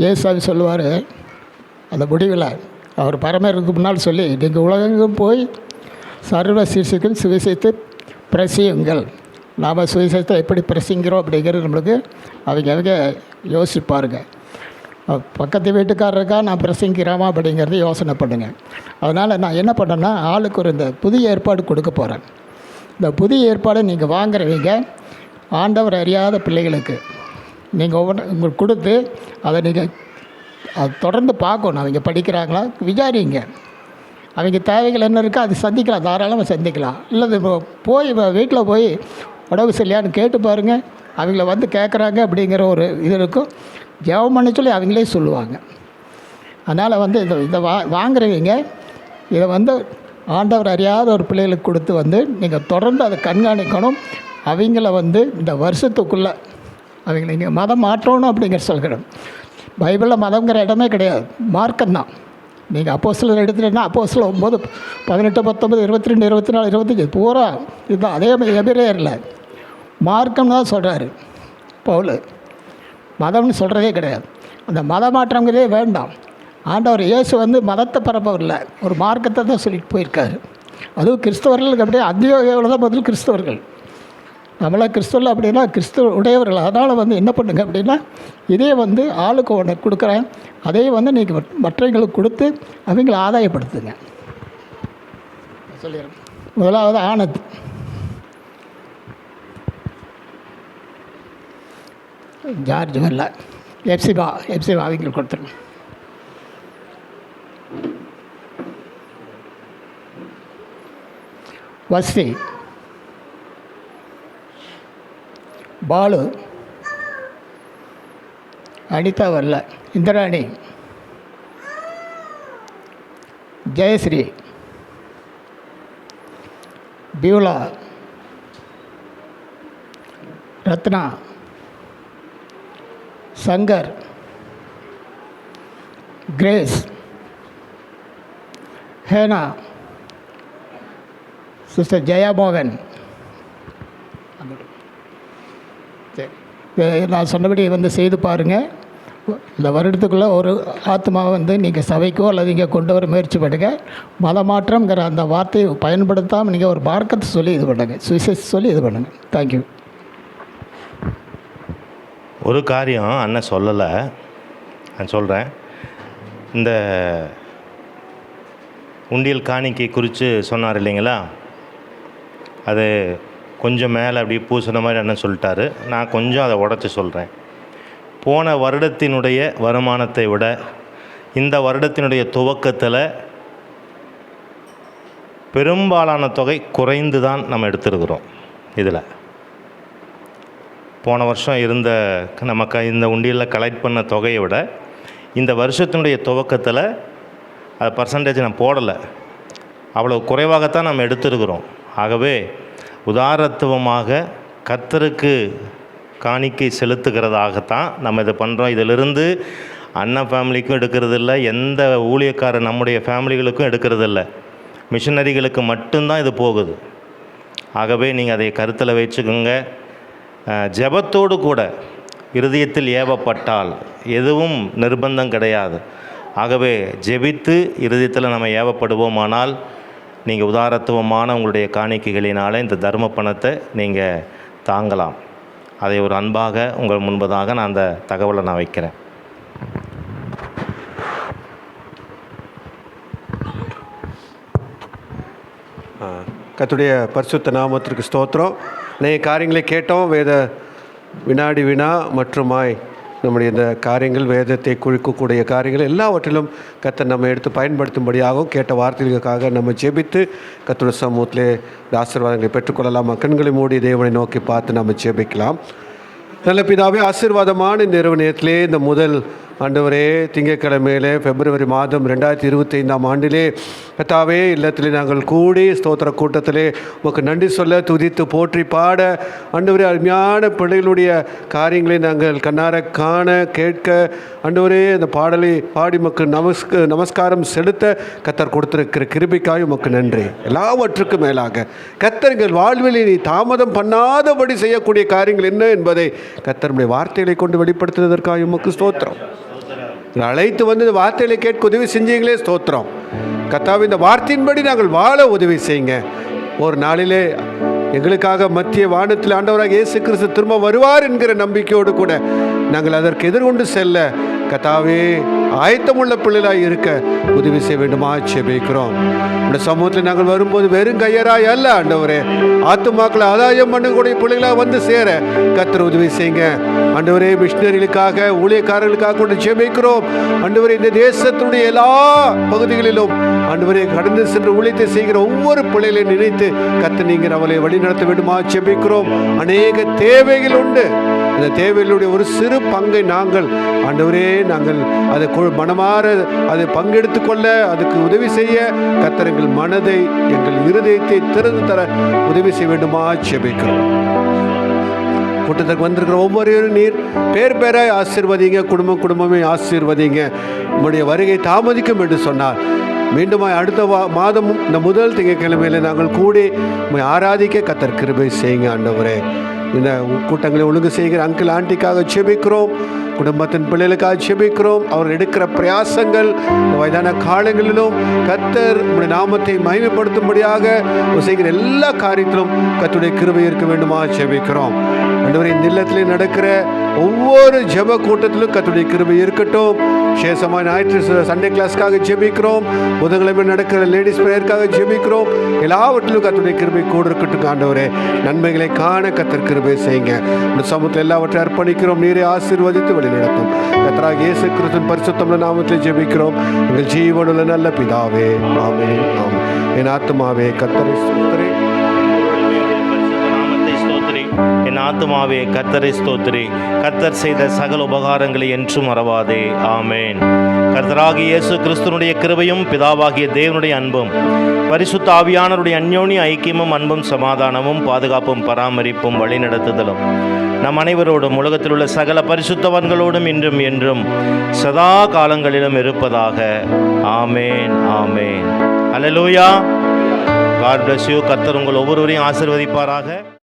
இயேசுவாமி சொல்லுவார், அந்த முடிவில் அவர் பரமருக்கு முன்னால் சொல்லி, நீங்கள் உலகெங்கும் போய் சர்வ சிசுக்கும் சுவிசேஷத்தை பிரசியுங்கள். நாம் சுவிசேஷத்தை எப்படி பிரசிங்கிறோம் அப்படிங்கிறது நம்மளுக்கு அவங்க யோசிப்பாருங்க. பக்கத்து வீட்டுக்காரருக்கா நான் பிரசங்கிக்கிறோமா அப்படிங்கிறது யோசனை பண்ணுங்கள். அதனால் நான் என்ன பண்ணேன்னா, ஆளுக்கு ஒரு இந்த புதிய ஏற்பாடு கொடுக்க போகிறேன். இந்த புதிய ஏற்பாடை நீங்கள் வாங்குறவங்க ஆண்டவர் அறியாத பிள்ளைகளுக்கு நீங்கள் உங்களுக்கு கொடுத்து அதை நீங்கள் தொடர்ந்து பார்க்கணும். அவங்க படிக்கிறாங்களா விசாரிங்க, அவங்க தேவைகள் என்ன இருக்கோ அது சந்திக்கலாம், தாராளமாக சந்திக்கலாம். இல்லை போய் வீட்டில் போய் உடம்பு சரியான்னு கேட்டு பாருங்கள். அவங்கள வந்து கேட்குறாங்க அப்படிங்கிற ஒரு இது இருக்கும். ஜெபம் பண்ண சொல்லி அவங்களே சொல்லுவாங்க. அதனால் வந்து இதை வாங்குறவங்க இதை வந்து ஆண்டவர் அறியாத ஒரு பிள்ளைகளுக்கு கொடுத்து வந்து நீங்கள் தொடர்ந்து அதை கண்காணிக்கணும். அவங்கள வந்து இந்த வருஷத்துக்குள்ளே அவங்களை நீங்கள் மதம் மாற்றணும் அப்படிங்கிற சொல்கிறேன். பைபிளில் மதங்கிற இடமே கிடையாது, மார்க்கம்தான். நீங்கள் அப்போஸ்தலர் எடுத்துட்டீங்கன்னா அப்போஸ்தலர் 9, 18, 19, 22, 24, 25 பூரா இதுதான். அதே மாதிரி எபிரேயரில் மார்க்கம் தான் சொல்கிறாரு பவுல், மதம்னு சொல்கிறதே கிடையாது. அந்த மத மாற்றங்கிறதே வேண்டாம். ஆண்டவர் இயேசு வந்து மதத்தை பரப்பவில்லை, ஒரு மார்க்கத்தை தான் சொல்லிட்டு போயிருக்காரு. அதுவும் கிறிஸ்தவர்களுக்கு அப்படியே அத்தியோகியோட தான் பதில் கிறிஸ்தவர்கள். நம்மளாம் கிறிஸ்தவர்கள் அப்படின்னா கிறிஸ்துவ உடையவர்கள். அதனால் வந்து என்ன பண்ணுங்க அப்படின்னா, இதே வந்து ஆளுக்கு ஒன்று கொடுக்குறேன், அதே வந்து நீங்கள் மற்றவங்களுக்கு கொடுத்து அவங்கள ஆதாயப்படுத்துங்க. சொல்லிடுறேன். முதலாவது ஆனந்த். ஜார்ஜ் வரல, எப்சிபா அவங்களுக்கு கொடுத்துருங்க. வஸ்தி, பாலு, அனிதா வரல, Indrani, Jayashree, Beulah, Ratna, Shankar, Grace, Hena, sister Jayamohan. நான் சொன்னபடி வந்து செய்து பாருங்கள். இந்த வருடத்துக்குள்ளே ஒரு ஆத்மாவை வந்து நீங்கள் சபைக்கோ அல்லது இங்கே கொண்டு வர முயற்சி பண்ணுங்கள். மதமாற்றம்ங்கிற அந்த வார்த்தையை பயன்படுத்தாமல் நீங்கள் ஒரு மார்க்கத்தை சொல்லி இது பண்ணுங்கள், சுவிசேஷம் சொல்லி இது பண்ணுங்கள். தேங்க்யூ. ஒரு காரியம் அண்ணன் சொல்லலை, நான் சொல்கிறேன். இந்த உண்டியல் காணிக்கை குறித்து சொன்னார் இல்லைங்களா, அது கொஞ்சம் மேலே அப்படி பூசின மாதிரி என்ன சொல்லிட்டாரு. நான் கொஞ்சம் அதை உடச்சி சொல்கிறேன். போன வருடத்தினுடைய வருமானத்தை விட இந்த வருடத்தினுடைய துவக்கத்தில் பெரும்பாலான தொகை குறைந்து தான் நம்ம எடுத்துருக்கிறோம். இதில் போன வருஷம் இருந்த நமக்கு இந்த உண்டியலில் கலெக்ட் பண்ண தொகையை விட இந்த வருஷத்தினுடைய துவக்கத்தில் அது பர்சன்டேஜ் நான் போடலை, அவ்வளோ குறைவாகத்தான் நம்ம எடுத்துருக்கிறோம். ஆகவே உதாரத்துவமாக கர்த்தருக்கு காணிக்கை செலுத்துகிறதாகத்தான் நம்ம இதை பண்ணுறோம். இதிலிருந்து அண்ணன் ஃபேமிலிக்கும் எடுக்கிறதில்ல, எந்த ஊழியக்காரர் நம்முடைய ஃபேமிலிகளுக்கும் எடுக்கிறதில்ல, மிஷனரிகளுக்கு மட்டும்தான் இது போகுது. ஆகவே நீங்கள் அதை கருத்தில் வச்சுக்கோங்க. ஜெபத்தோடு கூட இருதயத்தில் ஏவப்பட்டால் எதுவும் நிர்பந்தம் கிடையாது. ஆகவே ஜெபித்து இருதயத்தில் நம்ம ஏவப்படுவோமானால் நீங்கள் உதாரத்துவமான உங்களுடைய காணிக்கைகளினால் இந்த தர்ம பணத்தை நீங்கள் தாங்கலாம். அதை ஒரு அன்பாக உங்கள் முன்பதாக நான் அந்த தகவலை நான் வைக்கிறேன். கர்த்தருடைய பரிசுத்த நாமத்திற்கு ஸ்தோத்திரம். நிறைய காரியங்களை கேட்டோம். வேத வினாடி வினா மற்றுமாய் நம்முடைய இந்த காரியங்கள், வேதத்தை குறிக்கக்கூடிய காரியங்கள் எல்லாவற்றிலும் கர்த்தர் நம்ம எடுத்து பயன்படுத்தும்படியாகவும் கேட்ட வார்த்தைகளுக்காக நம்ம ஜெபித்து கர்த்தருடைய சமூகத்திலே ஆசீர்வாதங்களை பெற்றுக்கொள்ளலாம். கண்களை மூடி தேவனை நோக்கி பார்த்து நம்ம ஜெபிக்கலாம். நல்ல பிதாவே, ஆசீர்வாதமான இந்த இரவு நேரத்திலே இந்த முதல் ஆண்டவரே திங்கட்கிழமையிலே பிப்ரவரி மாதம் 2025 ஆண்டிலே கர்த்தாவே இல்லத்திலே நாங்கள் கூடி ஸ்தோத்திர கூட்டத்திலே உமக்கு நன்றி சொல்ல, துதித்து போற்றி பாட, ஆண்டவரே அருமையான பிள்ளைகளுடைய காரியங்களை நாங்கள் கண்ணார காண கேட்க, ஆண்டவரே அந்த பாடலை பாடி உமக்கு நமஸ்காரம் செலுத்த கர்த்தர் கொடுத்திருக்கிற கிருபைக்காய் உமக்கு நன்றி. எல்லாவற்றுக்கும் மேலாக கர்த்தர் எங்கள் வாழ்வில் நீ தாமதம் பண்ணாதபடி செய்யக்கூடிய காரியங்கள் என்ன என்பதை கர்த்தருடைய வார்த்தைகளை கொண்டு வெளிப்படுத்துவதற்காக உமக்கு ஸ்தோத்திரம். அழைத்து வந்து இந்த வார்த்தைகளை கேட்க உதவி செஞ்சீங்களே ஸ்தோத்திரம். கர்த்தாவே, இந்த வார்த்தையின்படி நாங்கள் வாழ உதவி செய்யுங்க. ஒரு நாளிலே எங்களுக்காக மத்திய வானத்தில் ஆண்டவராக இயேசு கிறிஸ்து திரும்ப வருவார் என்கிற நம்பிக்கையோடு கூட நாங்கள் அதற்கு எதிர்கொண்டு செல்ல கர்த்தாவே ஆயத்தமுள்ள பிள்ளைகளாய் இருக்க உதவி செய்ய வேண்டுமா ஜெபிக்கிறோம். இந்த சமூகத்தில் நாங்கள் வரும்போது வெறும் கையராய் அல்ல ஆண்டவரே, ஆத்துமாக்களை ஆதாயம் பண்ணக்கூடிய பிள்ளைகளாக வந்து சேர கர்த்தர் உதவி செய்யுங்க. ஆண்டவரே, மிஷனரிகளுக்காக ஊழியக்காரர்களுக்காக கொண்டு ஜெபிக்கிறோம். ஆண்டவரே, இந்த தேசத்துடைய எல்லா பகுதிகளிலும் ஆண்டவரே கடந்து சென்று ஊழியத்தை செய்கிற ஒவ்வொரு பிள்ளைகளையும் நினைத்து கர்த்தர் நீங்கள் அவளை வழி நடத்த வேண்டுமா ஜெபிக்கிறோம். அநேக தேவைகள் உண்டு. அந்த தேவைகளுடைய ஒரு சிறு பங்கை நாங்கள் ஆண்டவரே நாங்கள் அதை மனமாற அதை பங்கெடுத்து கொள்ள, அதுக்கு உதவி செய்ய கர்த்தர் எங்கள் மனதை, எங்கள் இருதயத்தை திறந்து தர உதவி செய்ய வேண்டுமா ஜெபிக்கிறோம். கூட்டத்துக்கு வந்திருக்கிற ஒவ்வொருவரும் நீர் பேர் பேராய் ஆசீர்வதிங்க, குடும்பமே ஆசீர்வதிங்க. உங்களுடைய வருகை தாமதிக்கும் என்று சொன்னார். மீண்டும் அடுத்த மாதமும் இந்த முதல் திங்கட்கிழமையில் நாங்கள் கூடி ஆராதிக்க கர்த்தர் கிருபை செய்யுங்க. ஆண்டவரே, இந்த கூட்டங்களை ஒழுங்கு செய்கிற அங்கிள் ஆண்டிக்காக ஜெபிக்கிறோம். குடும்பத்தின் பிள்ளைகளுக்காக ஜெபிக்கிறோம். அவர் எடுக்கிற பிரயாசங்கள் இந்த வயதான காலங்களிலும் கர்த்தர் உங்களுடைய நாமத்தை மகிமைப்படுத்தும்படியாக செய்கிற எல்லா காரியத்திலும் கர்த்தருடைய கிருபை இருக்க வேண்டுமா ஜெபிக்கிறோம். ஆண்டவரே, இந்த இல்லத்திலே நடக்கிற ஒவ்வொரு ஜெப கூட்டத்திலும் கர்த்தருடைய கிருபை இருக்கட்டும். விசேஷமாக ஞாயிற்று சண்டே கிளாஸ்க்காக ஜெபிக்கிறோம். புதன்கிழமை நடக்கிற லேடிஸ் பிரேயருக்காக ஜெபிக்கிறோம். எல்லாவற்றிலும் கர்த்தருடைய கிருபை கூட இருக்கட்டும். ஆண்டவரே, நன்மைகளை காண கர்த்தர் கிருபை செய்யுங்க. இந்த சமூகத்தில் எல்லாவற்றையும் அர்ப்பணிக்கிறோம். நீரே ஆசீர்வதித்து வழி நடத்தும். கர்த்தராகிய இயேசு கிறிஸ்துவின் பரிசுத்தமுள்ள நாமத்தில் ஜெபிக்கிறோம் எங்கள் ஜீவனுள்ள நல்ல பிதாவே, ஆமென். ஆமென். என் ஆத்துமாவே கர்த்தரை ஸ்தோத்திரி, என் ஆத்துமாவே கர்த்தரை ஸ்தோத்திரி, கர்த்தர் செய்த சகல உபகாரங்களை என்றும் மறவாதே. ஆமேன். கர்த்தராகிய இயேசு கிறிஸ்துனுடைய கிருபையும் பிதாவாகிய தேவனுடைய அன்பும் பரிசுத்த ஆவியானவருடைய அந்யோன்ய ஐக்கியமும் அன்பும் சமாதானமும் பாதுகாப்பும் பராமரிப்பும் வழிநடத்துதலும் நம் அனைவரோடும் உலகத்தில் உள்ள சகல பரிசுத்தவன்களோடும் இன்றும் என்றும் சதா காலங்களிலும் இருப்பதாக. ஆமேன். ஆமேன். அல்லேலூயா. God bless you. கர்த்தர் உங்கள் ஒவ்வொருவரையும் ஆசீர்வதிப்பாராக.